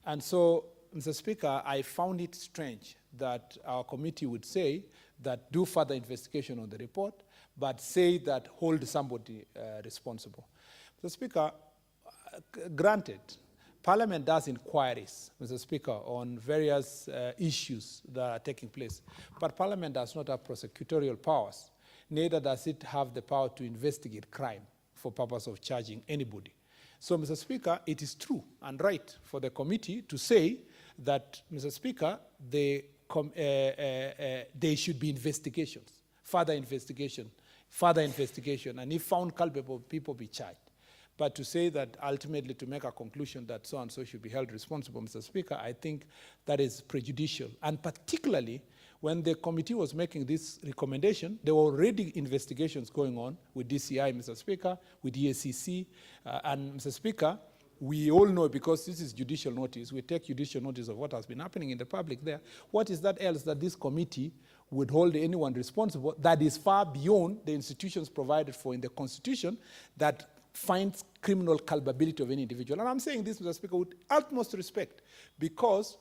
B: And so, Mr. Speaker, I found it strange that our committee would say that do further investigation on the report, but say that hold somebody responsible. Mr. Speaker, granted, Parliament does inquiries, Mr. Speaker, on various issues that are taking place, but Parliament does not have prosecutorial powers, neither does it have the power to investigate crime for purpose of charging anybody. So, Mr. Speaker, it is true and right for the committee to say that, Mr. Speaker, there should be investigations, further investigation, and if found culpable, people be charged. But to say that ultimately to make a conclusion that so-and-so should be held responsible, Mr. Speaker, I think that is prejudicial. And particularly when the committee was making this recommendation, there were already investigations going on with DCI, Mr. Speaker, with EACC, and Mr. Speaker, we all know, because this is judicial notice, we take judicial notice of what has been happening in the public there. What is that else that this committee would hold anyone responsible that is far beyond the institutions provided for in the Constitution that finds criminal culpability of any individual? And I'm saying this, Mr. Speaker, with utmost respect, because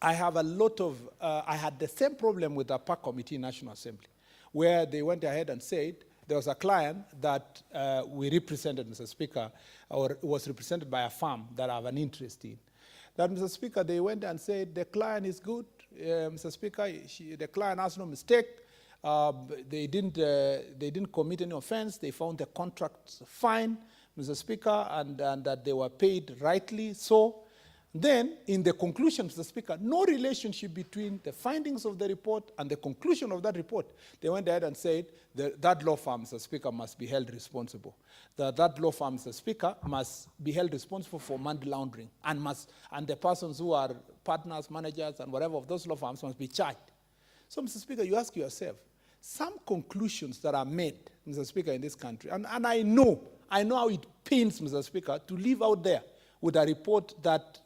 B: I have a lot of, I had the same problem with the PAC Committee in National Assembly, where they went ahead and said there was a client that we represented, Mr. Speaker, or was represented by a firm that I have an interest in. That, Mr. Speaker, they went and said the client is good, Mr. Speaker, the client has no mistake, they didn't commit any offense, they found the contract fine, Mr. Speaker, and that they were paid rightly so. Then, in the conclusion, Mr. Speaker, no relationship between the findings of the report and the conclusion of that report. They went ahead and said that law firm, Mr. Speaker, must be held responsible. That law firm, Mr. Speaker, must be held responsible for money laundering, and the persons who are partners, managers, and whatever of those law firms must be charged. So, Mr. Speaker, you ask yourself, some conclusions that are made, Mr. Speaker, in this country, and I know how it pains, Mr. Speaker, to live out there with a report that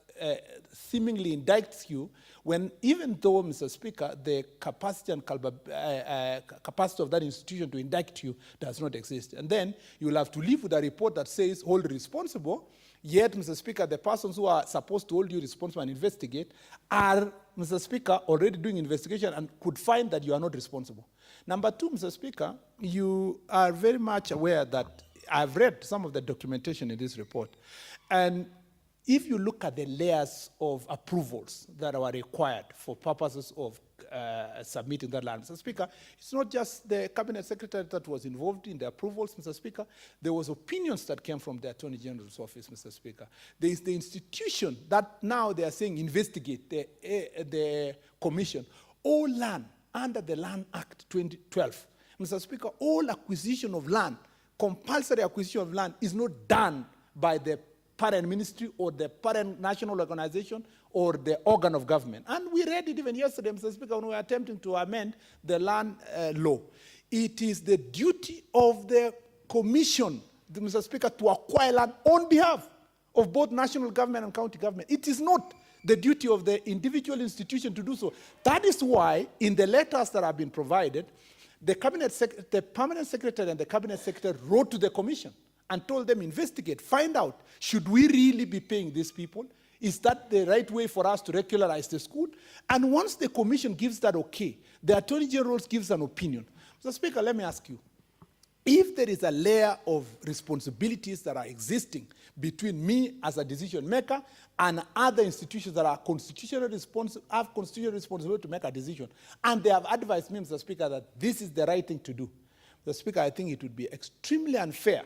B: seemingly indicts you, when even though, Mr. Speaker, the capacity and capacity of that institution to indict you does not exist. And then you will have to live with a report that says hold responsible, yet, Mr. Speaker, the persons who are supposed to hold you responsible and investigate are, Mr. Speaker, already doing investigation and could find that you are not responsible. Number two, Mr. Speaker, you are very much aware that I've read some of the documentation in this report, and if you look at the layers of approvals that were required for purposes of submitting that land, Mr. Speaker, it's not just the Cabinet Secretary that was involved in the approvals, Mr. Speaker. There was opinions that came from the Attorney General's office, Mr. Speaker. There is the institution that now they are saying investigate, the commission, all land under the Land Act 2012. Mr. Speaker, all acquisition of land, compulsory acquisition of land, is not done by the parent ministry or the parent national organization or the organ of government. And we read it even yesterday, Mr. Speaker, when we were attempting to amend the land law. It is the duty of the commission, Mr. Speaker, to acquire land on behalf of both national government and county government. It is not the duty of the individual institution to do so. That is why, in the letters that have been provided, the permanent secretary and the cabinet secretary wrote to the commission and told them, investigate, find out, should we really be paying these people? Is that the right way for us to regularize the school? And once the commission gives that okay, the Attorney General gives an opinion. Mr. Speaker, let me ask you, if there is a layer of responsibilities that are existing between me as a decision maker and other institutions that are have constitutional responsibility to make a decision, and they have advised me, Mr. Speaker, that this is the right thing to do, Mr. Speaker, I think it would be extremely unfair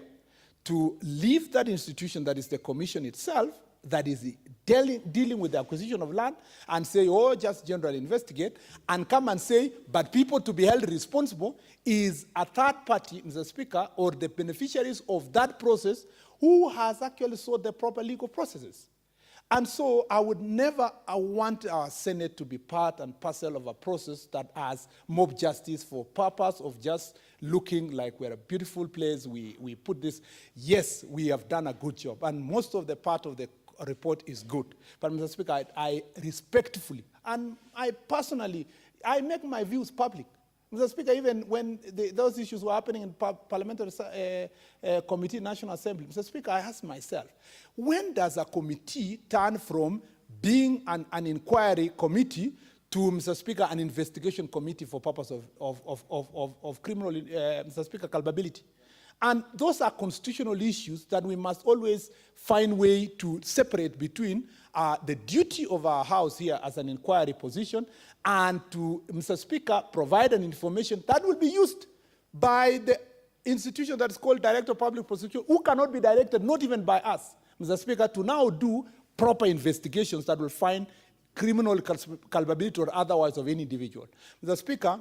B: to leave that institution, that is the commission itself, that is dealing with the acquisition of land, and say, oh, just generally investigate, and come and say, but people to be held responsible is a third party, Mr. Speaker, or the beneficiaries of that process who has actually sought the proper legal processes. And so I would never want our Senate to be part and parcel of a process that has mob justice for purpose of just looking like we're a beautiful place, we put this. Yes, we have done a good job, and most of the part of the report is good. But, Mr. Speaker, I respectfully, and I personally, I make my views public. Mr. Speaker, even when those issues were happening in Parliamentary Committee, National Assembly, Mr. Speaker, I asked myself, when does a committee turn from being an inquiry committee to, Mr. Speaker, an investigation committee for purpose of criminal, Mr. Speaker, culpability? And those are constitutional issues that we must always find way to separate between the duty of our House here as an inquiry position and to, Mr. Speaker, provide an information that will be used by the institution that is called Director of Public Prosecution, who cannot be directed, not even by us, Mr. Speaker, to now do proper investigations that will find criminal culpability or otherwise of any individual. Mr. Speaker,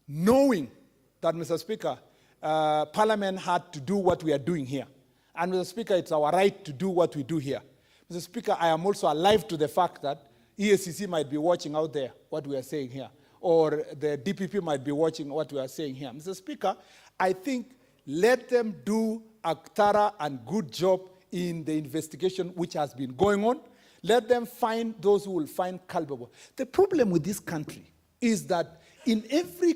B: knowing that, Mr. Speaker, Parliament had to do what we are doing here, and Mr. Speaker, it's our right to do what we do here. Mr. Speaker, I am also alive to the fact that EACC might be watching out there what we are saying here, or the DPP might be watching what we are saying here. Mr. Speaker, I think let them do a thorough and good job in the investigation which has been going on. Let them find those who will find culpable. The problem with this country is that in every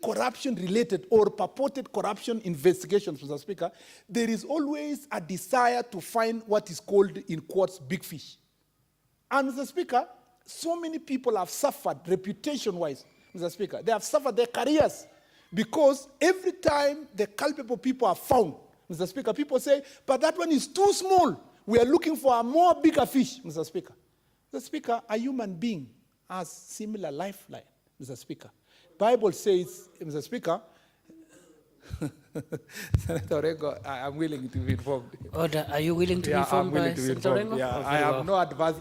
B: corruption-related or purported corruption investigations, Mr. Speaker, there is always a desire to find what is called, in quotes, big fish. And, Mr. Speaker, so many people have suffered reputation-wise, Mr. Speaker. They have suffered their careers because every time the culpable people are found, Mr. Speaker, people say, but that one is too small. We are looking for a more bigger fish, Mr. Speaker. Mr. Speaker, a human being has similar lifeline, Mr. Speaker. Bible says, Mr. Speaker, Senator Orengo, I am willing to be informed.
K: Order, are you willing to be informed by Senator Orengo?
B: Yeah, I have no adverse,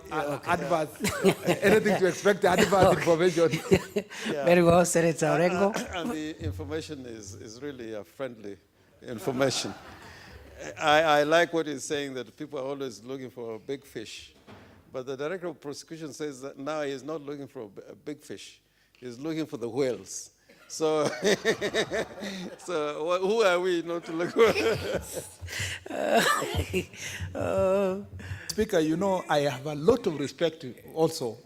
B: anything to expect adverse information.
K: Yeah. Very well, Senator Orengo.
I: And the information is really a friendly information. I like what he's saying, that people are always looking for a big fish. But the Director of Prosecution says that now he's not looking for a big fish. He's looking for the whales. So, so who are we not to look for?
B: Speaker, you know, I have a lot of respect also,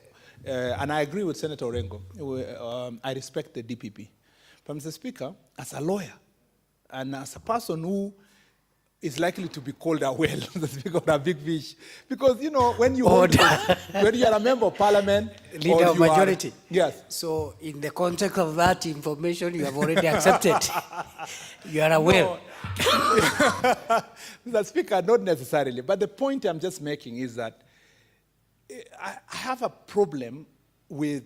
B: and I agree with Senator Orengo. I respect the DPP. But, Mr. Speaker, as a lawyer and as a person who is likely to be called a whale, the Speaker, or a big fish, because, you know, when you when you are a member of Parliament,
K: leader of majority.
B: Yes.
K: So, in the context of that information, you have already accepted. You are aware.
B: No. Mr. Speaker, not necessarily. But the point I'm just making is that I have a problem with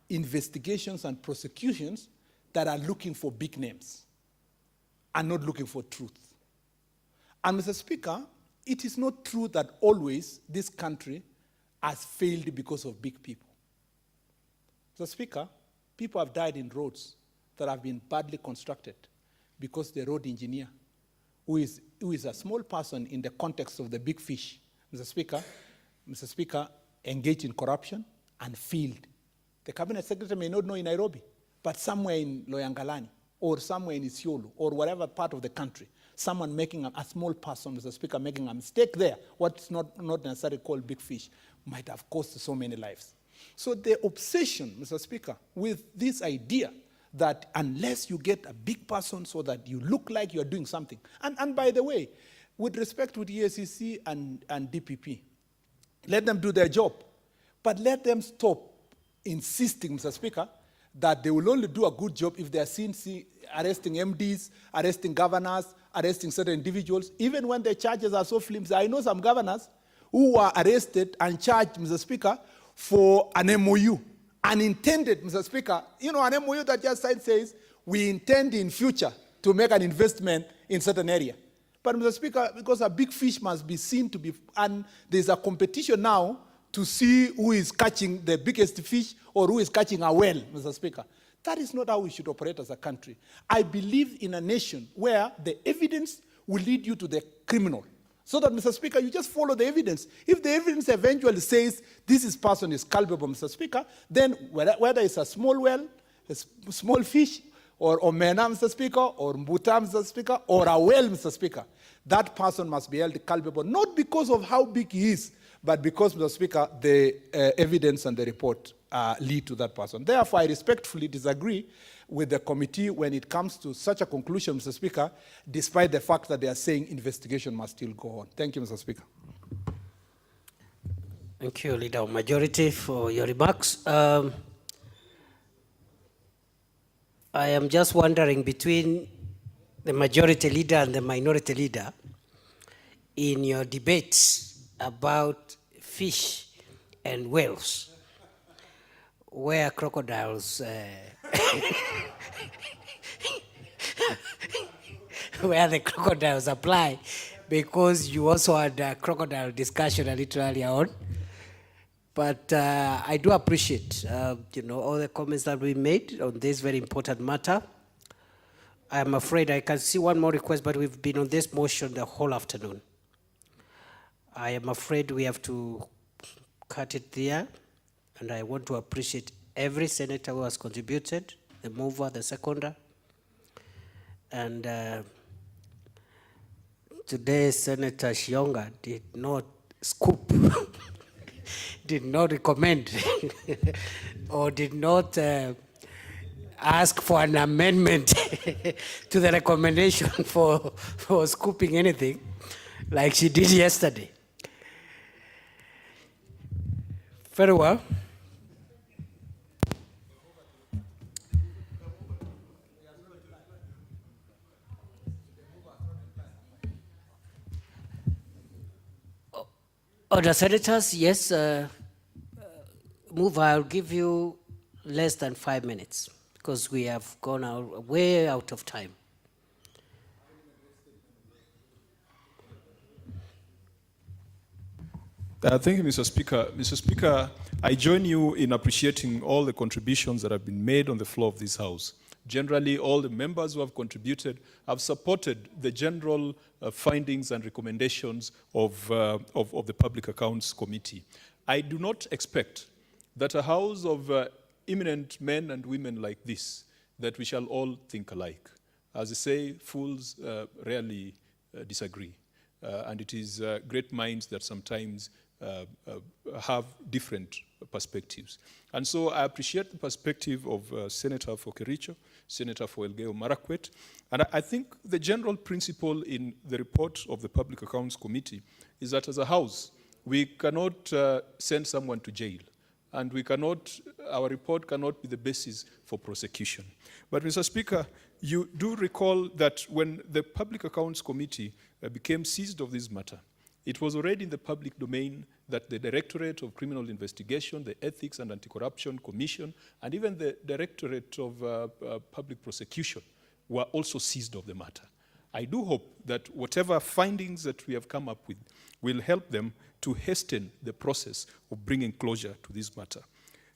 B: investigations and prosecutions that are looking for big names and not looking for truth. And, Mr. Speaker, it is not true that always this country has failed because of big people. Mr. Speaker, people have died in roads that have been badly constructed because the road engineer, who is a small person in the context of the big fish, Mr. Speaker, engaged in corruption and failed. The cabinet secretary may not know in Nairobi, but somewhere in Loyangalani or somewhere in Isiolo or whatever part of the country, someone making a small person, Mr. Speaker, making a mistake there, what's not necessarily called big fish, might have cost so many lives. So the obsession, Mr. Speaker, with this idea that unless you get a big person so that you look like you're doing something, and by the way, with respect to the EACC and DPP, let them do their job, but let them stop insisting, Mr. Speaker, that they will only do a good job if they are seen arresting MDs, arresting governors, arresting certain individuals, even when the charges are so flimsy. I know some governors who were arrested and charged, Mr. Speaker, for an MOU, unintended, Mr. Speaker. You know, an MOU that just says, we intend in future to make an investment in certain area. But, Mr. Speaker, because a big fish must be seen to be, and there's a competition now to see who is catching the biggest fish or who is catching a whale, Mr. Speaker. That is not how we should operate as a country. I believe in a nation where the evidence will lead you to the criminal. So that, Mr. Speaker, you just follow the evidence. If the evidence eventually says this person is culpable, Mr. Speaker, then whether it's a small whale, a small fish, or omena, Mr. Speaker, or mbuta, Mr. Speaker, or a whale, Mr. Speaker, that person must be held culpable, not because of how big he is, but because, Mr. Speaker, the evidence and the report lead to that person. Therefore, I respectfully disagree with the committee when it comes to such a conclusion, Mr. Speaker, despite the fact that they are saying investigation must still go on. Thank you, Mr. Speaker.
K: Thank you, Leader of Majority, for your remarks. I am just wondering between the Majority Leader and the Minority Leader in your debates about fish and whales, where crocodiles, where the crocodiles apply, because you also had a crocodile discussion a little earlier on. But I do appreciate, all the comments that we made on this very important matter. I'm afraid I can see one more request, but we've been on this motion the whole afternoon. I am afraid we have to cut it there, and I want to appreciate every senator who has contributed, the mover, the seconder. And today, Senator Shionga did not scoop, did not recommend, or did not ask for an amendment to the recommendation for scooping anything, like she did yesterday. Very well. Other senators, yes. Move, I'll give you less than 5 minutes because we have gone way out of time.
E: Thank you, Mr. Speaker. Mr. Speaker, I join you in appreciating all the contributions that have been made on the floor of this House. Generally, all the members who have contributed have supported the general findings and recommendations of the Public Accounts Committee. I do not expect that a House of eminent men and women like this, that we shall all think alike. As I say, fools rarely disagree. And it is great minds that sometimes have different perspectives. And so I appreciate the perspective of Senator for Kericho, Senator for Elgeyo Marakwet. And I think the general principle in the report of the Public Accounts Committee is that as a House, we cannot send someone to jail. And we cannot, our report cannot be the basis for prosecution. But Mr. Speaker, you do recall that when the Public Accounts Committee became seized of this matter, it was already in the public domain that the Directorate of Criminal Investigation, the Ethics and Anti-Corruption Commission, and even the Directorate of Public Prosecution were also seized of the matter. I do hope that whatever findings that we have come up with will help them to hasten the process of bringing closure to this matter.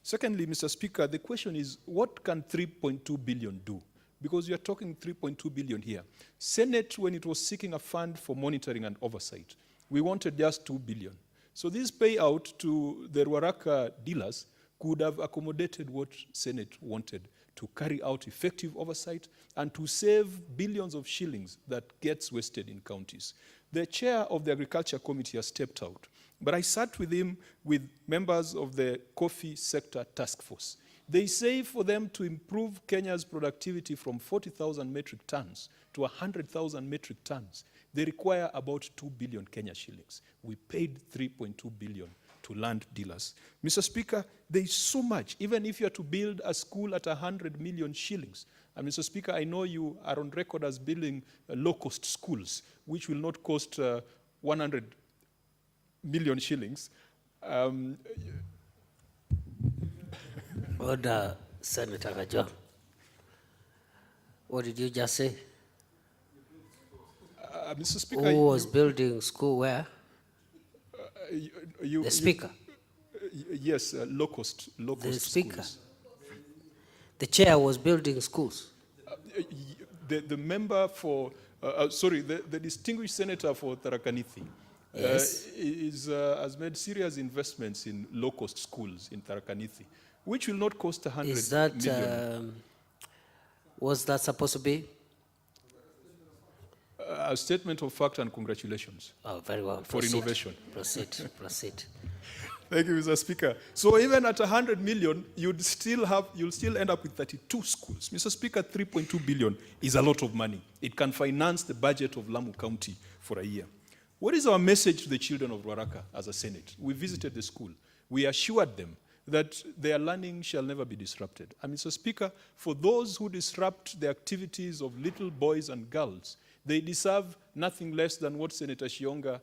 E: Secondly, Mr. Speaker, the question is, what can 3.2 billion do? because you're talking 3.2 billion here. Senate, when it was seeking a fund for monitoring and oversight, we wanted just 2 billion. So this payout to the Ruaraka dealers could have accommodated what Senate wanted to carry out effective oversight and to save billions of shillings that gets wasted in counties. The chair of the Agriculture Committee has stepped out, but I sat with him with members of the coffee sector task force. They say for them to improve Kenya's productivity from 40,000 metric tons to 100,000 metric tons, they require about 2 billion Kenya shillings. We paid 3.2 billion to land dealers. Mr. Speaker, there is so much, even if you are to build a school at 100 million shillings. And Mr. Speaker, I know you are on record as building low-cost schools, which will not cost 100 million shillings.
K: Order, Senator Rajon. What did you just say?
E: Mr. Speaker,
K: who was building school where? The Speaker?
E: Yes, low-cost
K: The Speaker?
E: schools.
K: The chair was building schools?
E: The member for, sorry, the distinguished senator for Tharaka-Nithi
K: Yes.
E: has made serious investments in low-cost schools in Tharaka-Nithi, which will not cost 100
K: Is that,
E: million.
K: was that supposed to be?
E: A statement of fact and congratulations.
K: Oh, very well.
E: For
K: Proceed.
E: innovation.
K: Proceed, proceed.
E: Thank you, Mr. Speaker. So even at 100 million, you'll still end up with 32 schools. Mr. Speaker, 3.2 billion is a lot of money. It can finance the budget of Lamu County for a year. What is our message to the children of Ruaraka as a Senate? We visited the school. We assured them that their learning shall never be disrupted. And Mr. Speaker, for those who disrupt the activities of little boys and girls, they deserve nothing less than what Senator Shionga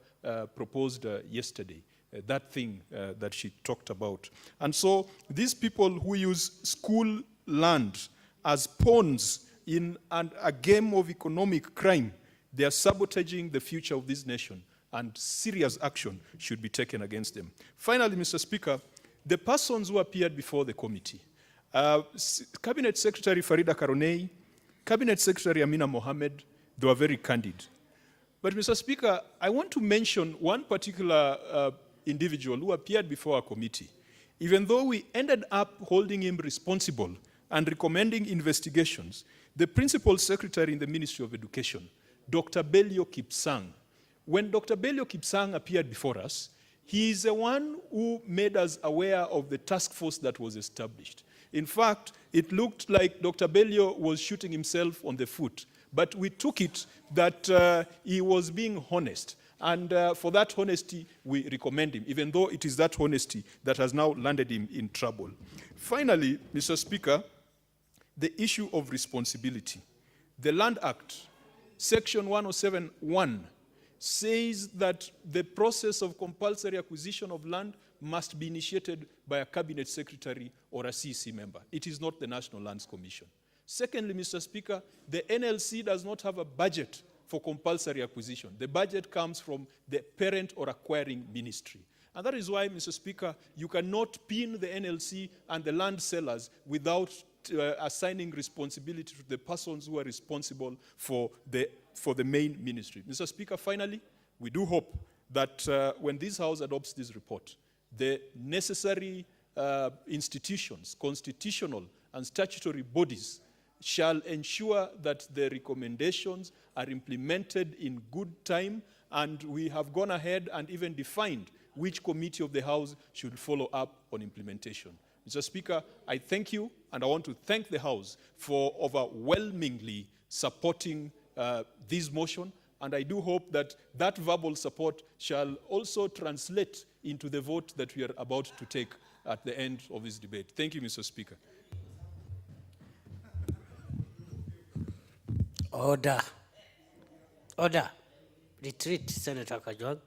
E: proposed yesterday, that thing that she talked about. And so these people who use school land as pawns in a game of economic crime, they are sabotaging the future of this nation, and serious action should be taken against them. Finally, Mr. Speaker, the persons who appeared before the committee, Cabinet Secretary Farida Karonei, Cabinet Secretary Amina Mohamed, they were very candid. But Mr. Speaker, I want to mention one particular individual who appeared before our committee. Even though we ended up holding him responsible and recommending investigations, the Principal Secretary in the Ministry of Education, Dr. Belio Kipsang, when Dr. Belio Kipsang appeared before us, he is the one who made us aware of the task force that was established. In fact, it looked like Dr. Belio was shooting himself on the foot, but we took it that he was being honest. And for that honesty, we recommend him, even though it is that honesty that has now landed him in trouble. Finally, Mr. Speaker, the issue of responsibility. The Land Act, Section 107(1), says that the process of compulsory acquisition of land must be initiated by a cabinet secretary or a CC member. It is not the National Lands Commission. Secondly, Mr. Speaker, the NLC does not have a budget for compulsory acquisition. The budget comes from the parent or acquiring ministry. And that is why, Mr. Speaker, you cannot pin the NLC and the land sellers without assigning responsibility to the persons who are responsible for the main ministry. Mr. Speaker, finally, we do hope that when this House adopts this report, the necessary institutions, constitutional and statutory bodies shall ensure that the recommendations are implemented in good time, and we have gone ahead and even defined which committee of the House should follow up on implementation. Mr. Speaker, I thank you, and I want to thank the House for overwhelmingly supporting this motion, and I do hope that that verbal support shall also translate into the vote that we are about to take at the end of this debate. Thank you, Mr. Speaker.
K: Order. Order. Retreat, Senator Kajwang.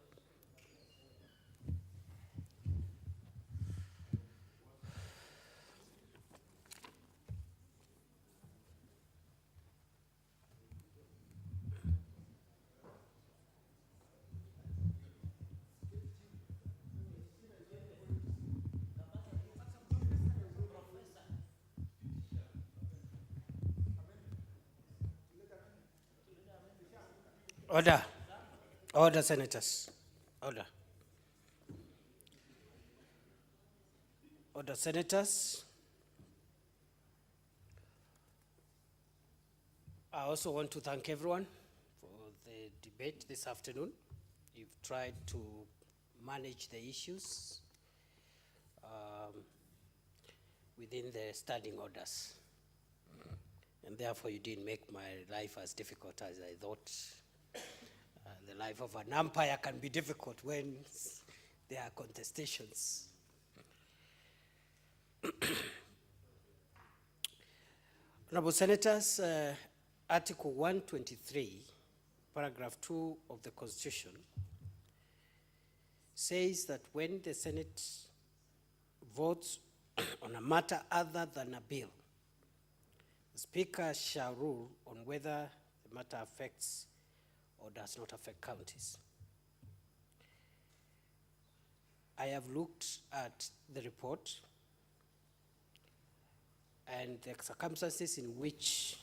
K: Order. Order, senators. Order. Order, senators. I also want to thank everyone for the debate this afternoon. You've tried to manage the issues within the standing orders. And therefore you didn't make my life as difficult as I thought. The life of an umpire can be difficult when there are contestations. Honorable Senators, Article 123, paragraph 2 of the Constitution says that when the Senate votes on a matter other than a bill, the Speaker shall rule on whether the matter affects or does not affect counties. I have looked at the report and the circumstances in which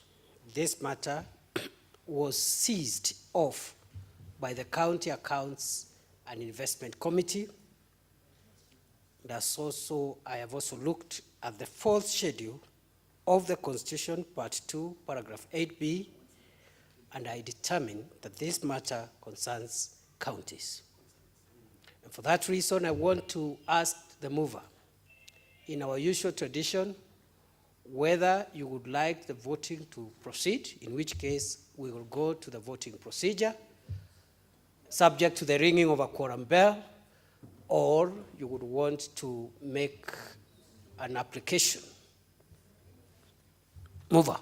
K: this matter was seized off by the County Accounts and Investment Committee. I have also looked at the fourth schedule of the Constitution, Part 2, Paragraph 8B, and I determined that this matter concerns counties. And for that reason, I want to ask the mover, in our usual tradition, whether you would like the voting to proceed, in which case we will go to the voting procedure, subject to the ringing of a quorum bell, or you would want to make an application. Mover.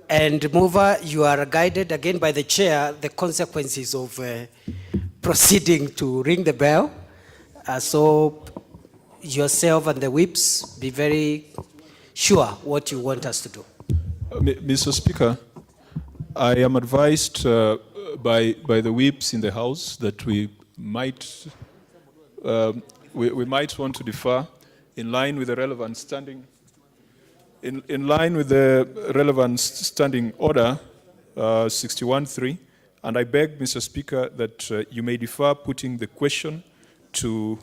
K: And mover, you are guided again by the chair, the consequences of proceeding to ring the bell. So yourself and the whips, be very sure what you want us to do.
E: Mr. Speaker, I am advised by the whips in the House that we might want to defer in line with the relevant standing. In line with the relevant standing order 61.3, and I beg, Mr. Speaker, that you may defer putting the question to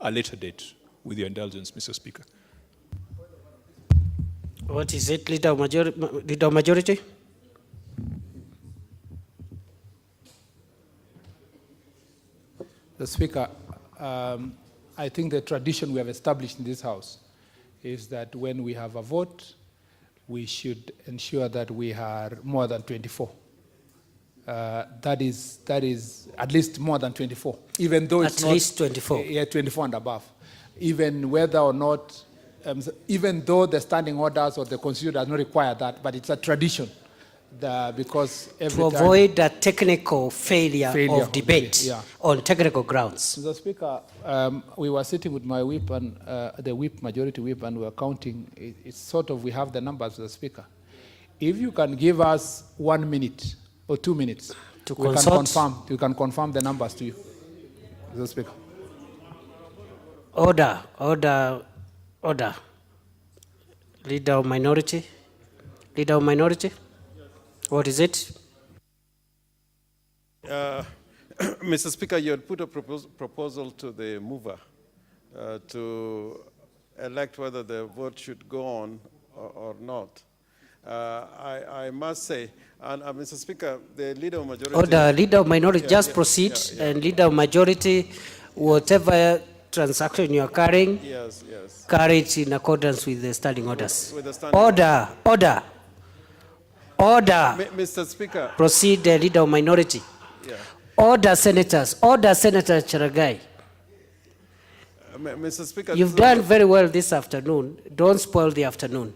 E: a later date, with your indulgence, Mr. Speaker.
K: What is it, Leader of Majority?
B: The Speaker, I think the tradition we have established in this House is that when we have a vote, we should ensure that we are more than 24. That is at least more than 24, even though it's not...
K: At least 24.
B: Yeah, 24 and above. Even whether or not, even though the standing orders or the Constitution does not require that, but it's a tradition. Because every
K: to avoid a technical failure of debate on technical grounds.
B: Mr. Speaker, we were sitting with my whip and the whip, majority whip, and we were counting. It's sort of, we have the numbers, Mr. Speaker. If you can give us 1 minute or 2 minutes,
K: to
B: we can confirm the numbers to you, Mr. Speaker.
K: Order. Leader of Minority. Leader of Minority. What is it?
I: Mr. Speaker, you had put a proposal to the mover to elect whether the vote should go on or not. I must say, and Mr. Speaker, the Leader of Majority...
K: Order, Leader of Minority, proceed, and Leader of Majority, whatever transaction you are carrying, carry it in accordance with the standing orders. Order.
I: Mr. Speaker.
K: Proceed, Leader of Minority.
I: Yeah.
K: Order, Senators. Order, Senator Charagai.
I: Mr. Speaker.
K: You've done very well this afternoon. Don't spoil the afternoon.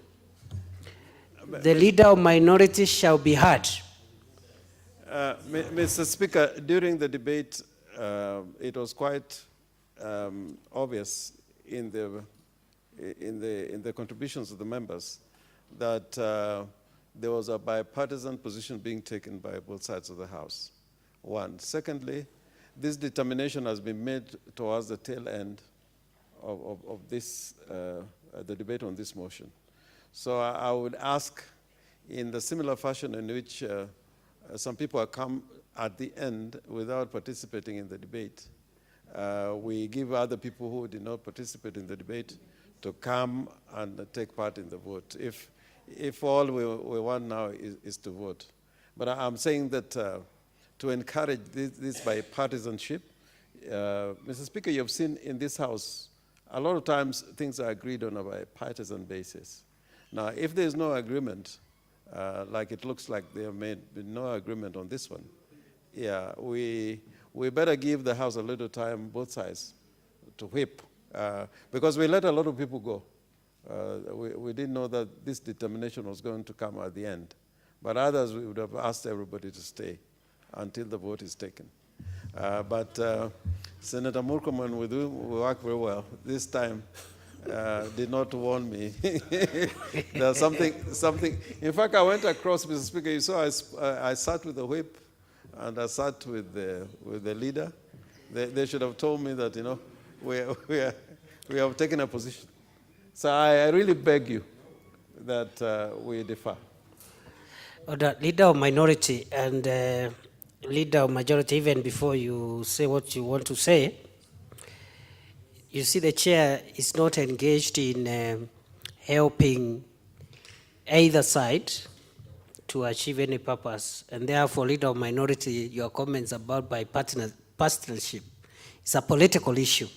K: The Leader of Minority shall be heard.
I: Mr. Speaker, during the debate, it was quite obvious in the contributions of the members that there was a bipartisan position being taken by both sides of the House. One. Secondly, this determination has been made towards the tail end of this, the debate on this motion. So I would ask, in the similar fashion in which some people have come at the end without participating in the debate, we give other people who did not participate in the debate to come and take part in the vote. If all we want now is to vote. But I'm saying that to encourage this bipartisanship, Mr. Speaker, you've seen in this House, a lot of times things are agreed on a bipartisan basis. Now, if there's no agreement, like it looks like there may be no agreement on this one, yeah, we better give the House a little time, both sides, to whip, because we let a lot of people go. We didn't know that this determination was going to come at the end. But others, we would have asked everybody to stay until the vote is taken. But Senator Murkomen, with whom we work very well, this time did not warn me. There's something. In fact, I went across, Mr. Speaker, you saw I sat with the whip and I sat with the leader. They should have told me that, you know, we have taken a position. So I really beg you that we defer.
K: The leader of minority and leader of majority, even before you say what you want to say, you see the chair is not engaged in helping either side to achieve any purpose. And therefore, leader of minority, your comments about bipartisanship is a political issue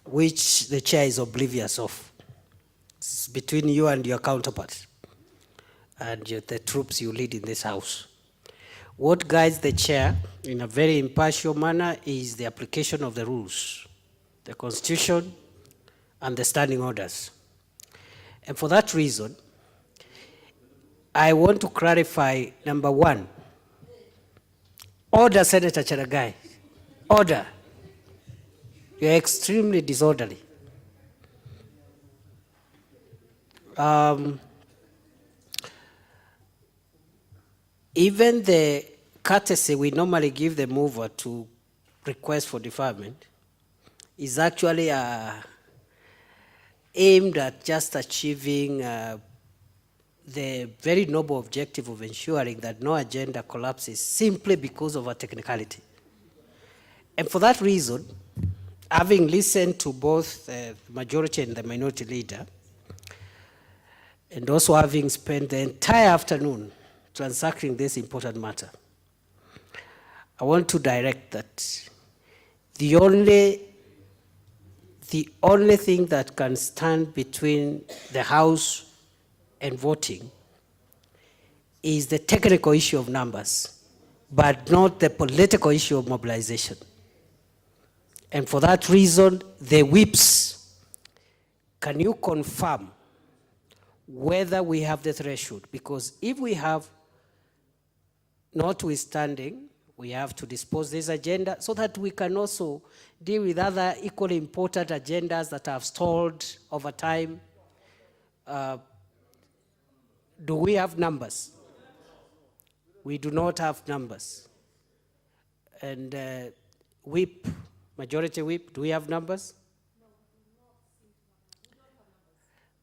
K: which the chair is oblivious of. It's between you and your counterpart and the troops you lead in this House. What guides the chair in a very impartial manner is the application of the rules, the Constitution, and the standing orders. And for that reason, I want to clarify, number one, order, Senator Charagai, order. You're extremely disorderly. Even the courtesy we normally give the mover to request for deferment is actually aimed at just achieving the very noble objective of ensuring that no agenda collapses simply because of a technicality. And for that reason, having listened to both the majority and the minority leader, and also having spent the entire afternoon transacting this important matter, I want to direct that the only thing that can stand between the House and voting is the technical issue of numbers, but not the political issue of mobilization. And for that reason, the whips, can you confirm whether we have the threshold? Because if we have, notwithstanding, we have to dispose this agenda so that we can also deal with other equally important agendas that have stalled over time. Do we have numbers? We do not have numbers. And whip, majority whip, do we have numbers?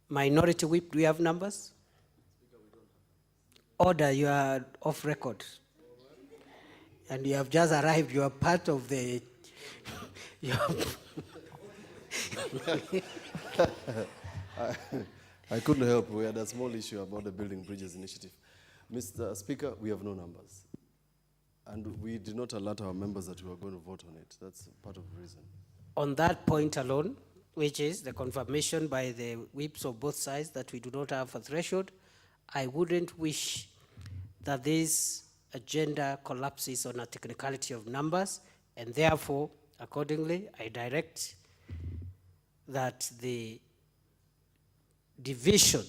K: Minority whip, do we have numbers? Order, you are off record. And you have just arrived, you are part of the...
P: I couldn't help. We had a small issue about the Building Bridges initiative. Mr. Speaker, we have no numbers. And we did not alert our members that we were going to vote on it. That's part of the reason.
K: On that point alone, which is the confirmation by the whips of both sides that we do not have a threshold, I wouldn't wish that this agenda collapses on a technicality of numbers, and therefore, accordingly, I direct that the division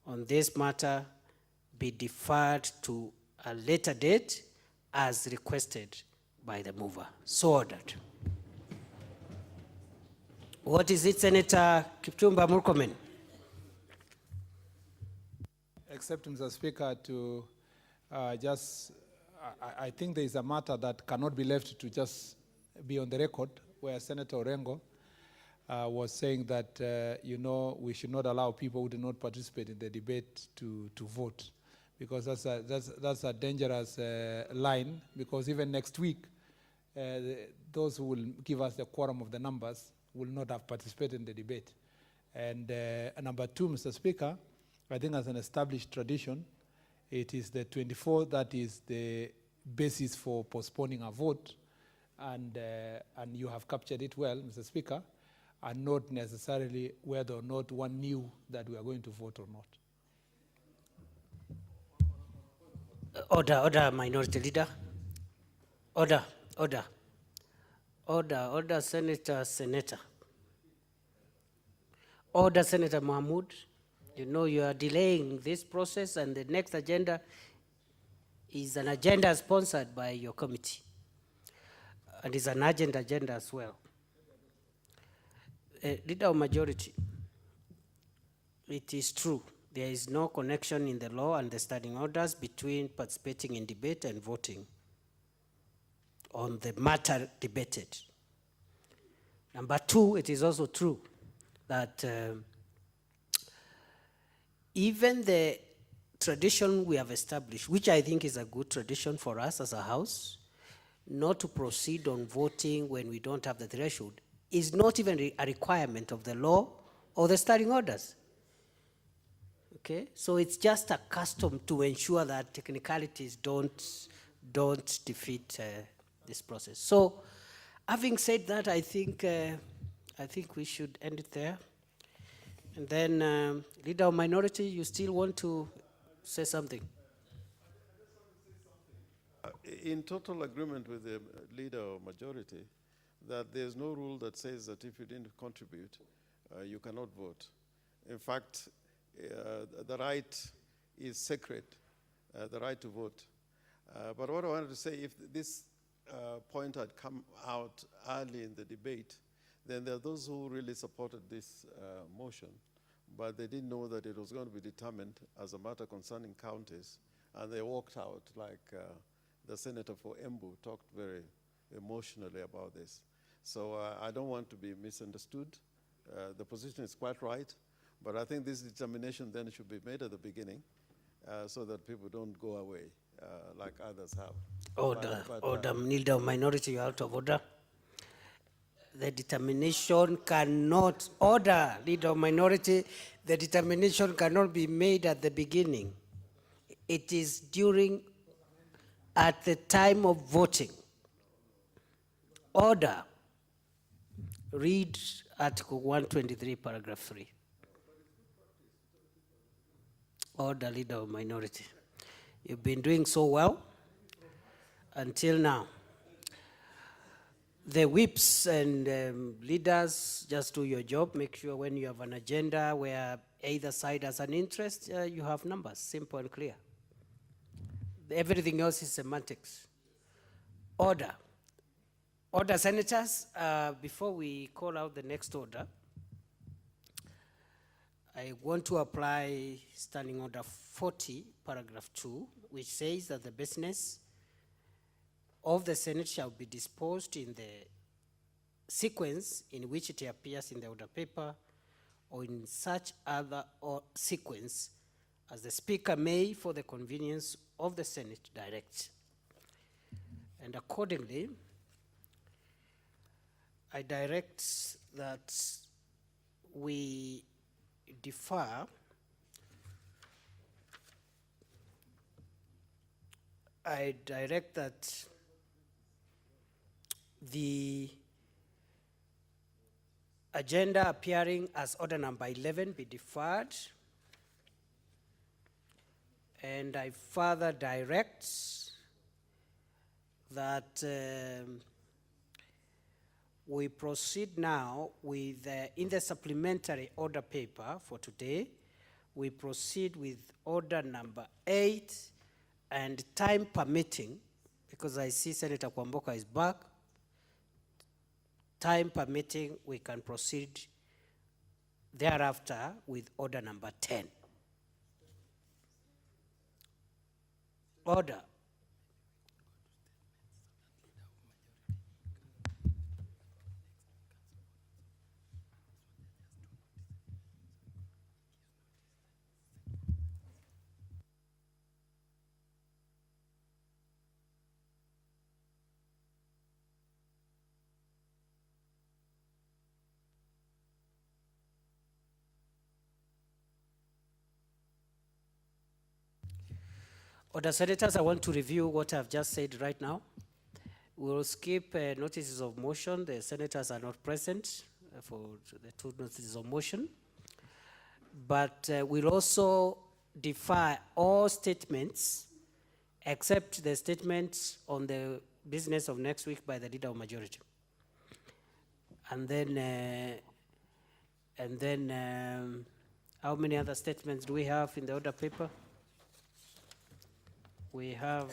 K: on this matter be deferred to a later date as requested by the mover. So ordered. What is it, Senator Kipchumba Murkomen?
B: Except, Mr. Speaker, to I think there is a matter that cannot be left to just be on the record, where Senator Orengo was saying that, we should not allow people who do not participate in the debate to vote, because that's a dangerous line, because even next week, those who will give us the quorum of the numbers will not have participated in the debate. And number two, Mr. Speaker, I think as an established tradition, it is the 24th that is the basis for postponing a vote, and you have captured it well, Mr. Speaker, and not necessarily whether or not one knew that we are going to vote or not.
K: Order, Minority Leader. Order, Senator. Order, Senator Mahmood. You know you are delaying this process, and the next agenda is an agenda sponsored by your committee, and is an urgent agenda as well. Leader of Majority, it is true, there is no connection in the law and the standing orders between participating in debate and voting on the matter debated. Number two, it is also true that even the tradition we have established, which I think is a good tradition for us as a house, not to proceed on voting when we don't have the threshold, is not even a requirement of the law or the standing orders. Okay, so it's just a custom to ensure that technicalities don't defeat this process. So, having said that, I think we should end it there. And then, Leader of Minority, you still want to say something?
I: In total agreement with the Leader of Majority, that there's no rule that says that if you didn't contribute, you cannot vote. In fact, the right is sacred, the right to vote. But what I wanted to say, if this point had come out early in the debate, then there are those who really supported this motion, but they didn't know that it was going to be determined as a matter concerning counties, and they walked out like the senator for Embu talked very emotionally about this. So I don't want to be misunderstood. The position is quite right, but I think this determination then should be made at the beginning so that people don't go away like others have.
K: Order, Leader of Minority, you're out of order. The determination cannot, order, Leader of Minority, the determination cannot be made at the beginning. It is at the time of voting. Order. Read Article 123, Paragraph 3. Order, Leader of Minority. You've been doing so well until now. The whips and leaders, just do your job. Make sure when you have an agenda where either side has an interest, you have numbers, simple and clear. Everything else is semantics. Order. Order, Senators. Before we call out the next order, I want to apply Standing Order 40, Paragraph 2, which says that the business of the Senate shall be disposed in the sequence in which it appears in the order paper, or in such other sequence as the Speaker may, for the convenience of the Senate, direct. And accordingly, I direct that we defer I direct that the agenda appearing as order number 11 be deferred, and I further direct that we proceed now with, in the supplementary order paper for today, we proceed with order number 8, and time permitting, because I see Senator Kwamboka is back, time permitting, we can proceed thereafter with order number 10. Order. Order senators, I want to review what I've just said right now. We'll skip notices of motion. The senators are not present for the two notices of motion. But we'll also defer all statements except the statements on the business of next week by the leader of majority. And then how many other statements do we have in the order paper? We have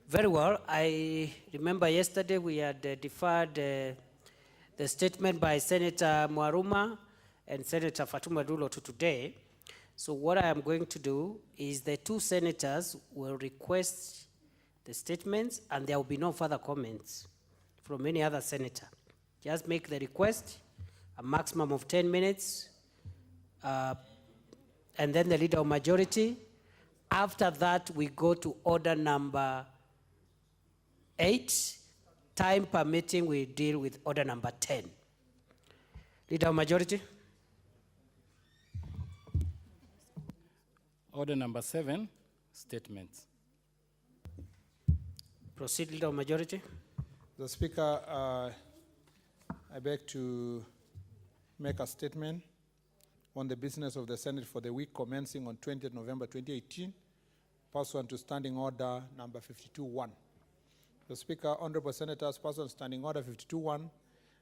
K: very well. I remember yesterday we had deferred the statement by Senator Mwaruma and Senator Fatuma Dulo to today. So what I am going to do is the two senators will request the statements and there will be no further comments from any other senator. Just make the request, a maximum of 10 minutes, and then the leader of majority. After that, we go to order number 8. Time permitting, we deal with order number 10. Leader of majority.
F: Order number 7, statements.
K: Proceed, leader of majority.
B: The Speaker, I beg to make a statement on the business of the Senate for the week commencing on 20th November 2018, pursuant to Standing Order number 52-1. The Speaker, Honorable Senators, pursuant to Standing Order 52-1,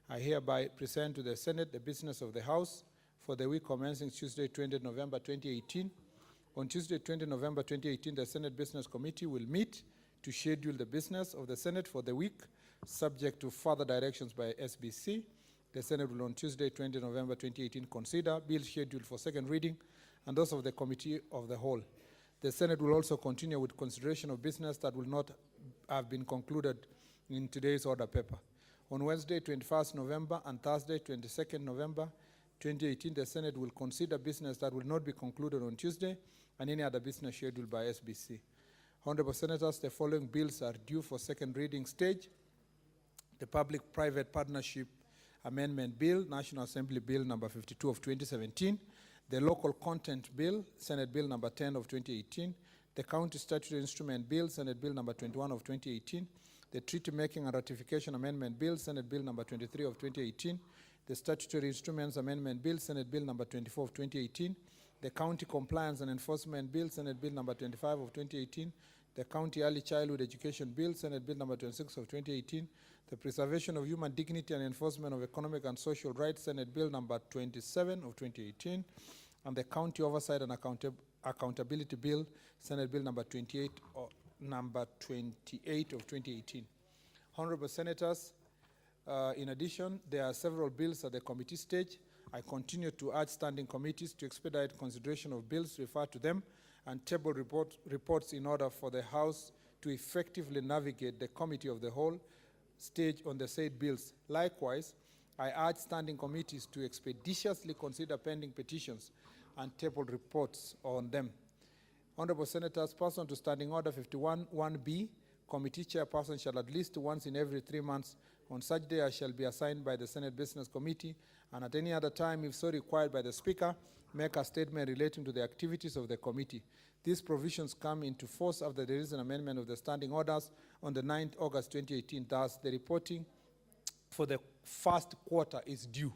B: I hereby present to the Senate the business of the House for the week commencing Tuesday, 20th November 2018. On Tuesday, 20th November 2018, the Senate Business Committee will meet to schedule the business of the Senate for the week, subject to further directions by SBC. The Senate will on Tuesday, 20 November 2018, consider bills scheduled for second reading and those of the Committee of the Whole. The Senate will also continue with consideration of business that will not have been concluded in today's order paper. On Wednesday, 21st November and Thursday, 22nd November 2018, the Senate will consider business that will not be concluded on Tuesday and any other business scheduled by SBC. Honorable Senators, the following bills are due for second reading stage. The Public-Private Partnership Amendment Bill, National Assembly Bill number 52 of 2017. The Local Content Bill, Senate Bill number 10 of 2018. The County Statutory Instrument Bill, Senate Bill number 21 of 2018. The Treaty Making and Ratification Amendment Bill, Senate Bill number 23 of 2018. The Statutory Instruments Amendment Bill, Senate Bill number 24 of 2018. The County Compliance and Enforcement Bill, Senate Bill number 25 of 2018. The County Early Childhood Education Bill, Senate Bill number 26 of 2018. The Preservation of Human Dignity and Enforcement of Economic and Social Rights, Senate Bill number 27 of 2018. And the County Oversight and Accountability Bill, Senate Bill number 28 of 2018. Honorable Senators, in addition, there are several bills at the committee stage. I continue to urge standing committees to expedite consideration of bills, refer to them, and table reports in order for the House to effectively navigate the Committee of the Whole stage on the said bills. Likewise, I urge standing committees to expeditiously consider pending petitions and table reports on them. Honorable Senators, pursuant to Standing Order 51-1B, committee chairperson shall at least once in every 3 months on such day as shall be assigned by the Senate Business Committee, and at any other time, if so required by the Speaker, make a statement relating to the activities of the committee. These provisions come into force after there is an amendment of the standing orders on the 9th August 2018. Thus, the reporting for the first quarter is due.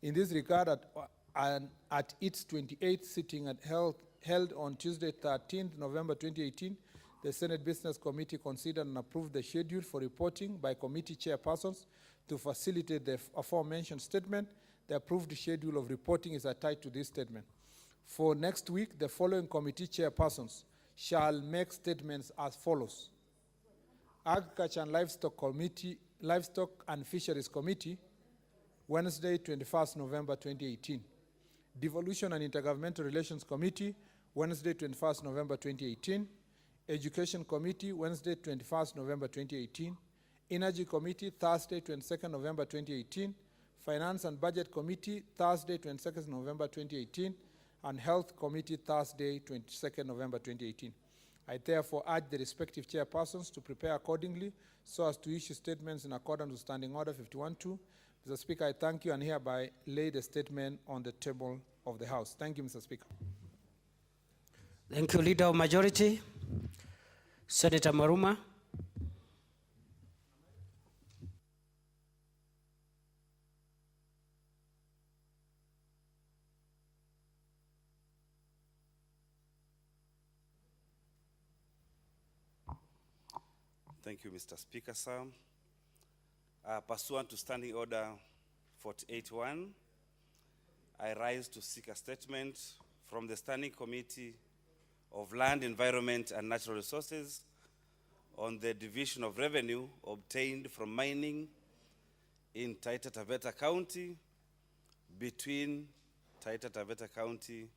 B: In this regard, at its 28th sitting held on Tuesday, 13th November 2018, the Senate Business Committee considered and approved the schedule for reporting by committee chairpersons to facilitate the aforementioned statement. The approved schedule of reporting is attached to this statement. For next week, the following committee chairpersons shall make statements as follows. Agriculture and Livestock Committee, Livestock and Fisheries Committee, Wednesday, 21st November 2018. Devolution and Intergovernmental Relations Committee, Wednesday, 21st November 2018. Education Committee, Wednesday, 21st November 2018. Energy Committee, Thursday, 22nd November 2018. Finance and Budget Committee, Thursday, 22nd November 2018. And Health Committee, Thursday, 22nd November 2018. I therefore urge the respective chairpersons to prepare accordingly so as to issue statements in accordance with Standing Order 51-2. Mr. Speaker, I thank you and hereby lay the statement on the table of the House. Thank you, Mr. Speaker.
K: Thank you, Leader of Majority. Senator Maruma.
G: Thank you, Mr. Speaker, sir. Pursuant to Standing Order 48-1, I rise to seek a statement from the Standing Committee of Land, Environment and Natural Resources on the division of revenue obtained from mining in Taita Taveta County between Taita Taveta County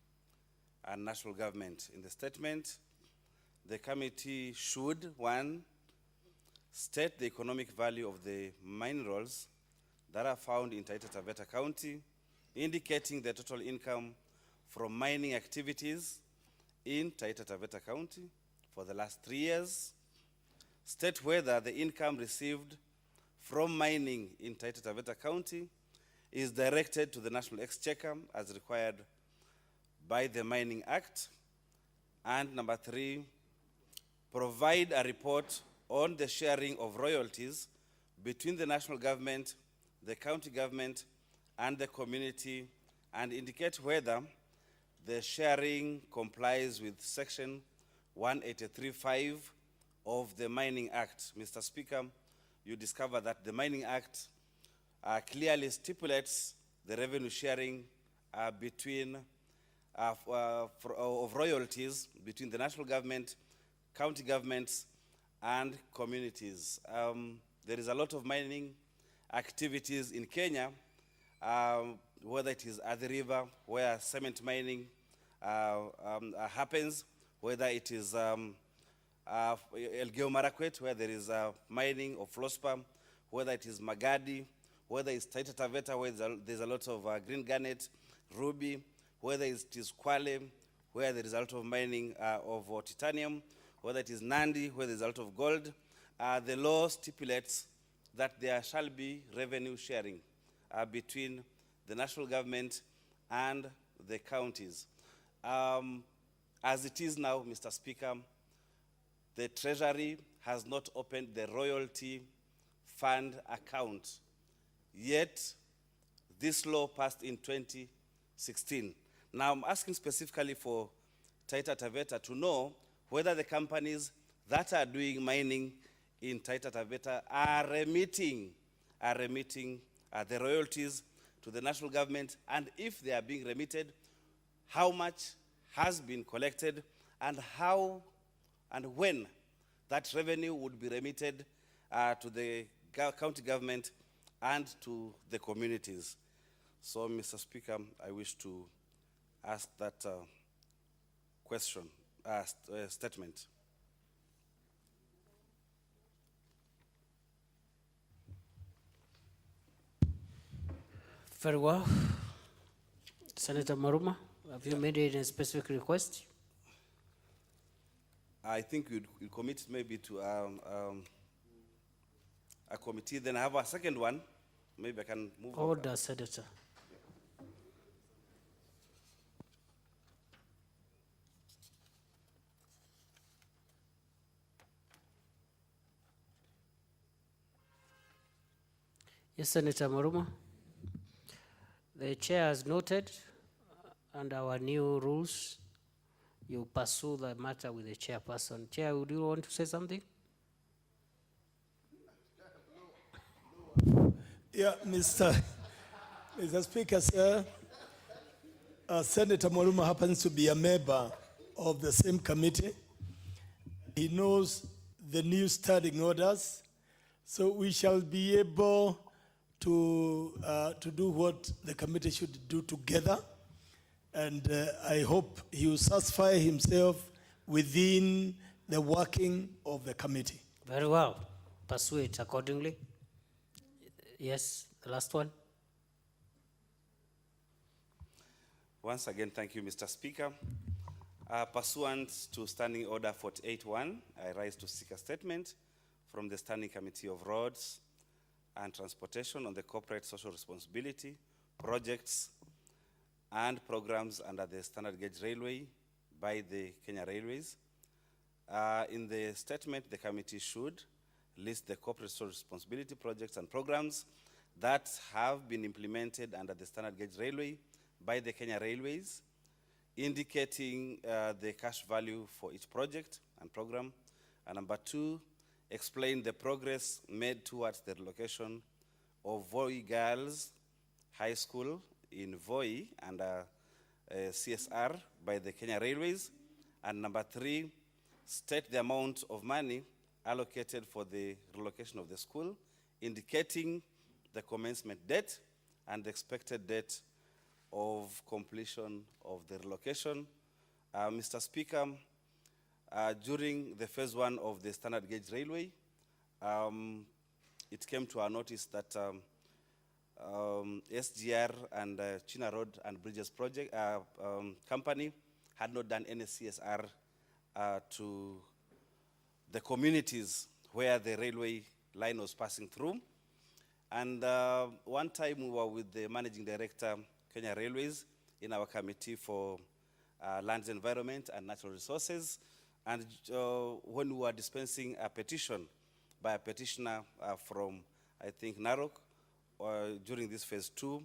G: and national government. In the statement, the committee should, 1, state the economic value of the minerals that are found in Taita Taveta County, indicating the total income from mining activities in Taita Taveta County for the last 3 years. State whether the income received from mining in Taita Taveta County is directed to the National Exchequer as required by the Mining Act. And number 3, provide a report on the sharing of royalties between the national government, the county government, and the community, and indicate whether the sharing complies with Section 183(5) of the Mining Act. Mr. Speaker, you discover that the Mining Act clearly stipulates the revenue sharing of royalties between the national government, county governments, and communities. There is a lot of mining activities in Kenya, whether it is at the river where cement mining happens, whether it is Elgeyo Marakwet where there is mining of fluorspar, whether it is Magadi, whether it's Taita Taveta where there's a lot of green garnet, ruby, whether it is Kwale where there is a lot of mining of titanium, whether it is Nandi where there is a lot of gold. The law stipulates that there shall be revenue sharing between the national government and the counties. As it is now, Mr. Speaker, the Treasury has not opened the royalty fund account. Yet, this law passed in 2016. Now, I'm asking specifically for Taita Taveta to know whether the companies that are doing mining in Taita Taveta are remitting the royalties to the national government, and if they are being remitted, how much has been collected, and how and when that revenue would be remitted to the county government and to the communities. So, Mr. Speaker, I wish to ask that statement.
K: Very well. Senator Maruma, have you made any specific request?
G: I think we'll commit maybe to a committee. Then I have a second one. Maybe I can move on.
K: Order, Senator. Yes, Senator Maruma. The chair has noted, under our new rules, you pursue the matter with the chairperson. Chair, would you want to say something?
Q: Yeah, Mr. Speaker, sir, Senator Maruma happens to be a member of the same committee. He knows the new standing orders, so we shall be able to do what the committee should do together. And I hope he will satisfy himself within the working of the committee.
K: Very well. Pursue it accordingly. Yes, the last one.
G: Once again, thank you, Mr. Speaker. Pursuant to Standing Order 48-1, I rise to seek a statement from the Standing Committee of Roads and Transportation on the corporate social responsibility projects and programs under the Standard Gauge Railway by the Kenya Railways. In the statement, the committee should list the corporate social responsibility projects and programs that have been implemented under the Standard Gauge Railway by the Kenya Railways, indicating the cash value for each project and program. And number 2, explain the progress made towards the relocation of Voi Girls High School in Voi under CSR by the Kenya Railways. And number 3, state the amount of money allocated for the relocation of the school, indicating the commencement date and the expected date of completion of the relocation. Mr. Speaker, during the phase 1 of the Standard Gauge Railway, it came to our notice that SGR and China Road and Bridges Project Company had not done any CSR to the communities where the railway line was passing through. And one time we were with the Managing Director, Kenya Railways, in our Committee for Lands, Environment and Natural Resources. And when we were dispensing a petition by a petitioner from, I think, Narok, during this phase 2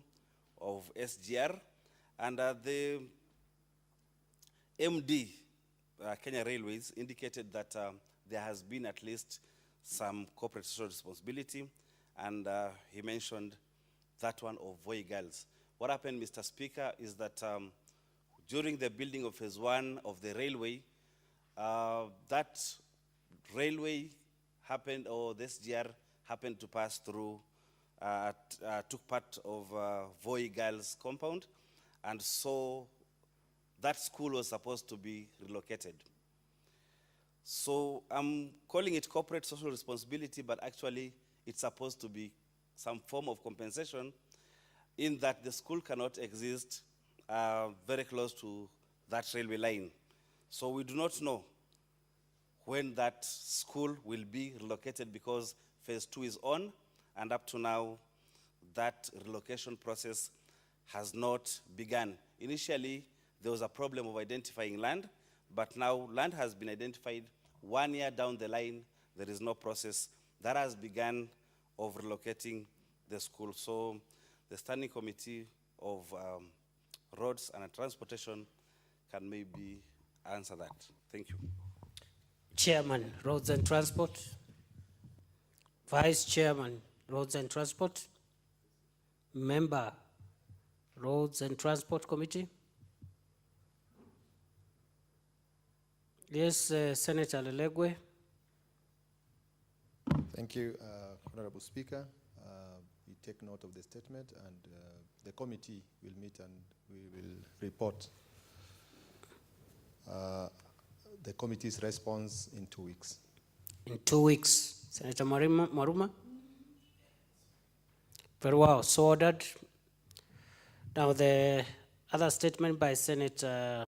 G: of SGR, and the MD, Kenya Railways, indicated that there has been at least some corporate social responsibility, and he mentioned that one of Voi Girls. What happened, Mr. Speaker, is that during the building of phase 1 of the railway, that railway happened, or the SGR happened to pass through, took part of Voi Girls compound, and so that school was supposed to be relocated. So I'm calling it corporate social responsibility, but actually it's supposed to be some form of compensation, in that the school cannot exist very close to that railway line. So we do not know when that school will be relocated, because phase 2 is on, and up to now, that relocation process has not begun. Initially, there was a problem of identifying land, but now land has been identified. 1 year down the line, there is no process that has begun of relocating the school. So the Standing Committee of Roads and Transportation can maybe answer that. Thank you.
K: Chairman, Roads and Transport. Vice Chairman, Roads and Transport. Member, Roads and Transport Committee. Yes, Senator Lelegwe.
R: Thank you, Honorable Speaker. We take note of the statement, and the committee will meet and we will report the committee's response in 2 weeks.
K: In 2 weeks. Senator Maruma? Very well, so ordered. Now the other statement by Senator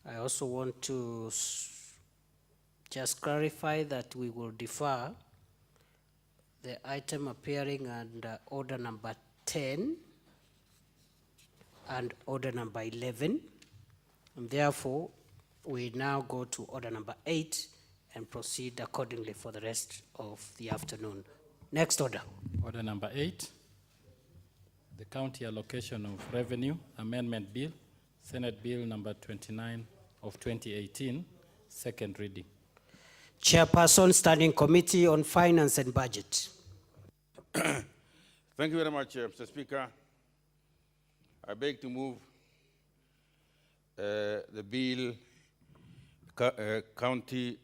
K: I also want to just clarify that we will defer the item appearing under order number 10 and order number 11. And therefore, we now go to order number 8 and proceed accordingly for the rest of the afternoon. Next order.
F: Order number 8, the County Allocation of Revenue Amendment Bill, Senate Bill number 29 of 2018, second reading.
K: Chairperson, Standing Committee on Finance and Budget.
S: Thank you very much, Mr. Speaker. I beg to move the bill, County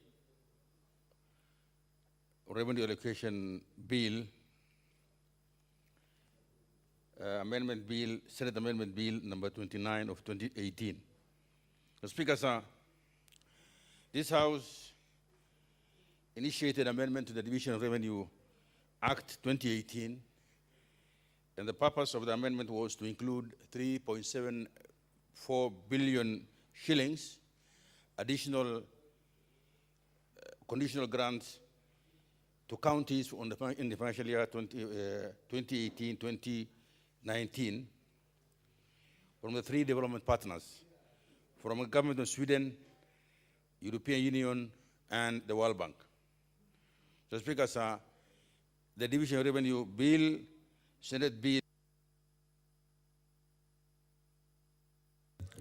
S: Revenue Allocation Bill, Amendment Bill, Senate Amendment Bill number 29 of 2018. Mr. Speaker, sir, this House initiated amendment to the Division of Revenue Act 2018 And the purpose of the amendment was to include 3.74 billion shillings, additional conditional grants to counties in the financial year 2018-2019 from the three development partners, from the government of Sweden, European Union, and the World Bank. So, Speaker, sir, the Division of Revenue Bill, Senate Bill.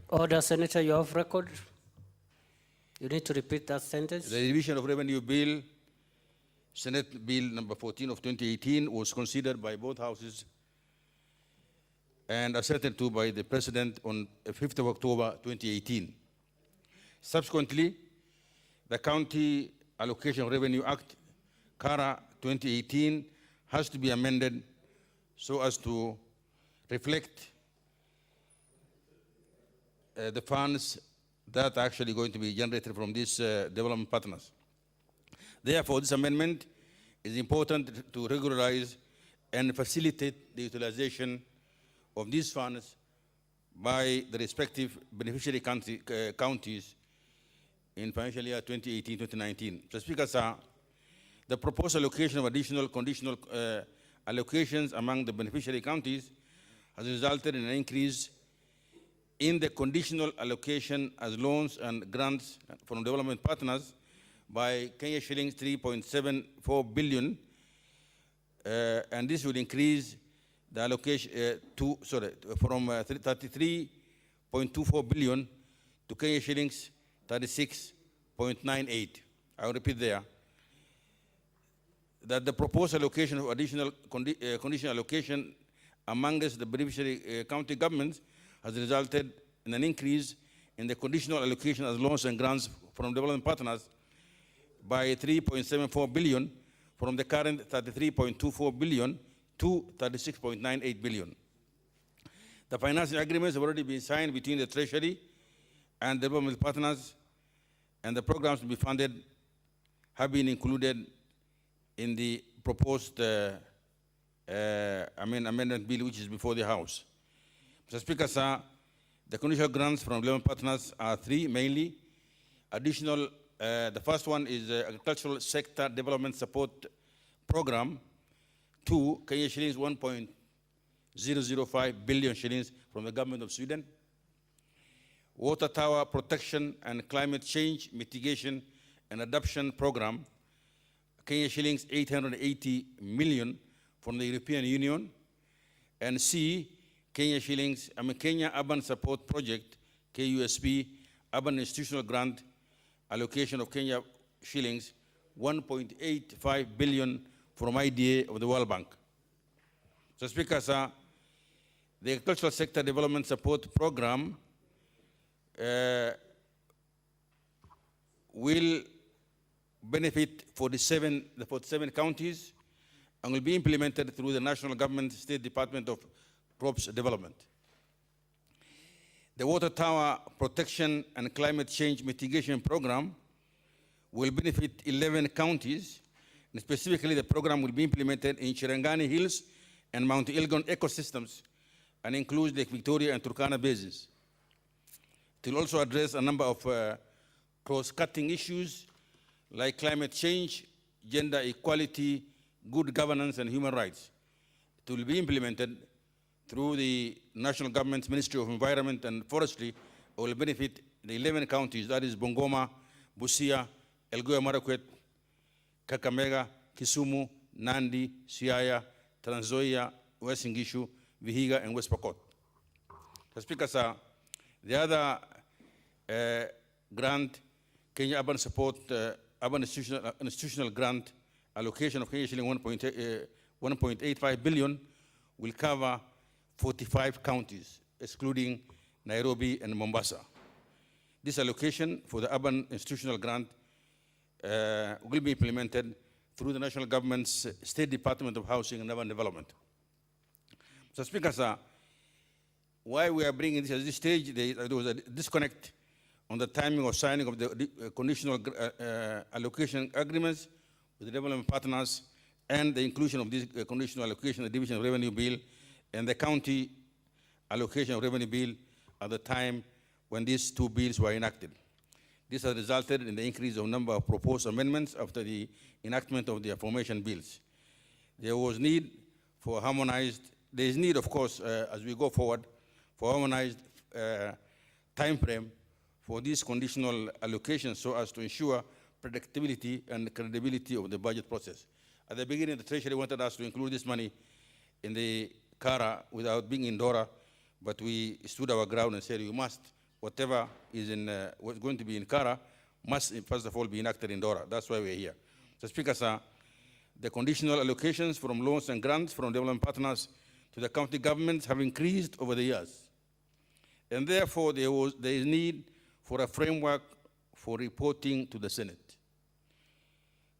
K: Order, Senator, you have record. You need to repeat that sentence.
S: The Division of Revenue Bill, Senate Bill number 14 of 2018, was considered by both houses and assented to by the President on 5th of October 2018. Subsequently, the County Allocation of Revenue Act, CARA 2018, has to be amended so as to reflect the funds that are actually going to be generated from these development partners. Therefore, this amendment is important to regularize and facilitate the utilization of these funds by the respective beneficiary counties in financial year 2018-2019. So, Speaker, sir, the proposed allocation of additional conditional allocations among the beneficiary counties has resulted in an increase in the conditional allocation as loans and grants from development partners by Kenya shillings 3.74 billion, and this will increase the allocation from 33.24 billion to Kenya shillings 36.98. I will repeat there that the proposed allocation of additional conditional allocation amongst the beneficiary county governments has resulted in an increase in the conditional allocation as loans and grants from development partners by 3.74 billion from the current 33.24 billion to 36.98 billion. The financing agreements have already been signed between the Treasury and development partners, and the programs to be funded have been included in the proposed amendment bill which is before the House. Mr. Speaker, sir, the conditional grants from development partners are three mainly. Additional, the first one is the Agricultural Sector Development Support Program, 2 Kenya shillings 1.005 billion shillings from the government of Sweden. Water Tower Protection and Climate Change Mitigation and Adaptation Program, Kenya shillings 880 million from the European Union. And C, Kenya Urban Support Project, KUSP, Urban Institutional Grant, allocation of Kenya shillings 1.85 billion from IDA of the World Bank. So, Speaker, sir, the Agricultural Sector Development Support Program will benefit the 47 counties and will be implemented through the National Government State Department of Crops Development. The Water Tower Protection and Climate Change Mitigation Program will benefit 11 counties, and specifically the program will be implemented in Cherangani Hills and Mount Elgon ecosystems and includes Lake Victoria and Turkana basins. It will also address a number of cross-cutting issues like climate change, gender equality, good governance, and human rights. It will be implemented through the National Government's Ministry of Environment and Forestry. It will benefit the 11 counties, that is Bungoma, Busia, Elgeyo Marakwet, Kakamega, Kisumu, Nandi, Siaya, Trans Nzoia, West Ngishu, Vihiga, and West Pokot. So, Speaker, sir, the other grant, Kenya Urban Support, Urban Institutional Grant, allocation of Kenya shilling 1.85 billion, will cover 45 counties, excluding Nairobi and Mombasa. This allocation for the Urban Institutional Grant will be implemented through the national government's State Department of Housing and Urban Development. So, Speaker, sir, why we are bringing this at this stage, there was a disconnect on the timing of signing of the conditional allocation agreements with the development partners and the inclusion of this conditional allocation in the Division of Revenue Bill and the county allocation of revenue bill at the time when these two bills were enacted. This has resulted in the increase of number of proposed amendments after the enactment of the aforementioned bills. There is need, of course, as we go forward, for harmonized time frame for these conditional allocations so as to ensure predictability and credibility of the budget process. At the beginning, the Treasury wanted us to include this money in the CARA without being in DORA, but we stood our ground and said, you must, whatever is in, what's going to be in CARA must, first of all, be enacted in DORA. That's why we're here. So, Speaker, sir, the conditional allocations from loans and grants from development partners to the county governments have increased over the years. And therefore, there is need for a framework for reporting to the Senate.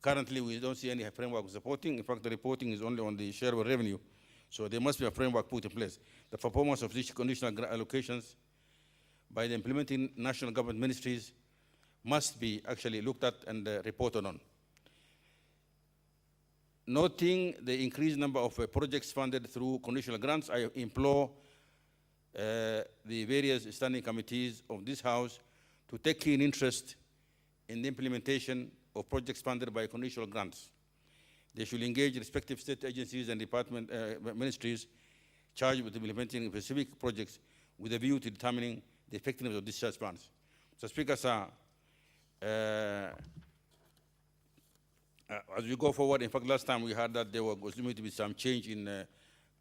S: Currently, we don't see any framework for reporting. In fact, the reporting is only on the share of revenue. So there must be a framework put in place. The performance of these conditional allocations by the implementing national government ministries must be actually looked at and reported on. Noting the increased number of projects funded through conditional grants, I implore the various standing committees of this House to take keen interest in the implementation of projects funded by conditional grants. They should engage respective state agencies and department ministries charged with implementing specific projects with a view to determining the effectiveness of discharge funds. So, Speaker, sir, as we go forward, in fact, last time we heard that there was going to be some change in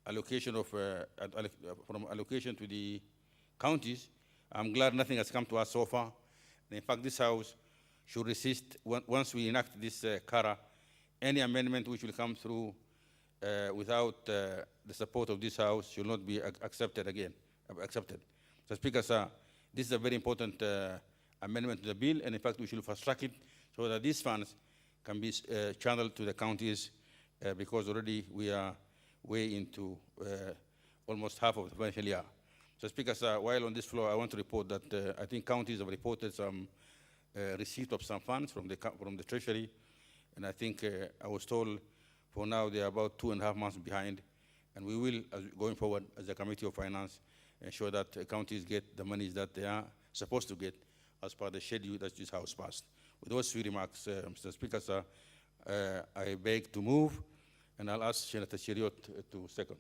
S: allocation of from allocation to the counties. I'm glad nothing has come to us so far. In fact, this House should resist, once we enact this CARA, any amendment which will come through without the support of this House should not be accepted. So, Speaker, sir, this is a very important amendment to the bill, and in fact, we should fast track it so that these funds can be channeled to the counties because already we are way into almost half of the financial year. So, Speaker, sir, while on this floor, I want to report that I think counties have reported some receipt of some funds from the Treasury, and I think I was told for now they are about 2.5 months behind, and we will, going forward as a Committee of Finance, ensure that counties get the monies that they are supposed to get as per the schedule that this House passed. With those few remarks, Mr. Speaker, sir, I beg to move, and I'll ask Senator Cheriot to second.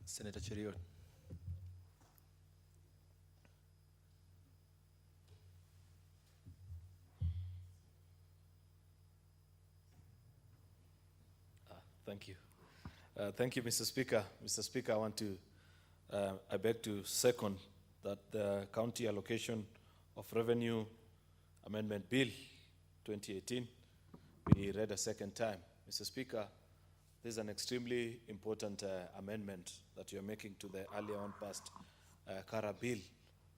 P: Senator Cheriot.
D: Thank you. Thank you, Mr. Speaker. Mr. Speaker, I beg to second that the County Allocation of Revenue Amendment Bill 2018 be read a second time. Mr. Speaker, this is an extremely important amendment that you're making to the earlier on passed CARA bill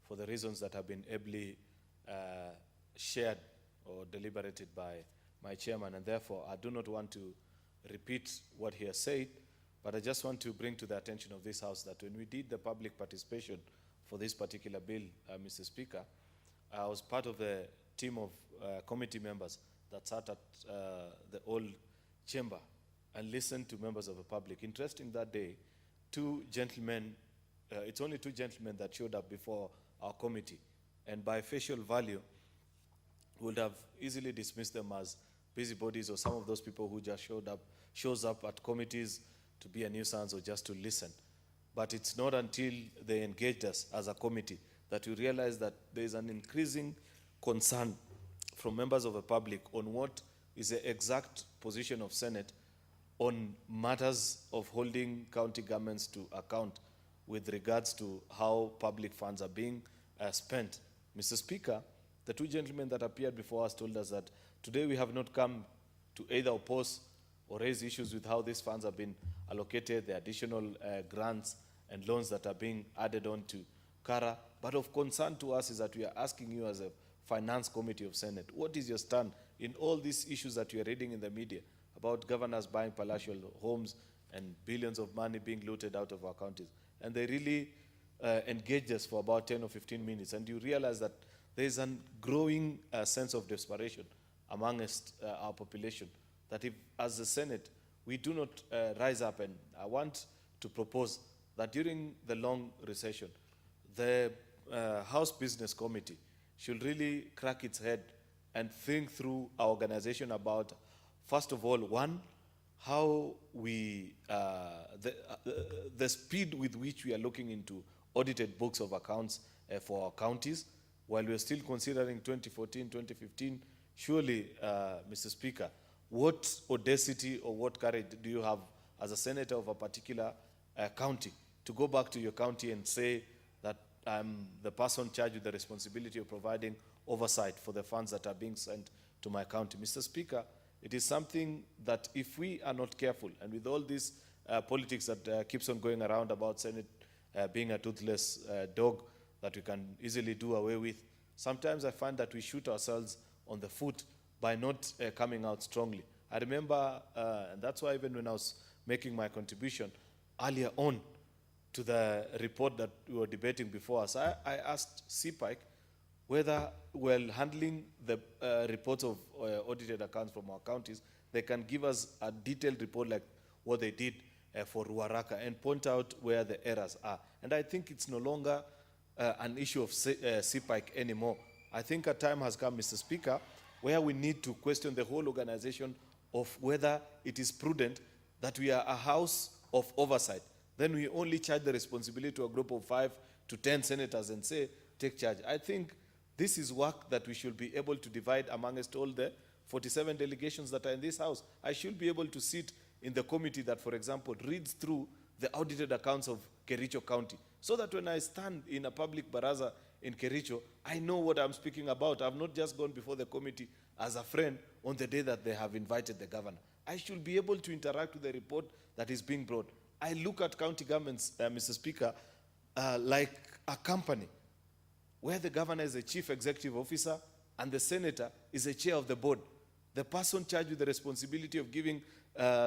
D: for the reasons that have been ably shared or deliberated by my chairman, and therefore I do not want to repeat what he has said, but I just want to bring to the attention of this House that when we did the public participation for this particular bill, Mr. Speaker, I was part of the team of committee members that sat at the old chamber and listened to members of the public. Interesting that day, two gentlemen, it's only two gentlemen that showed up before our committee, and by facial value, would have easily dismissed them as busybodies or some of those people who just shows up at committees to be a nuisance or just to listen. But it's not until they engaged us as a committee that we realized that there is an increasing concern from members of the public on what is the exact position of Senate on matters of holding county governments to account with regards to how public funds are being spent. Mr. Speaker, the two gentlemen that appeared before us told us that today we have not come to either oppose or raise issues with how these funds have been allocated, the additional grants and loans that are being added on to CARA, but of concern to us is that we are asking you as a Finance Committee of Senate, what is your stand in all these issues that you are reading in the media about governors buying palatial homes and billions of money being looted out of our counties? And they really engaged us for about 10 or 15 minutes, and you realize that there is a growing sense of desperation amongst our population that if, as the Senate, we do not rise up, and I want to propose that during the long recession, the House Business Committee should really crack its head and think through our organization about, first of all, one, how we, the speed with which we are looking into audited books of accounts for our counties, while we're still considering 2014, 2015, surely, Mr. Speaker, what audacity or what courage do you have as a senator of a particular county to go back to your county and say that I'm the person charged with the responsibility of providing oversight for the funds that are being sent to my county? Mr. Speaker, it is something that if we are not careful, and with all this politics that keeps on going around about Senate being a toothless dog that we can easily do away with, sometimes I find that we shoot ourselves on the foot by not coming out strongly. I remember, and that's why even when I was making my contribution earlier on to the report that we were debating before us, I asked CPIC whether, while handling the reports of audited accounts from our counties, they can give us a detailed report like what they did for Ruaraka and point out where the errors are. And I think it's no longer an issue of CPIC anymore. I think a time has come, Mr. Speaker, where we need to question the whole organization of whether it is prudent that we are a house of oversight. Then we only charge the responsibility to a group of 5 to 10 senators and say, take charge. I think this is work that we should be able to divide amongst all the 47 delegations that are in this house. I should be able to sit in the committee that, for example, reads through the audited accounts of Kericho County, so that when I stand in a public baraza in Kericho, I know what I'm speaking about. I've not just gone before the committee as a friend on the day that they have invited the governor. I should be able to interact with the report that is being brought. I look at county governments, Mr. Speaker, like a company where the governor is a chief executive officer and the senator is a chair of the board. The person charged with the responsibility of giving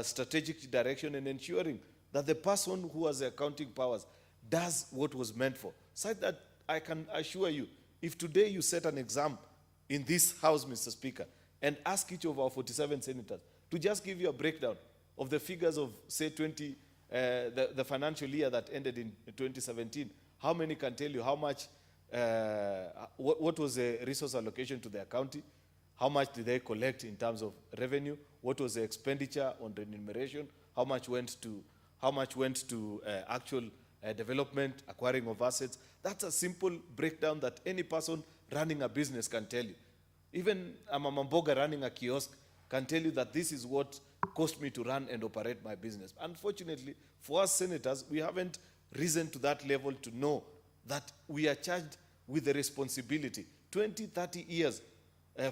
D: strategic direction and ensuring that the person who has the accounting powers does what was meant for. So that I can assure you, if today you set an exam in this house, Mr. Speaker, and ask each of our 47 senators to just give you a breakdown of the figures of, say, the financial year that ended in 2017, how many can tell you how much, what was the resource allocation to their county, how much did they collect in terms of revenue, what was the expenditure on remuneration, how much went to actual development, acquiring of assets. That's a simple breakdown that any person running a business can tell you. Even a Mamamboga running a kiosk can tell you that this is what cost me to run and operate my business. Unfortunately, for us senators, we haven't risen to that level to know that we are charged with the responsibility. 20, 30 years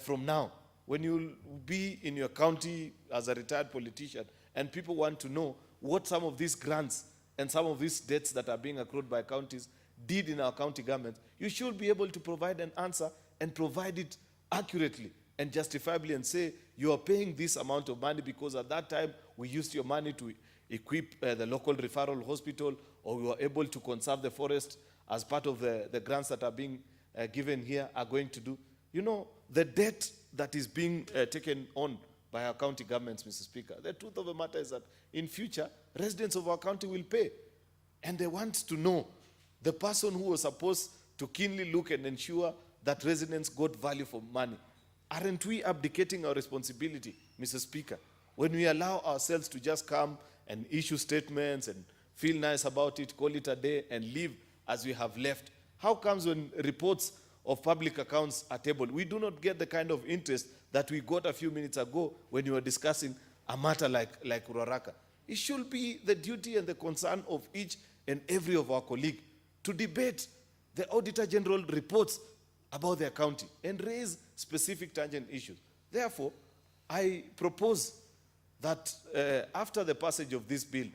D: from now, when you'll be in your county as a retired politician and people want to know what some of these grants and some of these debts that are being accrued by counties did in our county government, you should be able to provide an answer and provide it accurately and justifiably and say, you are paying this amount of money because at that time we used your money to equip the local referral hospital, or we were able to conserve the forest as part of the grants that are being given here are going to do. You know, the debt that is being taken on by our county governments, Mr. Speaker, the truth of the matter is that in future, residents of our county will pay. And they want to know the person who was supposed to keenly look and ensure that residents got value for money. Aren't we abdicating our responsibility, Mr. Speaker, when we allow ourselves to just come and issue statements and feel nice about it, call it a day, and leave as we have left? How comes when reports of public accounts are tabled, we do not get the kind of interest that we got a few minutes ago when you were discussing a matter like Ruaraka? It should be the duty and the concern of each and every of our colleagues to debate the Auditor General reports about their county and raise specific tangent issues. Therefore, I propose that after the passage of this bill,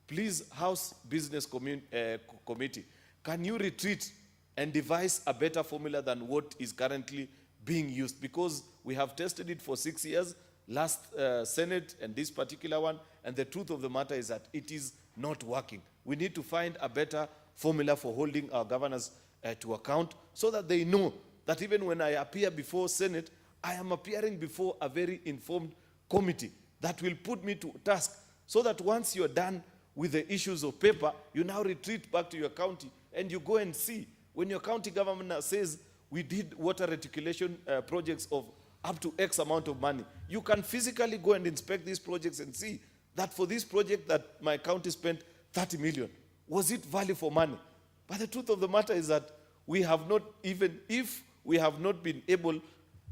D: please, House Business Committee, can you retreat and devise a better formula than what is currently being used? Because we have tested it for 6 years, last Senate and this particular one, and the truth of the matter is that it is not working. We need to find a better formula for holding our governors to account so that they know that even when I appear before Senate, I am appearing before a very informed committee that will put me to task, so that once you're done with the issues of paper, you now retreat back to your county and you go and see. When your county government now says, we did water reticulation projects of up to X amount of money, you can physically go and inspect these projects and see that for this project that my county spent 30 million, was it value for money? But the truth of the matter is that we have not, even if we have not been able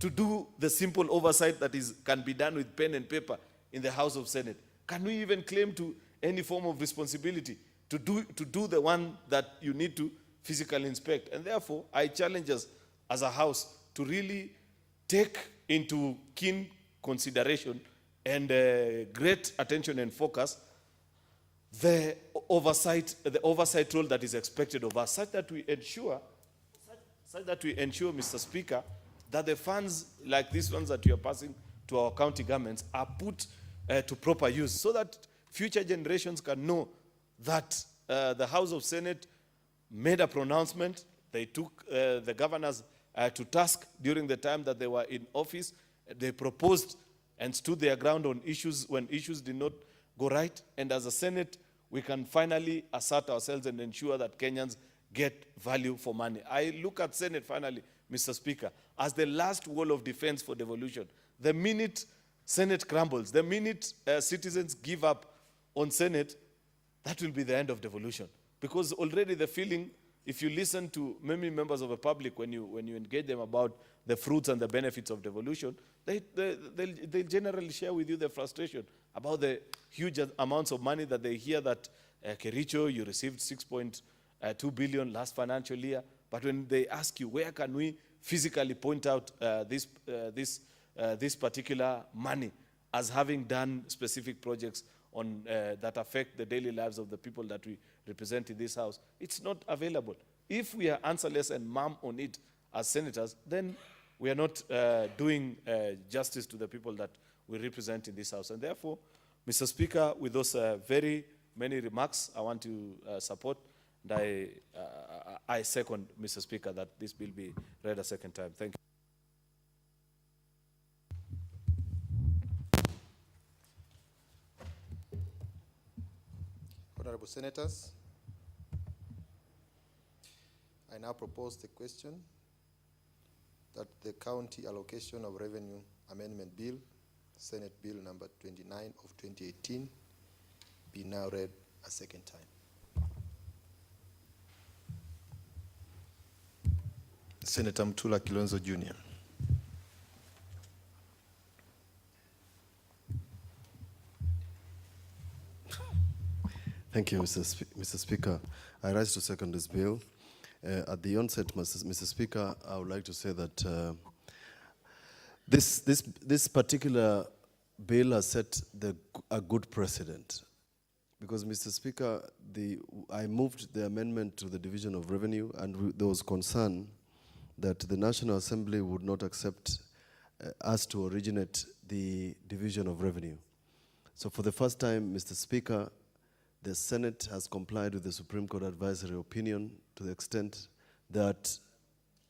D: to do the simple oversight that can be done with pen and paper in the House of Senate, can we even claim to any form of responsibility to do the one that you need to physically inspect? And therefore, I challenge us as a House to really take into keen consideration and great attention and focus the oversight role that is expected of us, such that we ensure, Mr. Speaker, that the funds like these ones that we are passing to our county governments are put to proper use, so that future generations can know that the House of Senate made a pronouncement. They took the governors to task during the time that they were in office. They proposed and stood their ground on issues when issues did not go right. And as a Senate, we can finally assert ourselves and ensure that Kenyans get value for money. I look at Senate, finally, Mr. Speaker, as the last wall of defense for devolution. The minute Senate crumbles, the minute citizens give up on Senate, that will be the end of devolution. Because already the feeling, if you listen to many members of the public, when you engage them about the fruits and the benefits of devolution, they'll generally share with you their frustration about the huge amounts of money that they hear that Kericho, you received 6.2 billion last financial year. But when they ask you, where can we physically point out this particular money as having done specific projects on that affect the daily lives of the people that we represent in this House, it's not available. If we are answerless and mum on it as senators, then we are not doing justice to the people that we represent in this House. And therefore, Mr. Speaker, with those very many remarks, I want to support, and I second, Mr. Speaker, that this bill be read a second time. Thank you.
R: Honorable Senators, I now propose the question that the County Allocation of Revenue Amendment Bill, Senate Bill number 29 of 2018, be now read a second time. Senator Mtula Kilonzo Jr.
P: Thank you, Mr. Speaker. I rise to second this bill. At the onset, Mr. Speaker, I would like to say that this particular bill has set a good precedent. Because, Mr. Speaker, I moved the amendment to the Division of Revenue, and there was concern that the National Assembly would not accept us to originate the Division of Revenue. So for the first time, Mr. Speaker, the Senate has complied with the Supreme Court advisory opinion to the extent that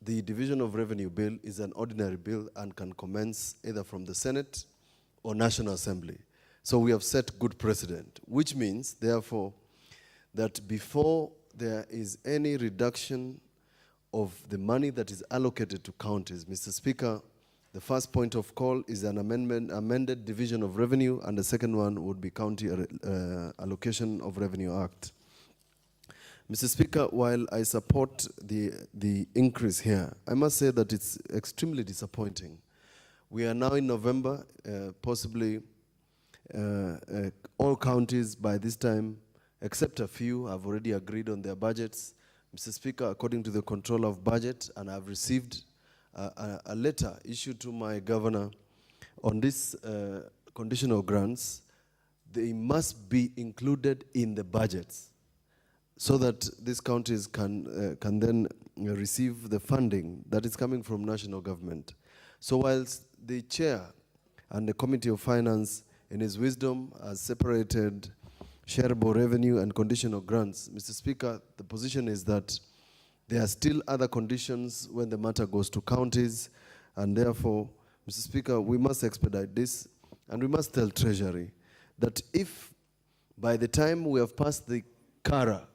P: the Division of Revenue bill is an ordinary bill and can commence either from the Senate or National Assembly. So we have set good precedent, which means, therefore, that before there is any reduction of the money that is allocated to counties, Mr. Speaker, the first point of call is an amended Division of Revenue, and the second one would be County Allocation of Revenue Act. Mr. Speaker, while I support the increase here, I must say that it's extremely disappointing. We are now in November, possibly all counties by this time, except a few, have already agreed on their budgets. Mr. Speaker, according to the Controller of Budget, and I've received a letter issued to my governor on this conditional grants, they must be included in the budgets so that these counties can then receive the funding that is coming from national government. So whilst the chair and the Committee of Finance, in his wisdom, has separated shareable revenue and conditional grants, Mr. Speaker, the position is that there are still other conditions when the matter goes to counties, and therefore, Mr. Speaker, we must expedite this. and we must tell Treasury that if by the time we have passed the CARA,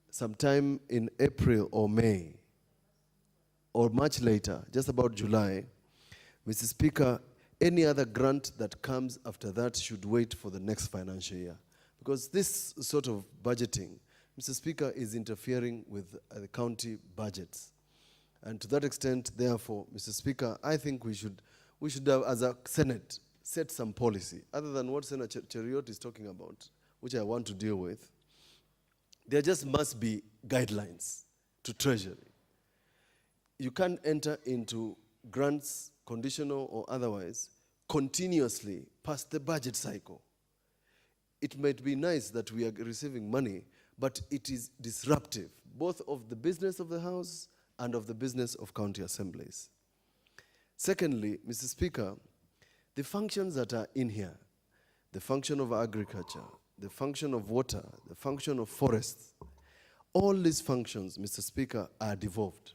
P: sometime in April or May, or much later, just about July, Mr. Speaker, any other grant that comes after that should wait for the next financial year. Because this sort of budgeting, Mr. Speaker, is interfering with the county budgets. And to that extent, therefore, Mr. Speaker, I think we should have, as a Senate, set some policy, other than what Senator Cheriot is talking about, which I want to deal with. There just must be guidelines to Treasury. You can't enter into grants, conditional or otherwise, continuously past the budget cycle. It might be nice that we are receiving money, but it is disruptive, both of the business of the House and of the business of county assemblies. Secondly, Mr. Speaker, the functions that are in here, the function of agriculture, the function of water, the function of forests, all these functions, Mr. Speaker, are devolved.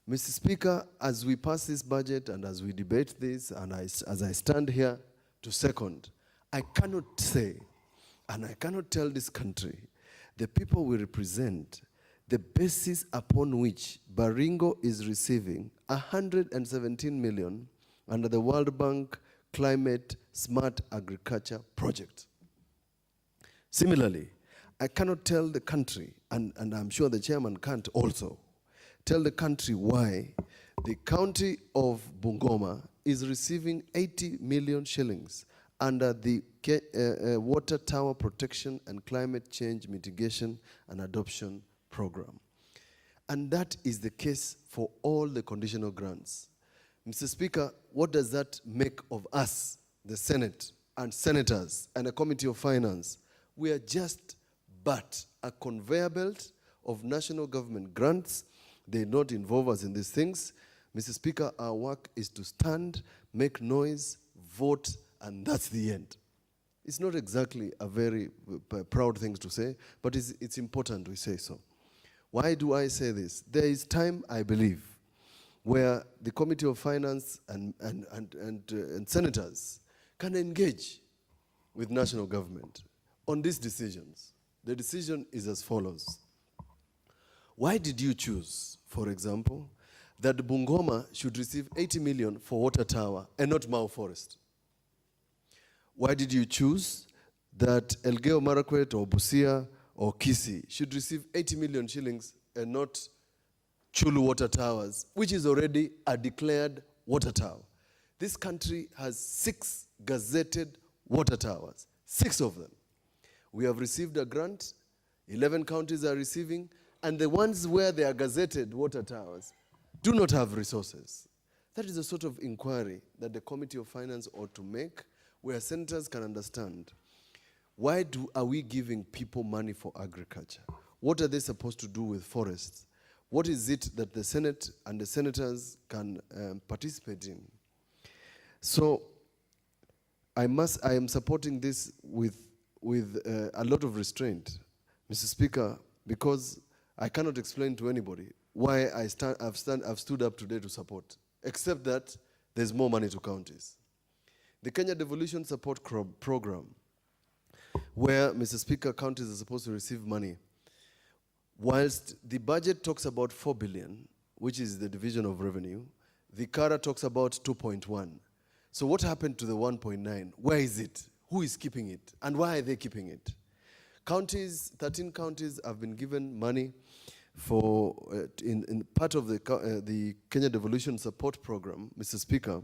P: Mr. Speaker, as we pass this budget and as we debate this, and as I stand here to second, I cannot say, and I cannot tell this country, the people we represent, the basis upon which Baringo is receiving 117 million under the World Bank Climate Smart Agriculture Project. Similarly, I cannot tell the country, and I'm sure the chairman can't also, tell the country why the county of Bungoma is receiving 80 million shillings under the Water Tower Protection and Climate Change Mitigation and Adoption Program. And that is the case for all the conditional grants. Mr. Speaker, what does that make of us, the Senate and senators and a Committee of Finance? We are just but a conveyor belt of national government grants. They not involve us in these things. Mr. Speaker, our work is to stand, make noise, vote, and that's the end. It's not exactly a very proud thing to say, but it's important we say so. Why do I say this? There is time, I believe, where the Committee of Finance and senators can engage with national government on these decisions. The decision is as follows. Why did you choose, for example, that Bungoma should receive 80 million for water tower and not Mau Forest? Why did you choose that Elgeyo Marakwet or Busia or Kisii should receive 80 million shillings and not Chulu water towers, which is already a declared water tower? This country has 6 gazetted water towers, 6 of them. We have received a grant, 11 counties are receiving, and the ones where they are gazetted water towers do not have resources. That is the sort of inquiry that the Committee of Finance ought to make, where senators can understand, why are we giving people money for agriculture? What are they supposed to do with forests? What is it that the Senate and the senators can participate in? So I am supporting this with a lot of restraint, Mr. Speaker, because I cannot explain to anybody why I've stood up today to support, except that there's more money to counties. The Kenya Devolution Support Program, where, Mr. Speaker, counties are supposed to receive money, whilst the budget talks about 4 billion, which is the division of revenue, the CARA talks about 2.1. So what happened to the 1.9? Where is it? Who is keeping it? And why are they keeping it? Counties, 13 counties have been given money for, in part of the Kenya Devolution Support Program, Mr. Speaker,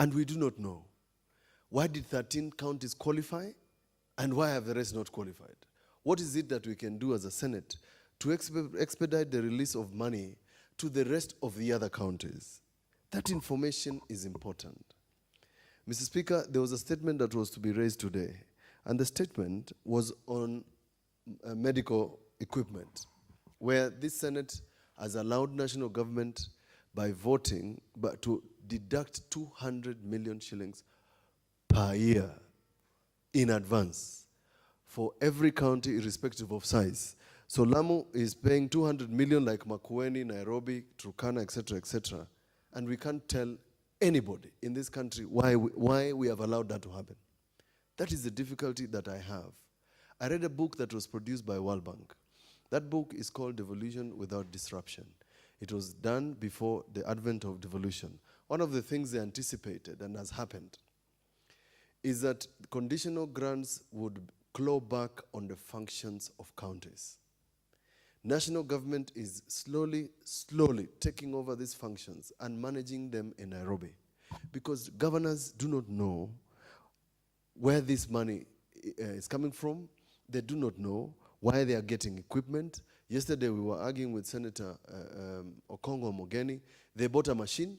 P: and we do not know. Why did 13 counties qualify, and why have the rest not qualified? What is it that we can do as a Senate to expedite the release of money to the rest of the other counties? That information is important. Mr. Speaker, there was a statement that was to be raised today, and the statement was on medical equipment, where this Senate has allowed national government by voting to deduct 200 million shillings per year in advance for every county irrespective of size. So Lamu is paying 200 million like Makueni, Nairobi, Turkana, etc., and we can't tell anybody in this country why we have allowed that to happen. That is the difficulty that I have. I read a book that was produced by World Bank. That book is called Devolution Without Disruption. It was done before the advent of devolution. One of the things they anticipated and has happened is that conditional grants would claw back on the functions of counties. National government is slowly taking over these functions and managing them in Nairobi, because governors do not know where this money is coming from. They do not know why they are getting equipment. Yesterday we were arguing with Senator Okongo Mogeni. They bought a machine.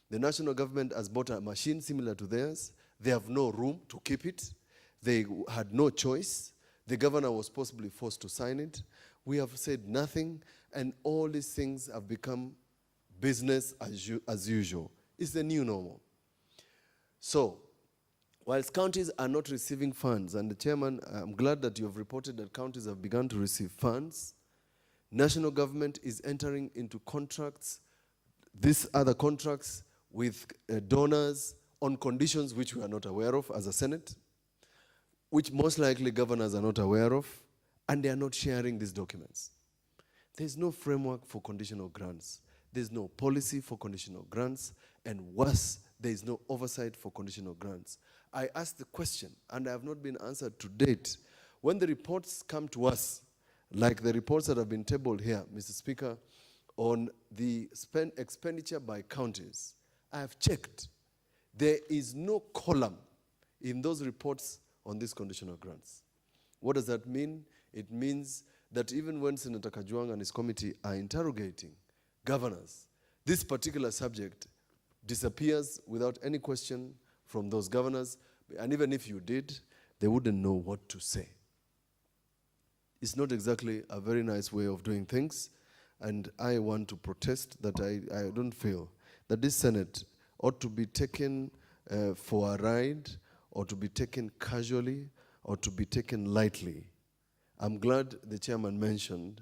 P: The national government has bought a machine similar to theirs. They have no room to keep it. They had no choice. The governor was possibly forced to sign it. We have said nothing, and all these things have become business as usual. It's the new normal. So, whilst counties are not receiving funds, and the chairman, I'm glad that you have reported that counties have begun to receive funds, national government is entering into contracts, these other contracts with donors on conditions which we are not aware of as a Senate, which most likely governors are not aware of, and they are not sharing these documents. There's no framework for conditional grants. There's no policy for conditional grants, and worse, there is no oversight for conditional grants. I asked the question, and I have not been answered to date. When the reports come to us, like the reports that have been tabled here, Mr. Speaker, on the expenditure by counties, I have checked. There is no column in those reports on these conditional grants. What does that mean? It means that even when Senator Kajwang and his committee are interrogating governors, this particular subject disappears without any question from those governors, and even if you did, they wouldn't know what to say. It's not exactly a very nice way of doing things, and I want to protest that I don't feel that this Senate ought to be taken for a ride, or to be taken casually, or to be taken lightly. I'm glad the chairman mentioned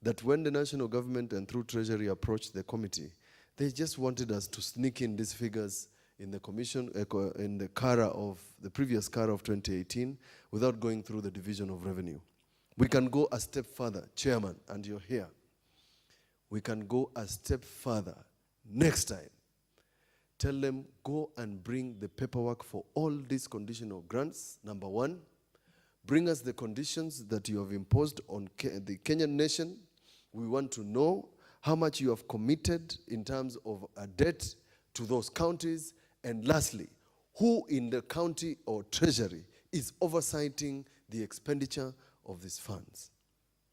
P: that when the national government and through Treasury approached the committee, they just wanted us to sneak in these figures in the commission, in the CARA of the previous CARA of 2018, without going through the Division of Revenue. We can go a step further, Chairman, and you're here. We can go a step further. Next time, tell them, go and bring the paperwork for all these conditional grants, number one. Bring us the conditions that you have imposed on the Kenyan nation. We want to know how much you have committed in terms of a debt to those counties. And lastly, who in the county or treasury is oversighting the expenditure of these funds?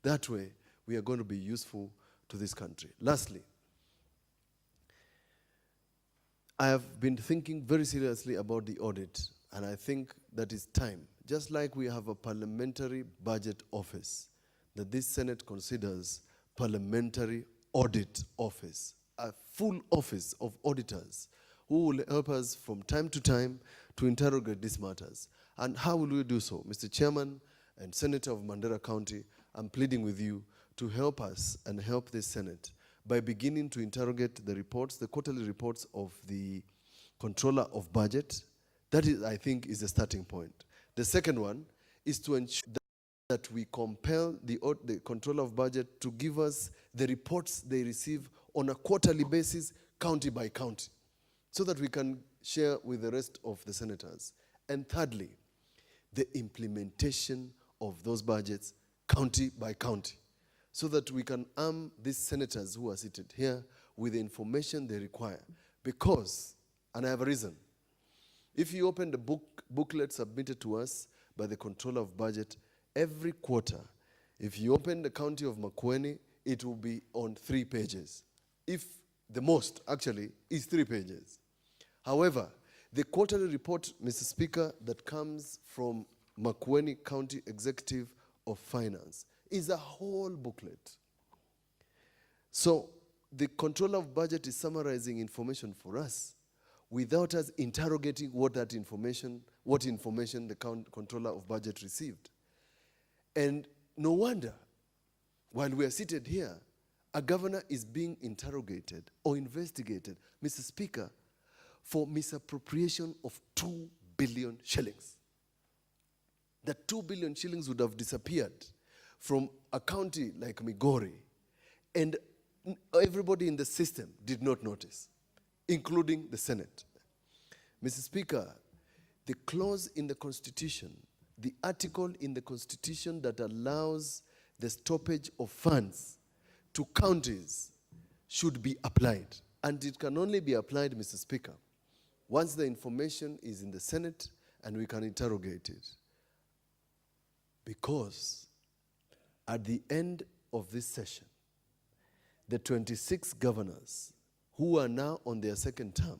P: That way, we are going to be useful to this country. Lastly, I have been thinking very seriously about the audit, and I think that it's time, just like we have a parliamentary budget office, that this Senate considers parliamentary audit office, a full office of auditors who will help us from time to time to interrogate these matters. And how will we do so? Mr. Chairman and Senator of Mandera County, I'm pleading with you to help us and help the Senate by beginning to interrogate the reports, the quarterly reports of the Controller of Budget. That is, I think, is a starting point. The second one is to ensure that we compel the Controller of Budget to give us the reports they receive on a quarterly basis, county by county, so that we can share with the rest of the senators. And thirdly, the implementation of those budgets county by county, so that we can arm these senators who are seated here with the information they require. Because, and I have a reason, if you open the booklet submitted to us by the Controller of Budget, every quarter, if you open the county of Makueni, it will be on 3 pages. If the most, actually, is 3 pages. However, the quarterly report, Mr. Speaker, that comes from Makueni County Executive of Finance is a whole booklet. So the Controller of Budget is summarizing information for us without us interrogating what information the Controller of Budget received. And no wonder, while we are seated here, a governor is being interrogated or investigated, Mr. Speaker, for misappropriation of 2 billion shillings. That 2 billion shillings would have disappeared from a county like Migori, and everybody in the system did not notice, including the Senate. Mr. Speaker, the clause in the Constitution, the article in the Constitution that allows the stoppage of funds to counties should be applied. And it can only be applied, Mr. Speaker, once the information is in the Senate and we can interrogate it. Because at the end of this session, the 26 governors who are now on their second term,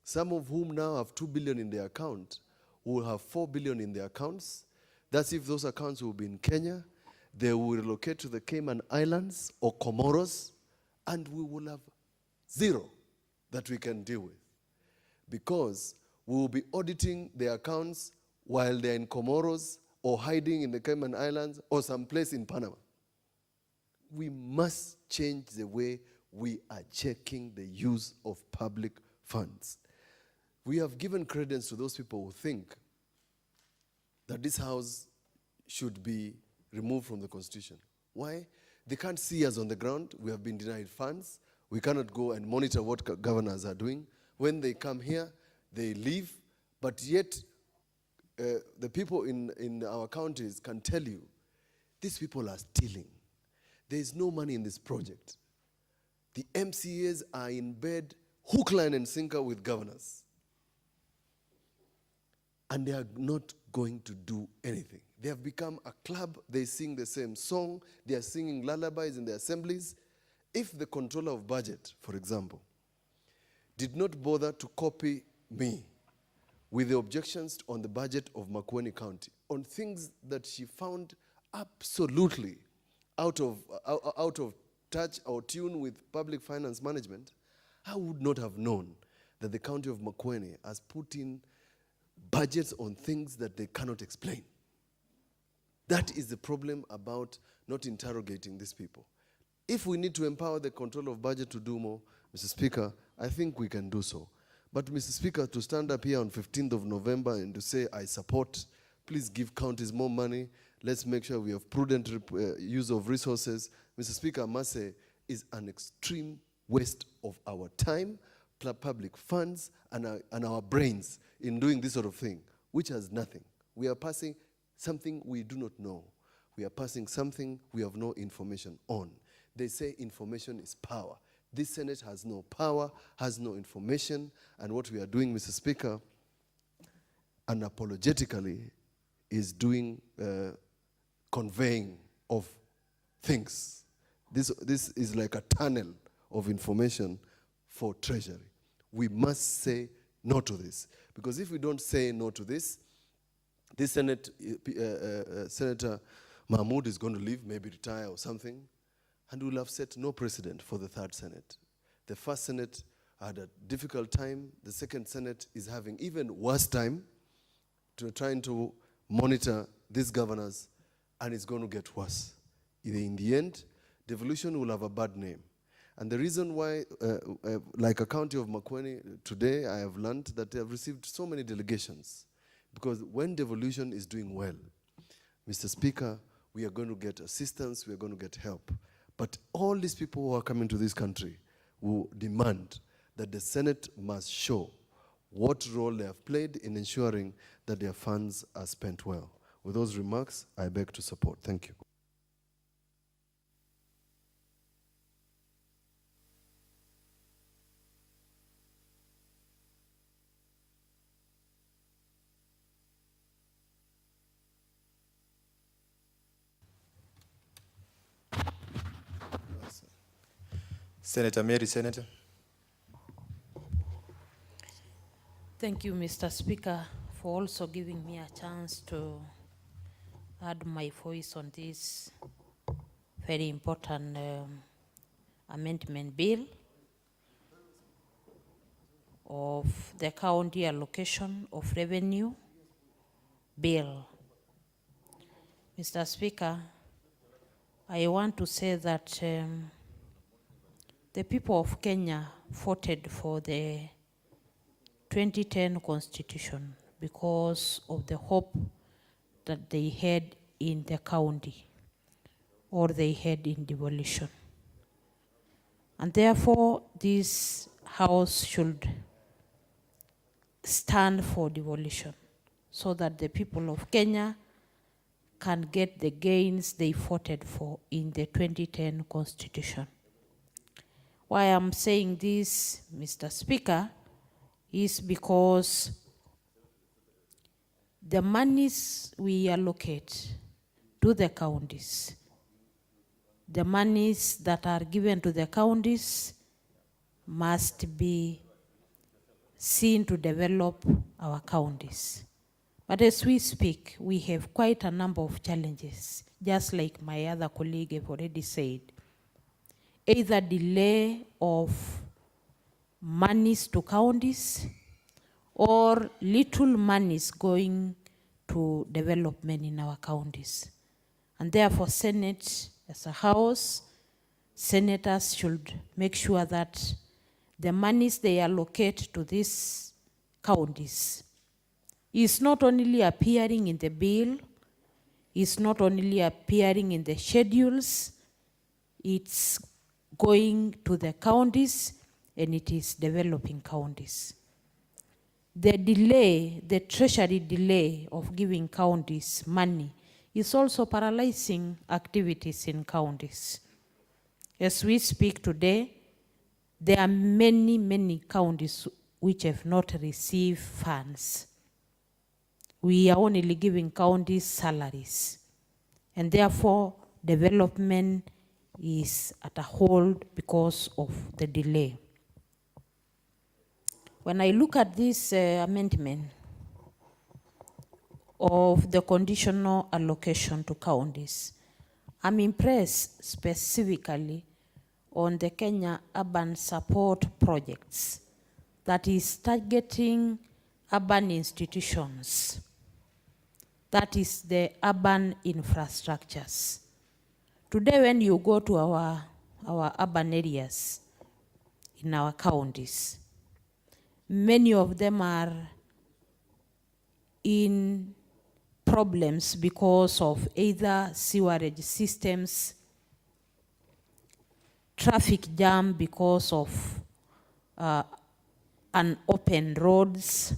P: some of whom now have 2 billion in their account, will have 4 billion in their accounts. That's if those accounts will be in Kenya. They will relocate to the Cayman Islands or Comoros, and we will have zero that we can deal with. Because we will be auditing their accounts while they're in Comoros or hiding in the Cayman Islands or someplace in Panama. We must change the way we are checking the use of public funds. We have given credence to those people who think that this house should be removed from the Constitution. Why? They can't see us on the ground. We have been denied funds. We cannot go and monitor what governors are doing. When they come here, they leave. But yet, the people in our counties can tell you, these people are stealing. There is no money in this project. The MCAs are in bed, hook, line, and sinker with governors. And they are not going to do anything. They have become a club. They sing the same song. They are singing lullabies in the assemblies. If the controller of budget, for example, did not bother to copy me with the objections on the budget of Makueni County on things that she found absolutely out of touch or tune with public finance management, I would not have known that the county of Makueni has put in budgets on things that they cannot explain. That is the problem about not interrogating these people. If we need to empower the control of budget to do more, Mr. Speaker, I think we can do so. But Mr. Speaker, to stand up here on 15th of November and to say, I support, please give counties more money, let's make sure we have prudent use of resources, Mr. Speaker, I must say, is an extreme waste of our time, public funds, and our brains in doing this sort of thing, which has nothing. We are passing something we do not know. We are passing something we have no information on. They say information is power. This Senate has no power, has no information, and what we are doing, Mr. Speaker, unapologetically, is doing conveying of things. This is like a tunnel of information for Treasury. We must say no to this. Because if we don't say no to this Senator Mahmoud is going to leave, maybe retire or something, and we'll have set no precedent for the third Senate. The first Senate had a difficult time. The second Senate is having even worse time trying to monitor these governors, and it's going to get worse. In the end, devolution will have a bad name. And the reason why, like a county of Makueni, today I have learned that they have received so many delegations. Because when devolution is doing well, Mr. Speaker, we are going to get assistance, we are going to get help. But all these people who are coming to this country will demand that the Senate must show what role they have played in ensuring that their funds are spent well. With those remarks, I beg to support. Thank you.
T: Senator Mary, Senator.
O: Thank you, Mr. Speaker, for also giving me a chance to add my voice on this very important amendment bill of the county allocation of revenue bill. Mr. Speaker, I want to say that the people of Kenya voted for the
U: 2010 constitution because of the hope that they had in the county or they had in devolution. And therefore, this house should stand for devolution so that the people of Kenya can get the gains they fought for in the 2010 constitution. Why I'm saying this, Mr. Speaker, is because the monies we allocate to the counties, the monies that are given to the counties must be seen to develop our counties. But as we speak, we have quite a number of challenges, just like my other colleague have already said. Either delay of monies to counties or little monies going to development in our counties. And therefore, Senate, as a house, senators should make sure that the monies they allocate to these counties is not only appearing in the bill, is not only appearing in the schedules, it's going to the counties and it is developing counties. The delay, the treasury delay of giving counties money is also paralyzing activities in counties. As we speak today, there are many, many counties which have not received funds. We are only giving counties salaries, and therefore development is at a hold because of the delay. When I look at this amendment of the conditional allocation to counties, I'm impressed specifically on the Kenya Urban Support Projects that is targeting urban institutions. That is the urban infrastructures. Today when you go to our urban areas in our counties, many of them are in problems because of either sewerage systems, traffic jam because of unopened roads.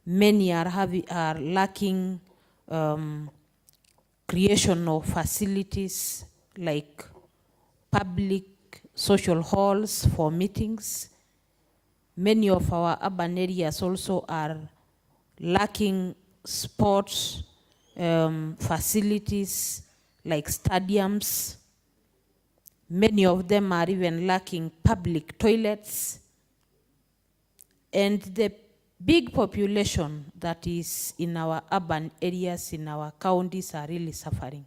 U: Many are lacking creation of facilities like public social halls for meetings. Many of our urban areas also are lacking sports facilities like stadiums. Many of them are even lacking public toilets. And the big population that is in our urban areas, in our counties, are really suffering.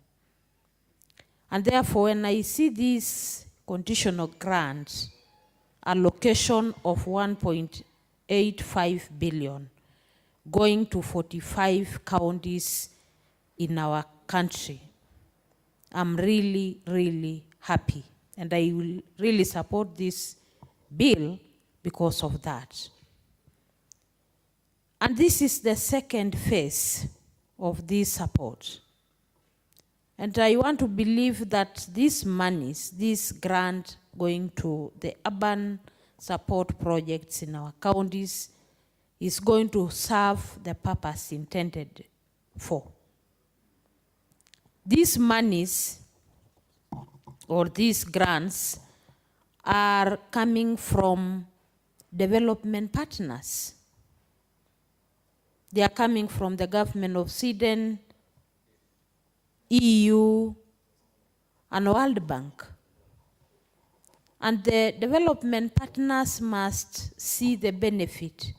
U: And therefore, when I see this conditional grant allocation of 1.85 billion going to 45 counties in our country, I'm really, really happy. And I will really support this bill because of that. And this is the second phase of this support. And I want to believe that these monies, this grant going to the urban support projects in our counties is going to serve the purpose intended for. These monies or these grants are coming from development partners. They are coming from the government of Sweden, EU, and World Bank. And the development partners must see the benefit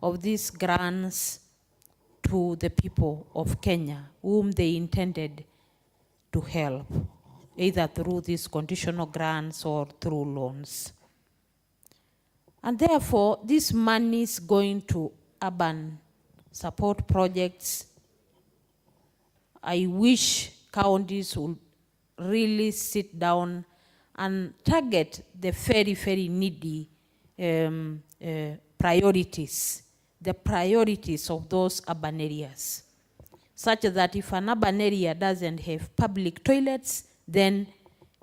U: of these grants to the people of Kenya, whom they intended to help, either through these conditional grants or through loans. And therefore, this money is going to urban support projects. I wish counties would really sit down and target the very, very needy priorities, the priorities of those urban areas, such that if an urban area doesn't have public toilets, then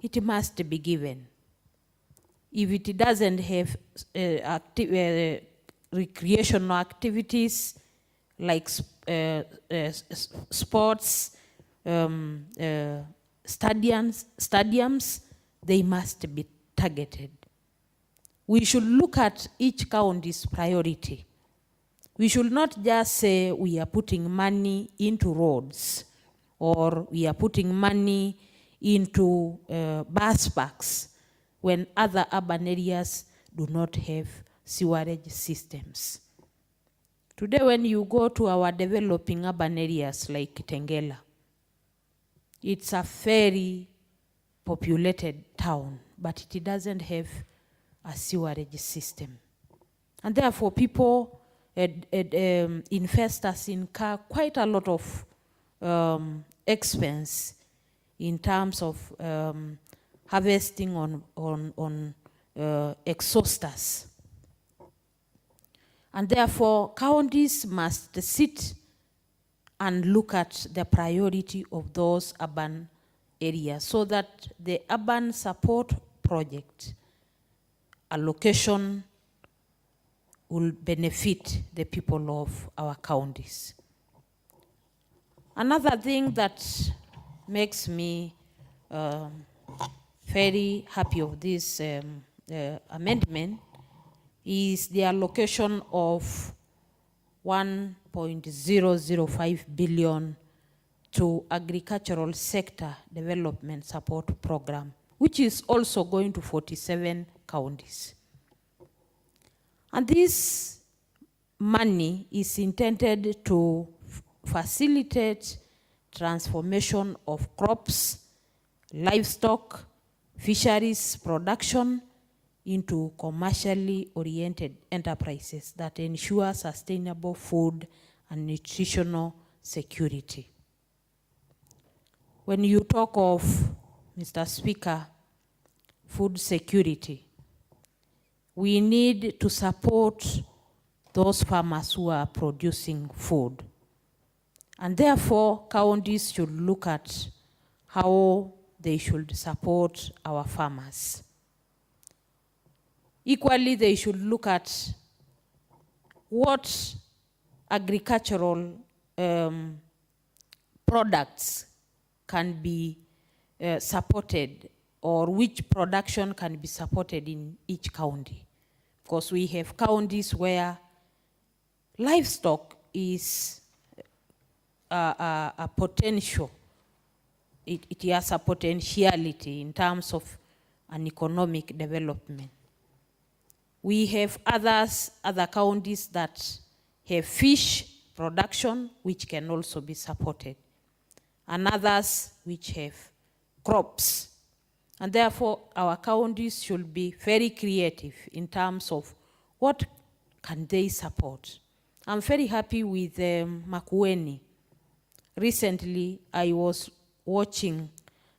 U: it must be given. If it doesn't have recreational activities like sports, stadiums, they must be targeted. We should look at each county's priority. We should not just say we are putting money into roads or we are putting money into bus parks when other urban areas do not have sewerage systems. Today, when you go to our developing urban areas like Tengela, it's a very populated town, but it doesn't have a sewerage system. And therefore, people, investors incur quite a lot of expense in terms of harvesting on exhausters. And therefore, counties must sit and look at the priority of those urban areas so that the urban support project allocation will benefit the people of our counties. Another thing that makes me very happy of this amendment is the allocation of 1.005 billion to agricultural sector development support program, which is also going to 47 counties. And this money is intended to facilitate transformation of crops, livestock, fisheries production into commercially oriented enterprises that ensure sustainable food and nutritional security. When you talk of, Mr. Speaker, food security, we need to support those farmers who are producing food. And therefore, counties should look at how they should support our farmers. Equally, they should look at what agricultural products can be supported, or which production can be supported in each county. Because we have counties where livestock is a potential. It has a potentiality in terms of an economic development. We have other counties that have fish production, which can also be supported, and others which have crops. And therefore, our counties should be very creative in terms of what can they support. I'm very happy with Makueni. Recently, I was watching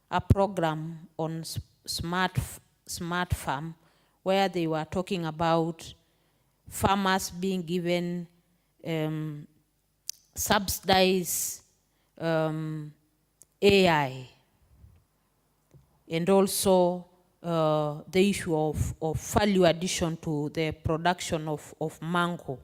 U: a program on smart farm where they were talking about farmers being given subsidized AI, and also the issue of value addition to the production of mango.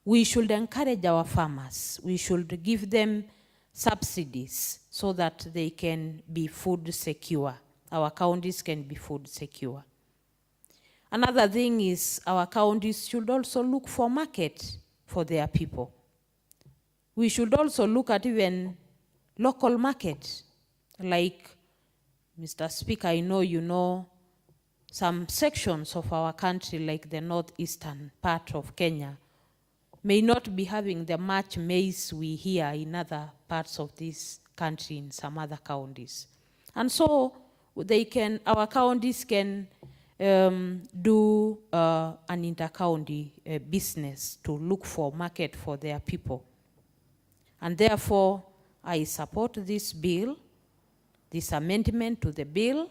U: We should encourage our farmers. We should give them subsidies so that they can be food secure. Our counties can be food secure. Another thing is our counties should also look for market for their people. We should also look at even local market. Like, Mr. Speaker, I know you know some sections of our country, like the northeastern part of Kenya, may not be having the much maize we hear in other parts of this country, in some other counties. And so our counties can do an inter-county business to look for market for their people. And therefore, I support this bill, this amendment to the bill,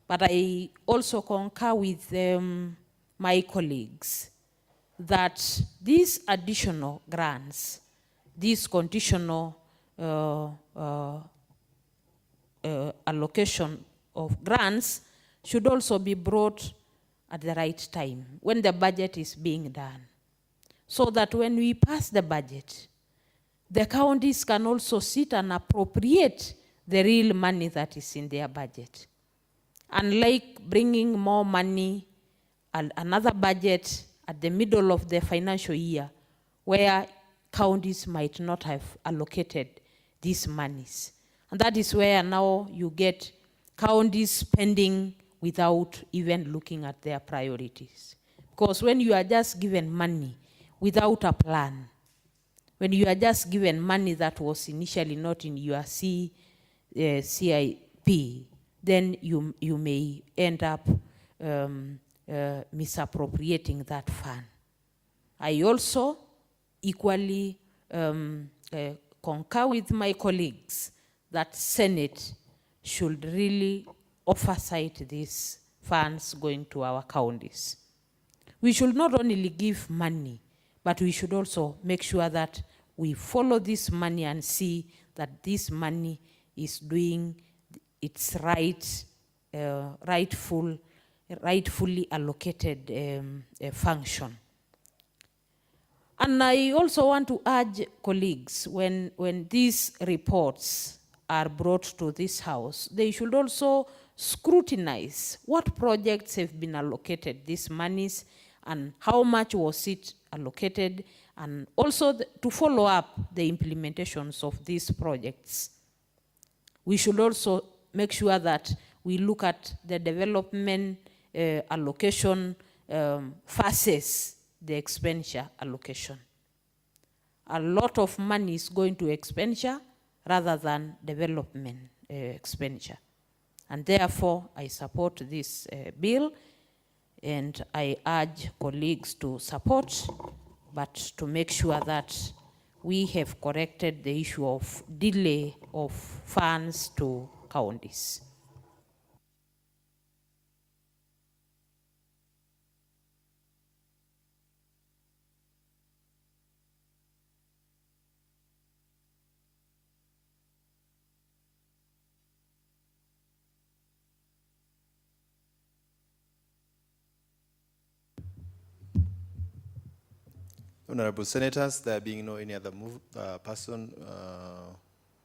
U: but I also concur with my colleagues that these additional grants, these conditional allocation of grants should also be brought at the right time when the budget is being done, so that when we pass the budget, the counties can also sit and appropriate the real money that is in their budget. Unlike bringing more money and another budget at the middle of the financial year, where counties might not have allocated these monies. And that is where now you get counties spending without even looking at their priorities. Because when you are just given money without a plan, when you are just given money that was initially not in your CIP, then you may end up misappropriating that fund. I also equally concur with my colleagues that Senate should really oversight these funds going to our counties. We should not only give money, but we should also make sure that we follow this money and see that this money is doing its rightfully allocated function. And I also want to urge colleagues, when these reports are brought to this House, they should also scrutinize what projects have been allocated these monies and how much was it allocated, and also to follow up the implementations of these projects. We should also make sure that we look at the development allocation versus the expenditure allocation. A lot of money is going to expenditure rather than development expenditure. And therefore, I support this bill, and I urge colleagues to support, but to make sure that we have corrected the issue of delay of funds to counties.
T: Honorable Senators, there being no any other person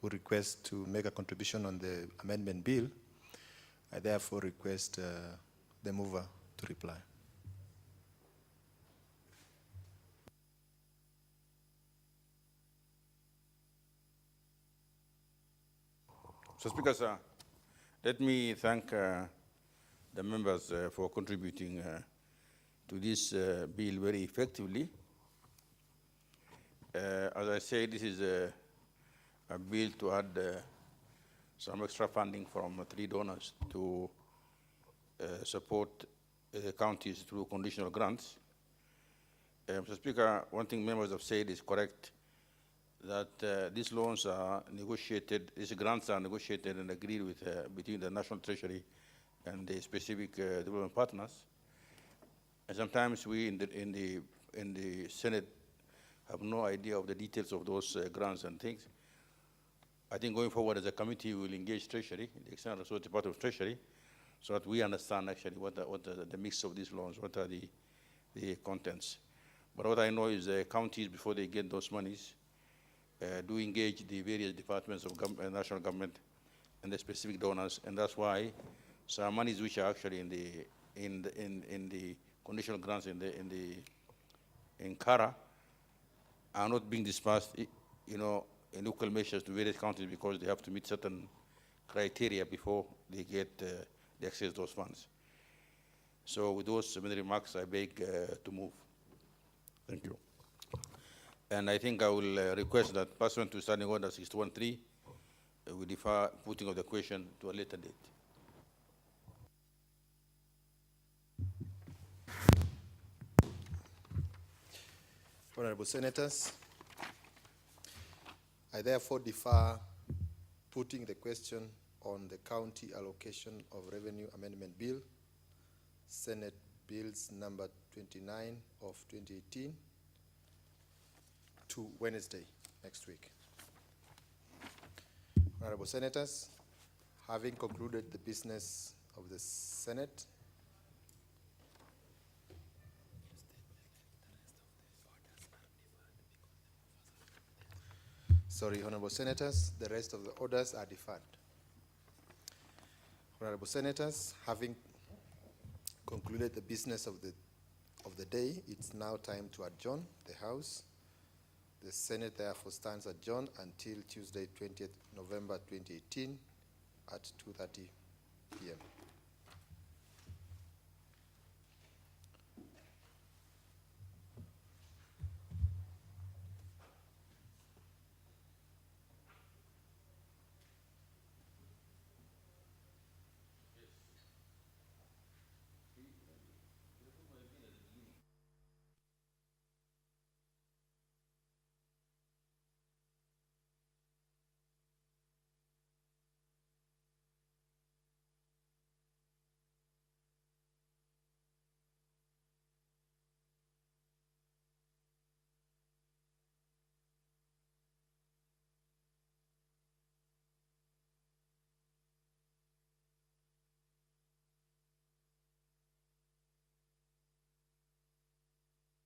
T: who requests to make a contribution on the amendment bill, I therefore request the mover to reply.
S: So, Speaker, sir, let me thank the members for contributing to this bill very effectively. As I say, this is a bill to add some extra funding from 3 donors to support counties through conditional grants. Mr. Speaker, one thing members have said is correct, that these loans are negotiated, these grants are negotiated and agreed with between the National Treasury and the specific development partners. And sometimes we in the Senate have no idea of the details of those grants and things. I think going forward as a committee, we will engage Treasury, the External Resource Department of Treasury, so that we understand actually what the mix of these loans, what are the contents. But what I know is the counties, before they get those monies, do engage the various departments of national government and the specific donors, and that's why some monies which are actually in the conditional grants in CARA are not being dispersed, in equal measures to various counties, because they have to meet certain criteria before they get the access to those funds. So with those many remarks, I beg to move. Thank you. And I think I will request that pursuant to Standing Order 613, we defer putting of the question to a later date.
T: Honorable Senators, I therefore defer putting the question on the County Allocation of Revenue Amendment Bill, Senate bills number 29 of 2018 to Wednesday next week. Honorable Senators, having concluded the business of the Senate, Honorable Senators, the rest of the orders are deferred. Honorable Senators, having concluded the business of the day, it's now time to adjourn the House. The Senate therefore stands adjourned until Tuesday, 20th November 2018 at 2:30 p.m.